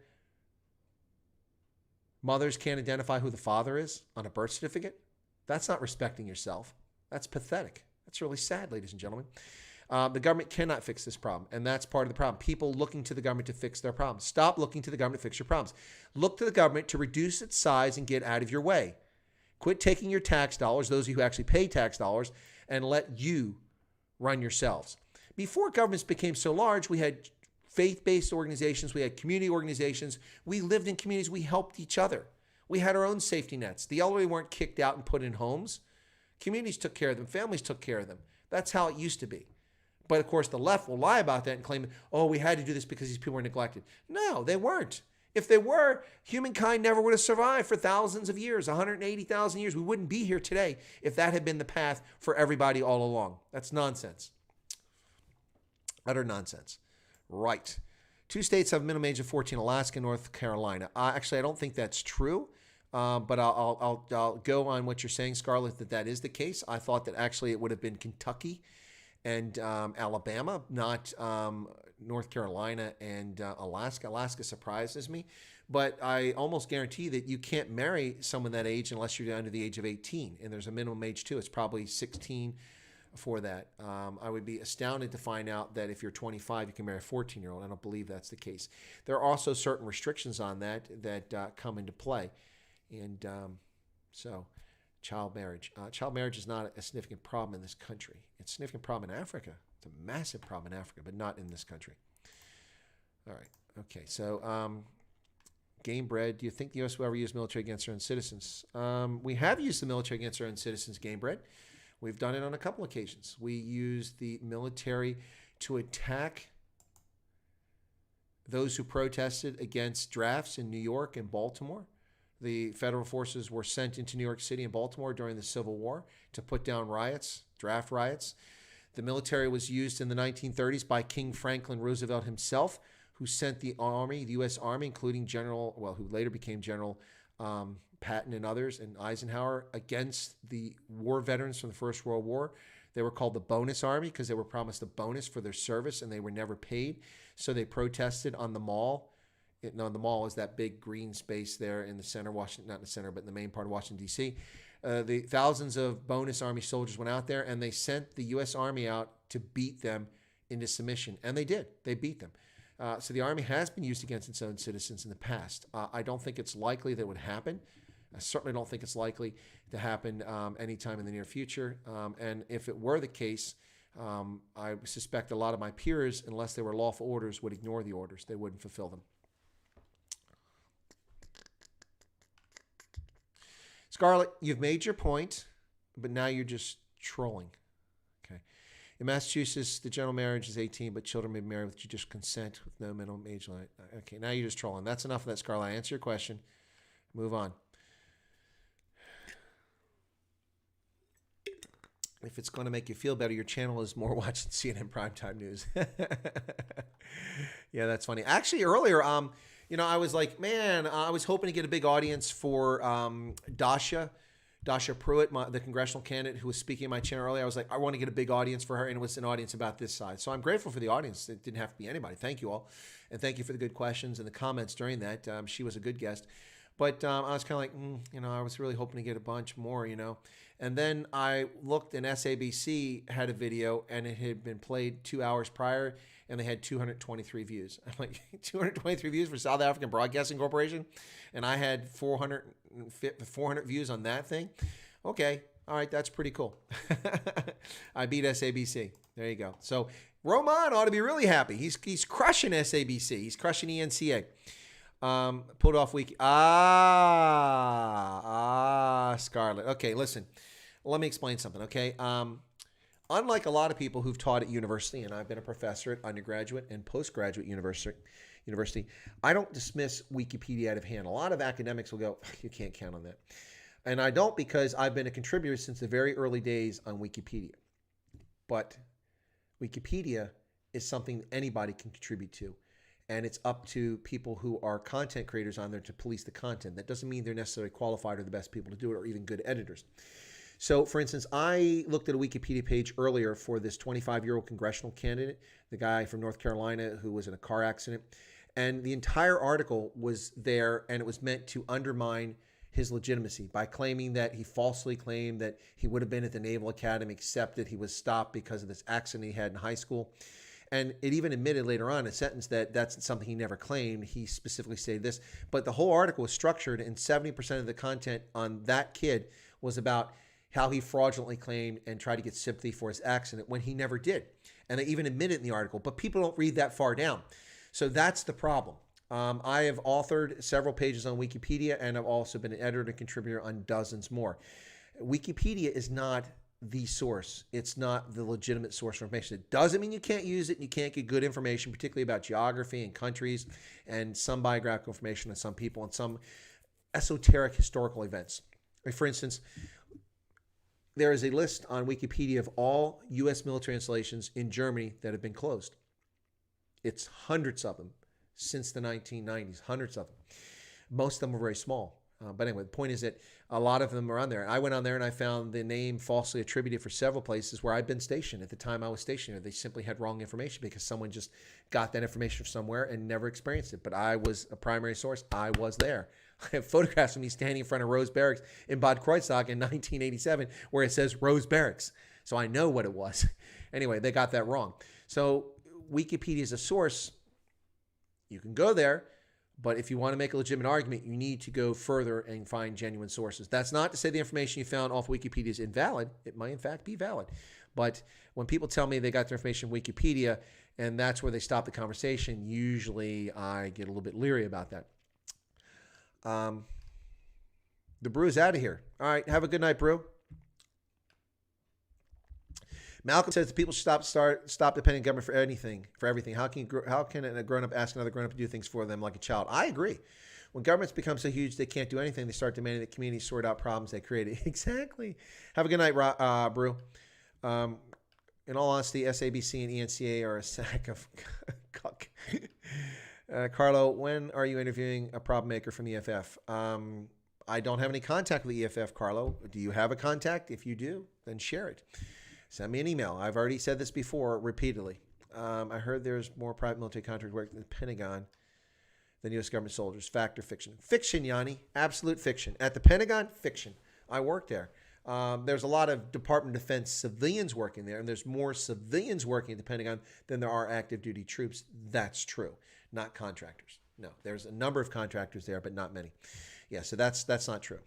mothers can't identify who the father is on a birth certificate. That's not respecting yourself. That's pathetic. That's really sad, ladies and gentlemen. The government cannot fix this problem, and that's part of the problem. People looking to the government to fix their problems. Stop looking to the government to fix your problems. Look to the government to reduce its size and get out of your way. Quit taking your tax dollars, those of you who actually pay tax dollars, and let you run yourselves. Before governments became so large, we had faith-based organizations, we had community organizations, we lived in communities, we helped each other. We had our own safety nets. The elderly weren't kicked out and put in homes. Communities took care of them, families took care of them. That's how it used to be. But of course, the left will lie about that and claim, oh, we had to do this because these people were neglected. No, they weren't. If they were, humankind never would have survived for thousands of years, 180,000 years. We wouldn't be here today if that had been the path for everybody all along. That's nonsense. Utter nonsense. Right. 2 states have a minimum age of 14, Alaska and North Carolina. Actually, I don't think that's true, but I'll go on what you're saying, Scarlett, that is the case. I thought that actually it would have been Kentucky and Alabama, not North Carolina and Alaska. Alaska surprises me, but I almost guarantee that you can't marry someone that age unless you're under the age of 18, and there's a minimum age too. It's probably 16 for that. I would be astounded to find out that if you're 25, you can marry a 14-year-old. I don't believe that's the case. There are also certain restrictions on that come into play, and so. Child marriage. Child marriage is not a significant problem in this country. It's a significant problem in Africa. It's a massive problem in Africa, but not in this country. All right. Okay. So, game bred. Do you think the U.S. will ever use military against their own citizens? We have used the military against our own citizens, game bred. We've done it on a couple occasions. We used the military to attack those who protested against drafts in New York and Baltimore. The federal forces were sent into New York City and Baltimore during the Civil War to put down riots, draft riots. The military was used in the 1930s by King Franklin Roosevelt himself, who sent the Army, the U.S. Army, including who later became General Patton and others, and Eisenhower, against the war veterans from the First World War. They were called the Bonus Army because they were promised a bonus for their service, and they were never paid. So they protested on the Mall. The Mall is that big green space there in the center, Washington, not in the center, but in the main part of Washington, D.C. The thousands of bonus Army soldiers went out there, and they sent the U.S. Army out to beat them into submission. And they did. They beat them. So the Army has been used against its own citizens in the past. I don't think it's likely that would happen. I certainly don't think it's likely to happen anytime in the near future. And if it were the case, I suspect a lot of my peers, unless they were lawful orders, would ignore the orders. They wouldn't fulfill them. Scarlett, you've made your point, but now you're just trolling. Okay. In Massachusetts, the general marriage is 18, but children may be married with judicial consent with no minimum age limit. Okay, now you're just trolling. That's enough of that, Scarlett. I answer your question. Move on. If it's going to make you feel better, your channel is more watching CNN primetime news. Yeah, that's funny. Actually, earlier, I was like, man, I was hoping to get a big audience for Dasha Pruitt, the congressional candidate who was speaking on my channel earlier. I was like, I want to get a big audience for her, and it was an audience about this size. So I'm grateful for the audience. It didn't have to be anybody. Thank you all, and thank you for the good questions and the comments during that. She was a good guest. But I was kind of like, I was really hoping to get a bunch more, And then I looked, and SABC had a video, and it had been played 2 hours prior, and they had 223 views. I'm like, 223 views for South African Broadcasting Corporation? And I had 400 views on that thing? Okay, all right, that's pretty cool. I beat SABC. There you go. So Roman ought to be really happy. He's crushing SABC. He's crushing ENCA. Pulled off week. Scarlett. Okay, listen. Let me explain something, okay? Unlike a lot of people who've taught at university, and I've been a professor at undergraduate and postgraduate university, I don't dismiss Wikipedia out of hand. A lot of academics will go, you can't count on that. And I don't, because I've been a contributor since the very early days on Wikipedia. But Wikipedia is something anybody can contribute to. And it's up to people who are content creators on there to police the content. That doesn't mean they're necessarily qualified or the best people to do it, or even good editors. So, for instance, I looked at a Wikipedia page earlier for this 25-year-old congressional candidate, the guy from North Carolina who was in a car accident. And the entire article was there, and it was meant to undermine his legitimacy by claiming that he falsely claimed that he would have been at the Naval Academy, except that he was stopped because of this accident he had in high school. And it even admitted later on in a sentence that that's something he never claimed. He specifically stated this. But the whole article was structured, and 70% of the content on that kid was about how he fraudulently claimed and tried to get sympathy for his accident when he never did. And they even admit it in the article. But people don't read that far down. So that's the problem. I have authored several pages on Wikipedia, and I've also been an editor and contributor on dozens more. Wikipedia is not the source. It's not the legitimate source for information. It doesn't mean you can't use it and you can't get good information, particularly about geography and countries and some biographical information on some people and some esoteric historical events. For instance, there is a list on Wikipedia of all U.S. military installations in Germany that have been closed. It's hundreds of them since the 1990s, hundreds of them. Most of them are very small. But anyway, the point is that a lot of them are on there. I went on there and I found the name falsely attributed for several places where I'd been stationed. At the time I was stationed there, they simply had wrong information because someone just got that information from somewhere and never experienced it. But I was a primary source. I was there. I have photographs of me standing in front of Rose Barracks in Bad Kreuznach in 1987 where it says Rose Barracks. So I know what it was. Anyway, they got that wrong. So Wikipedia is a source. You can go there. But if you want to make a legitimate argument, you need to go further and find genuine sources. That's not to say the information you found off Wikipedia is invalid. It might, in fact, be valid. But when people tell me they got their information from Wikipedia and that's where they stop the conversation, usually I get a little bit leery about that. The brew is out of here. All right. Have a good night, brew. Malcolm says that people should stop depending on government for everything. How can a grown-up ask another grown-up to do things for them like a child? I agree. When governments become so huge they can't do anything, they start demanding that communities sort out problems they created. Exactly. Have a good night, Brew. In all honesty, SABC and ENCA are a sack of cuck. Carlo, when are you interviewing a problem maker from EFF? I don't have any contact with EFF, Carlo. Do you have a contact? If you do, then share it. Send me an email. I've already said this before repeatedly. I heard there's more private military contract work in the Pentagon than U.S. government soldiers. Fact or fiction? Fiction, Yanni. Absolute fiction. At the Pentagon, fiction. I worked there. There's a lot of Department of Defense civilians working there, and there's more civilians working at the Pentagon than there are active duty troops. That's true. Not contractors. No, there's a number of contractors there, but not many. Yeah, so that's not true.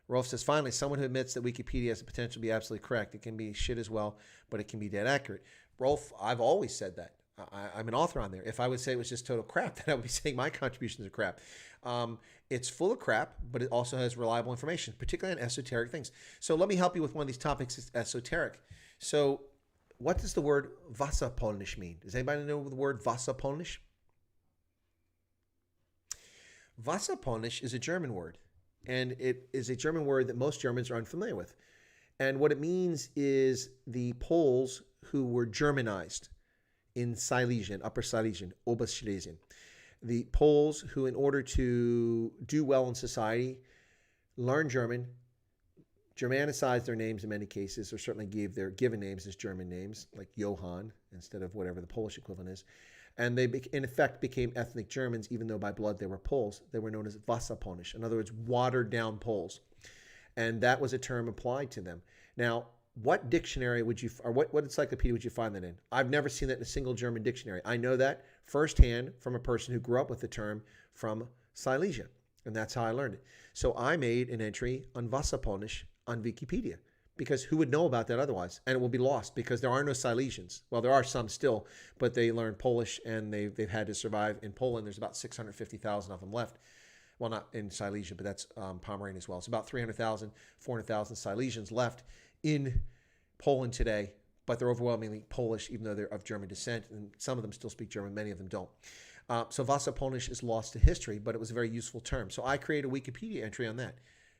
Rolf says, finally, someone who admits that Wikipedia has the potential to be absolutely correct. It can be shit as well, but it can be dead accurate. Rolf, I've always said that. I'm an author on there. If I would say it was just total crap, then I would be saying my contributions are crap. It's full of crap, but it also has reliable information, particularly on esoteric things. So let me help you with one of these topics, esoteric. So what does the word Wasserpolnisch mean? Does anybody know the word Wasserpolnisch? Wasserpolnisch is a German word. And it is a German word that most Germans are unfamiliar with. And what it means is the Poles who were Germanized in Silesian, Upper Silesian, Oberschlesien. The Poles who, in order to do well in society, learned German, Germanicized their names in many cases, or certainly gave their given names as German names, like Johann, instead of whatever the Polish equivalent is. And they, in effect, became ethnic Germans, even though by blood they were Poles. They were known as Wasserpolnisch, in other words, watered-down Poles. And that was a term applied to them. Now, what dictionary would you, or what encyclopedia would you find that in? I've never seen that in a single German dictionary. I know that firsthand from a person who grew up with the term from Silesia, and that's how I learned it. So I made an entry on Wasserpolnisch on Wikipedia, because who would know about that otherwise? And it will be lost because there are no Silesians. Well, there are some still, but they learned Polish and they've had to survive in Poland. There's about 650,000 of them left. Well, not in Silesia, but that's Pomerania as well. It's about 300,000, 400,000 Silesians left in Poland today, but they're overwhelmingly Polish, even though they're of German descent, and some of them still speak German, many of them don't. So Wasserpolnisch is lost to history, but it was a very useful term. So I created a Wikipedia entry on that.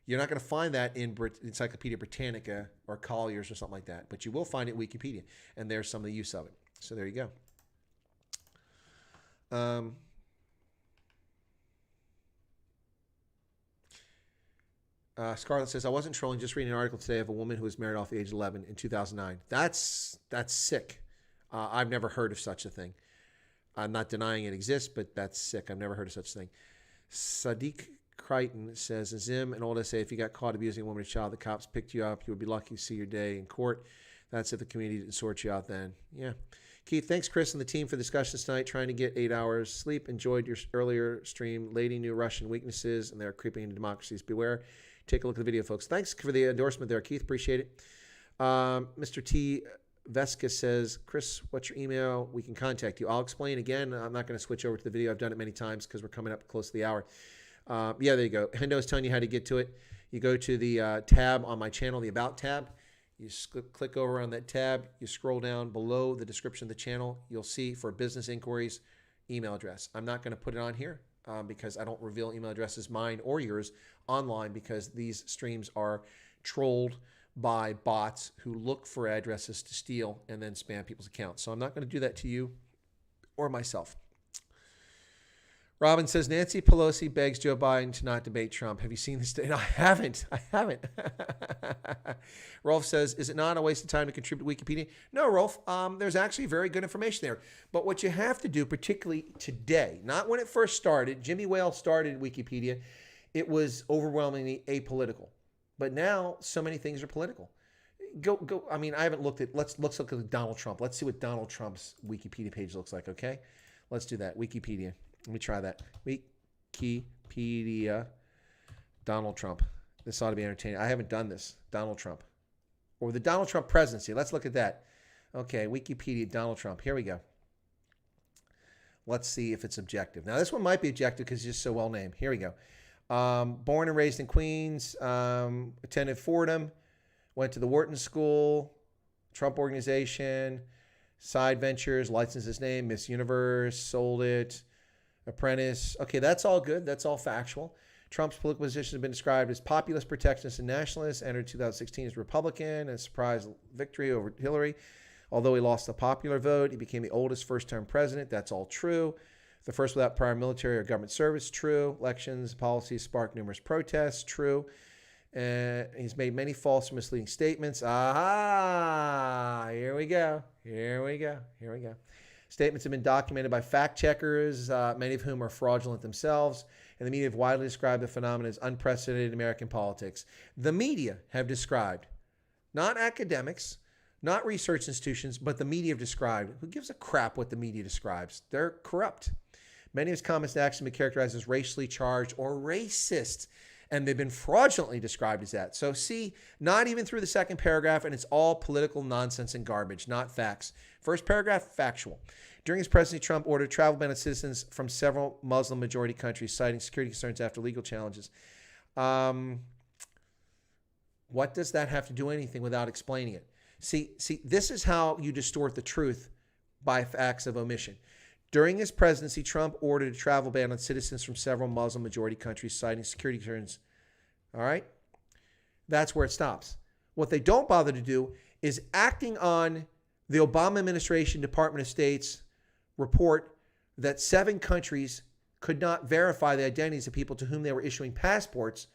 You're not going to find that in Encyclopedia Britannica or Collier's or something like that, but you will find it in Wikipedia, and there's some of the use of it. So there you go. Scarlett says, I wasn't trolling, just reading an article today of a woman who was married off the age of 11 in 2009. That's sick. I've never heard of such a thing. I'm not denying it exists, but that's sick. I've never heard of such a thing. Sadiq Crichton says, Zim, an old essay, if you got caught abusing a woman or child, the cops picked you up, you would be lucky to see your day in court. That's if the community didn't sort you out then. Yeah. Keith, thanks, Chris, and the team for discussions tonight. Trying to get 8 hours sleep. Enjoyed your earlier stream. Lady knew Russian weaknesses, and they're creeping into democracies. Beware. Take a look at the video, folks. Thanks for the endorsement there, Keith. Appreciate it. Mr. T. Vesca says, Chris, what's your email? We can contact you. I'll explain again. I'm not going to switch over to the video. I've done it many times because we're coming up close to the hour. Yeah, there you go. Hendo is telling you how to get to it. You go to the tab on my channel, the About tab. You click over on that tab. You scroll down below the description of the channel. You'll see for business inquiries, email address. I'm not going to put it on here because I don't reveal email addresses, mine or yours, online, because these streams are trolled by bots who look for addresses to steal and then spam people's accounts. So I'm not going to do that to you or myself. Robin says, Nancy Pelosi begs Joe Biden to not debate Trump. Have you seen this? No, I haven't. Rolf says, is it not a waste of time to contribute to Wikipedia? No, Rolf. There's actually very good information there. But what you have to do, particularly today, not when it first started, Jimmy Whale started Wikipedia, it was overwhelmingly apolitical. But now so many things are political. Go. I mean, I haven't looked at, let's look at Donald Trump. Let's see what Donald Trump's Wikipedia page looks like, okay? Let's do that. Wikipedia. Let me try that. Wikipedia, Donald Trump. This ought to be entertaining. I haven't done this. Donald Trump. Or the Donald Trump presidency. Let's look at that. Okay, Wikipedia, Donald Trump. Here we go. Let's see if it's objective. Now, this one might be objective because it's just so well named. Here we go. Born and raised in Queens. Attended Fordham. Went to the Wharton School. Trump Organization. Side ventures. Licensed his name. Miss Universe. Sold it. Apprentice. Okay, that's all good. That's all factual. Trump's political position has been described as populist, protectionist, and nationalist. Entered 2016 as Republican and surprise victory over Hillary. Although he lost the popular vote, he became the oldest first-term president. That's all true. The first without prior military or government service. True. Elections policies sparked numerous protests. True. He's made many false or misleading statements. Aha! Here we go. Statements have been documented by fact checkers, many of whom are fraudulent themselves, and the media have widely described the phenomenon as unprecedented in American politics. The media have described, not academics, not research institutions, but the media have described. Who gives a crap what the media describes? They're corrupt. Many of his comments and actions have been characterized as racially charged or racist, and they've been fraudulently described as that. So see, not even through the second paragraph, and it's all political nonsense and garbage, not facts. First paragraph, factual. During his presidency, Trump ordered travel ban on citizens from several Muslim-majority countries, citing security concerns after legal challenges. What does that have to do anything without explaining it? See, this is how you distort the truth by acts of omission. During his presidency, Trump ordered a travel ban on citizens from several Muslim-majority countries, citing security concerns. All right? That's where it stops. What they don't bother to do is acting on the Obama administration Department of State's report that 7 countries could not verify the identities of people to whom they were issuing passports,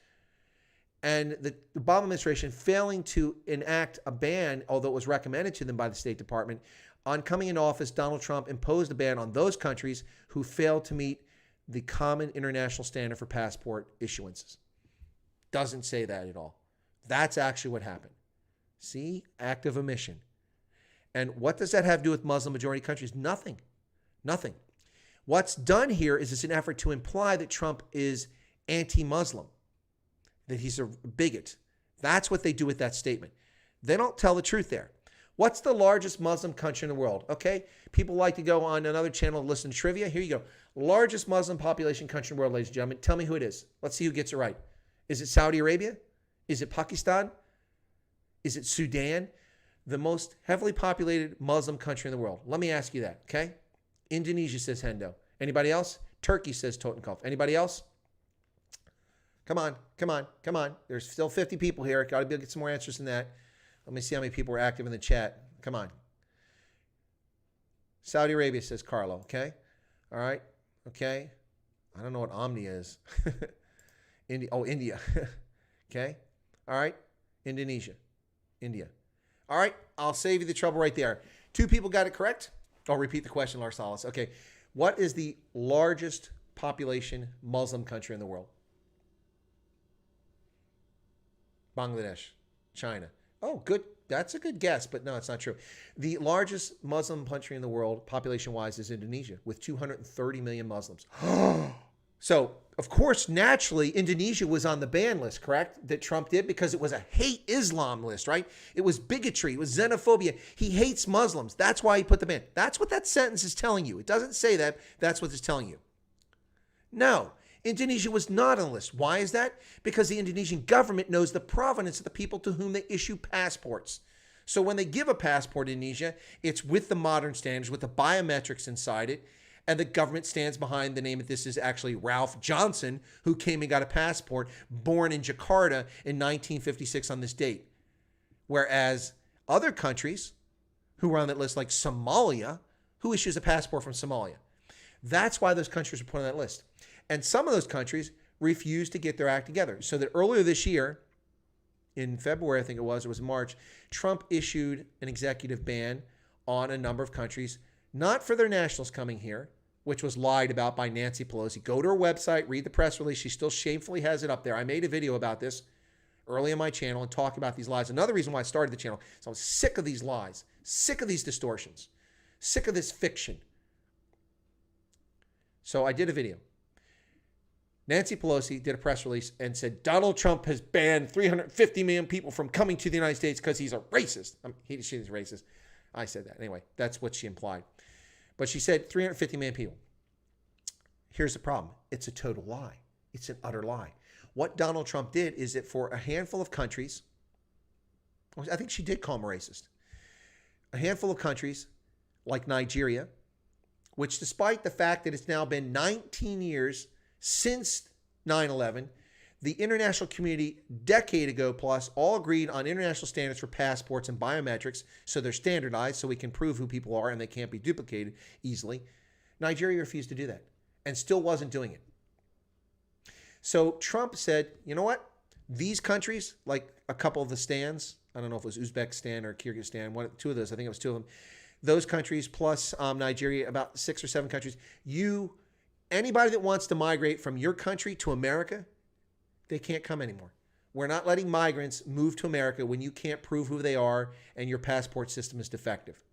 and the Obama administration failing to enact a ban, although it was recommended to them by the State Department. On coming into office, Donald Trump imposed a ban on those countries who failed to meet the common international standard for passport issuances. Doesn't say that at all. That's actually what happened. See? Act of omission. And what does that have to do with Muslim majority countries? Nothing. Nothing. What's done here is it's an effort to imply that Trump is anti-Muslim, that he's a bigot. That's what they do with that statement. They don't tell the truth there. What's the largest Muslim country in the world? Okay, people like to go on another channel and listen to trivia. Here you go. Largest Muslim population country in the world, ladies and gentlemen. Tell me who it is. Let's see who gets it right. Is it Saudi Arabia? Is it Pakistan? Is it Sudan? The most heavily populated Muslim country in the world. Let me ask you that, okay? Indonesia, says Hendo. Anybody else? Turkey, says Totenkopf. Anybody else? Come on, come on, come on. There's still 50 people here. Got to be able to get some more answers than that. Let me see how many people are active in the chat. Come on. Saudi Arabia, says Carlo. Okay. All right. Okay. I don't know what Omni is. India. Oh, India. Okay. All right. Indonesia. India. All right. I'll save you the trouble right there. 2 people got it correct. I'll repeat the question, Lars Salas. Okay. What is the largest population Muslim country in the world? Bangladesh. China. Oh, good. That's a good guess, but no, it's not true. The largest Muslim country in the world, population-wise, is Indonesia, with 230 million Muslims. So, of course, naturally, Indonesia was on the ban list, correct? That Trump did, because it was a hate Islam list, right? It was bigotry. It was xenophobia. He hates Muslims. That's why he put the ban. That's what that sentence is telling you. It doesn't say that. That's what it's telling you. No. Indonesia was not on the list. Why is that? Because the Indonesian government knows the provenance of the people to whom they issue passports. So when they give a passport to Indonesia, it's with the modern standards, with the biometrics inside it, and the government stands behind the name that this is actually Ralph Johnson, who came and got a passport, born in Jakarta in 1956 on this date. Whereas other countries who were on that list, like Somalia, who issues a passport from Somalia? That's why those countries are put on that list. And some of those countries refused to get their act together. So that earlier this year, in February, I think it was March, Trump issued an executive ban on a number of countries, not for their nationals coming here, which was lied about by Nancy Pelosi. Go to her website, read the press release. She still shamefully has it up there. I made a video about this early on my channel and talk about these lies. Another reason why I started the channel is I was sick of these lies, sick of these distortions, sick of this fiction. So I did a video. Nancy Pelosi did a press release and said Donald Trump has banned 350 million people from coming to the United States because he's a racist. She's racist. I said that. Anyway, that's what she implied. But she said 350 million people. Here's the problem. It's a total lie. It's an utter lie. What Donald Trump did is that for a handful of countries, I think she did call him a racist, a handful of countries like Nigeria, which despite the fact that it's now been 19 years since 9/11, the international community, decade ago plus, all agreed on international standards for passports and biometrics, so they're standardized so we can prove who people are and they can't be duplicated easily. Nigeria refused to do that and still wasn't doing it. So Trump said, you know what? These countries, like a couple of the stands, I don't know if it was Uzbekistan or Kyrgyzstan, 2 of those, I think it was 2 of them, those countries plus Nigeria, about 6 or 7 countries, anybody that wants to migrate from your country to America, they can't come anymore. We're not letting migrants move to America when you can't prove who they are and your passport system is defective.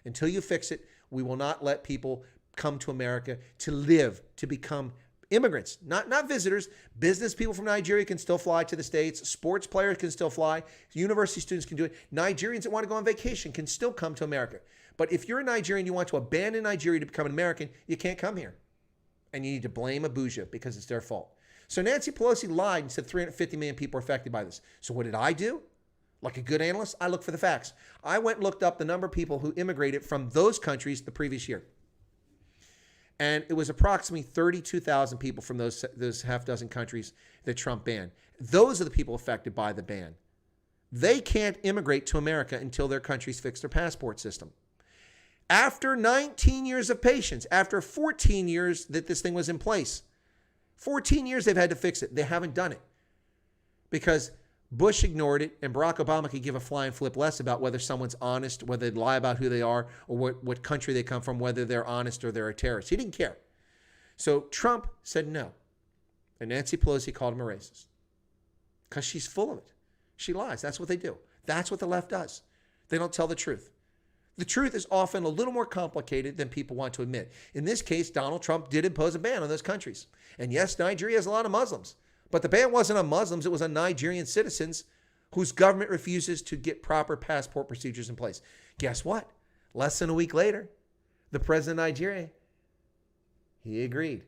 Until you fix it, we will not let people come to America to live, to become immigrants, not visitors. Business people from Nigeria can still fly to the States. Sports players can still fly. University students can do it. Nigerians that want to go on vacation can still come to America. But if you're a Nigerian, you want to abandon Nigeria to become an American, you can't come here. And you need to blame Abuja because it's their fault. So Nancy Pelosi lied and said 350 million people are affected by this. So what did I do? Like a good analyst, I looked for the facts. I went and looked up the number of people who immigrated from those countries the previous year. And it was approximately 32,000 people from those half dozen countries that Trump banned. Those are the people affected by the ban. They can't immigrate to America until their countries fix their passport system. After 19 years of patience, after 14 years that this thing was in place, 14 years they've had to fix it. They haven't done it because Bush ignored it, and Barack Obama could give a flying flip less about whether someone's honest, whether they lie about who they are, or what country they come from, whether they're honest or they're a terrorist. He didn't care. So Trump said no. And Nancy Pelosi called him a racist because she's full of it. She lies. That's what they do. That's what the left does. They don't tell the truth. The truth is often a little more complicated than people want to admit. In this case, Donald Trump did impose a ban on those countries. And yes, Nigeria has a lot of Muslims. But the ban wasn't on Muslims. It was on Nigerian citizens whose government refuses to get proper passport procedures in place. Guess what? Less than a week later, the president of Nigeria, he agreed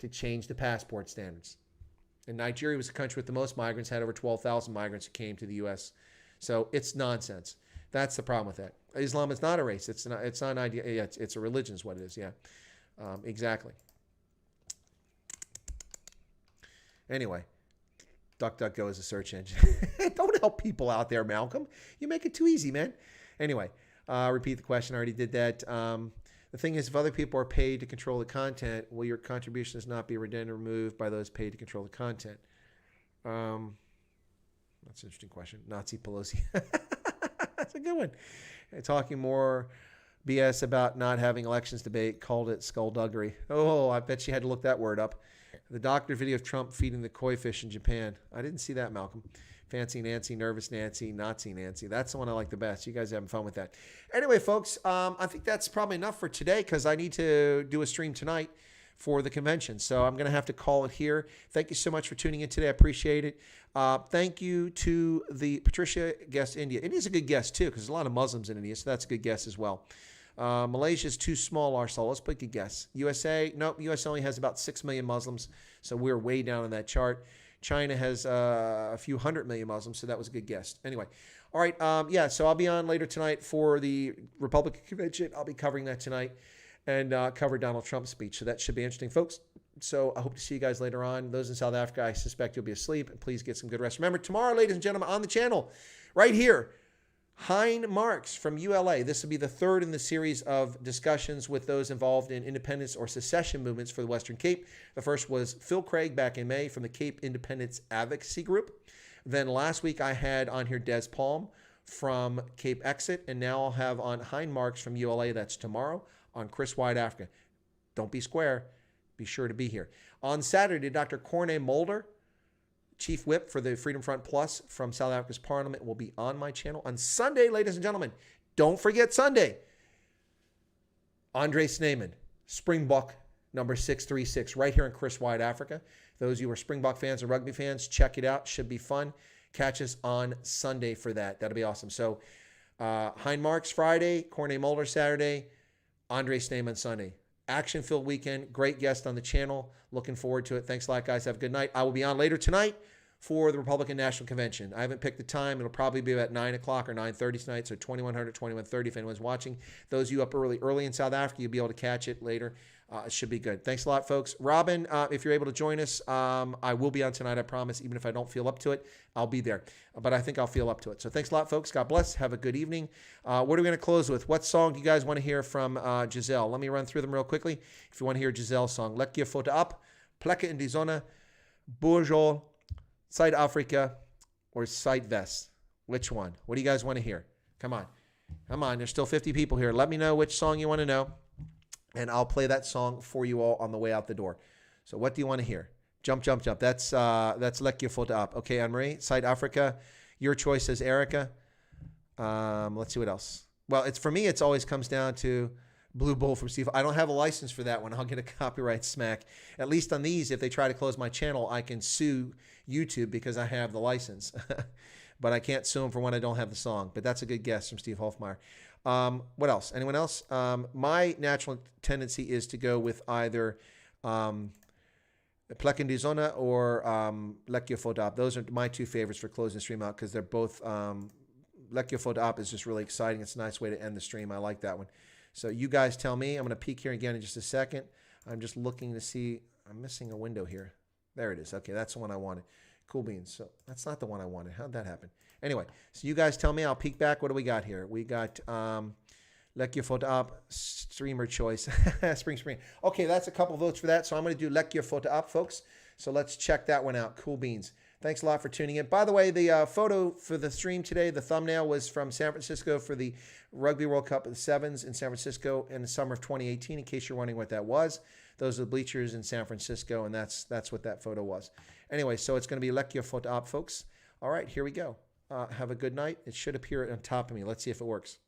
to change the passport standards. And Nigeria was the country with the most migrants, had over 12,000 migrants who came to the U.S. So it's nonsense. That's the problem with that. Islam is not a race. It's not an idea. Yeah, it's a religion is what it is. Yeah, exactly. Anyway, DuckDuckGo is a search engine. Don't help people out there, Malcolm. You make it too easy, man. Anyway, repeat the question. I already did that. The thing is, if other people are paid to control the content, will your contributions not be redundant or removed by those paid to control the content? That's an interesting question. Nazi Pelosi. That's a good one. Talking more BS about not having elections debate, called it skullduggery. Oh, I bet you had to look that word up. The doctor video of Trump feeding the koi fish in Japan. I didn't see that, Malcolm. Fancy Nancy, nervous Nancy, Nazi Nancy. That's the one I like the best. You guys are having fun with that. Anyway, folks, I think that's probably enough for today because I need to do a stream tonight for the convention. So I'm going to have to call it here. Thank you so much for tuning in today. I appreciate it. Thank you to the Patricia guest, India. India's a good guest, too, because there's a lot of Muslims in India, so that's a good guess as well. Malaysia's too small, our soul. Let's put good guess. USA, nope, US only has about 6 million Muslims, so we're way down on that chart. China has a few 100 million Muslims, so that was a good guess. Anyway, all right, yeah, so I'll be on later tonight for the Republican Convention. I'll be covering that tonight and cover Donald Trump's speech, so that should be interesting, folks. So I hope to see you guys later on. Those in South Africa, I suspect you'll be asleep, and please get some good rest. Remember, tomorrow, ladies and gentlemen, on the channel, right here, Hein Marks from ULA. This will be the third in the series of discussions with those involved in independence or secession movements for the Western Cape. The first was Phil Craig back in May from the Cape Independence Advocacy Group. Then last week I had on here Des Palm from Cape Exit, and now I'll have on Hein Marks from ULA. That's tomorrow on Chris Wide Africa. Don't be square. Be sure to be here. On Saturday, Dr. Corne Mulder, Chief Whip for the Freedom Front Plus from South Africa's Parliament, will be on my channel. On Sunday, ladies and gentlemen, don't forget Sunday, Andre Sneeman, Springbok number 636, right here in Chris Wide Africa. Those of you who are Springbok fans and rugby fans, check it out. Should be fun. Catch us on Sunday for that. That'll be awesome. So, Hein Marks Friday, Corne Mulder Saturday, Andre Sneeman Sunday. Action-filled weekend. Great guest on the channel. Looking forward to it. Thanks a lot, guys. Have a good night. I will be on later tonight for the Republican National Convention. I haven't picked the time. It'll probably be about 9 o'clock or 9:30 tonight, so 2100, 2130 if anyone's watching. Those of you up early in South Africa, you'll be able to catch it later. It should be good. Thanks a lot, folks. Robin, if you're able to join us, I will be on tonight, I promise. Even if I don't feel up to it, I'll be there. But I think I'll feel up to it. So thanks a lot, folks. God bless. Have a good evening. What are we going to close with? What song do you guys want to hear from Giselle? Let me run through them real quickly. If you want to hear Giselle's song, Lek je voeten op, plekken in die zonne, Bourgeois, Zuid-Afrika, or Zuidwest. Which one? What do you guys want to hear? Come on. Come on. There's still 50 people here. Let me know which song you want to know, and I'll play that song for you all on the way out the door. So what do you want to hear? Jump, jump, jump. That's Lek je voeten op. Okay, Anne-Marie, Zuid-Afrika. Your choice is Erica. Let's see what else. Well, for me, it always comes down to Blue Bull from Steve. I don't have a license for that one. I'll get a copyright smack. At least on these, if they try to close my channel, I can sue YouTube because I have the license. But I can't sue them for when I don't have the song. But that's a good guess from Steve Hofmeyer. What else? Anyone else? My natural tendency is to go with either Plek in die Zonne or Lek je voeten op. Those are my two favorites for closing the stream out because they're both Lek je voeten op is just really exciting. It's a nice way to end the stream. I like that one. So you guys tell me. I'm going to peek here again in just a second. I'm just looking to see. I'm missing a window here. There it is. Okay, that's the one I wanted. Cool beans. So that's not the one I wanted. How'd that happen? Anyway, so you guys tell me. I'll peek back. What do we got here? We got Lek your foot up, streamer choice, spring. Okay, that's a couple votes for that. So I'm going to do Lek your foot up, folks. So let's check that one out. Cool beans. Thanks a lot for tuning in. By the way, the photo for the stream today, the thumbnail was from San Francisco for the Rugby World Cup of the Sevens in San Francisco in the summer of 2018, in case you're wondering what that was. Those are the bleachers in San Francisco, and that's what that photo was. Anyway, so it's going to be Lek your foot up, folks. All right, here we go. Have a good night. It should appear on top of me. Let's see if it works.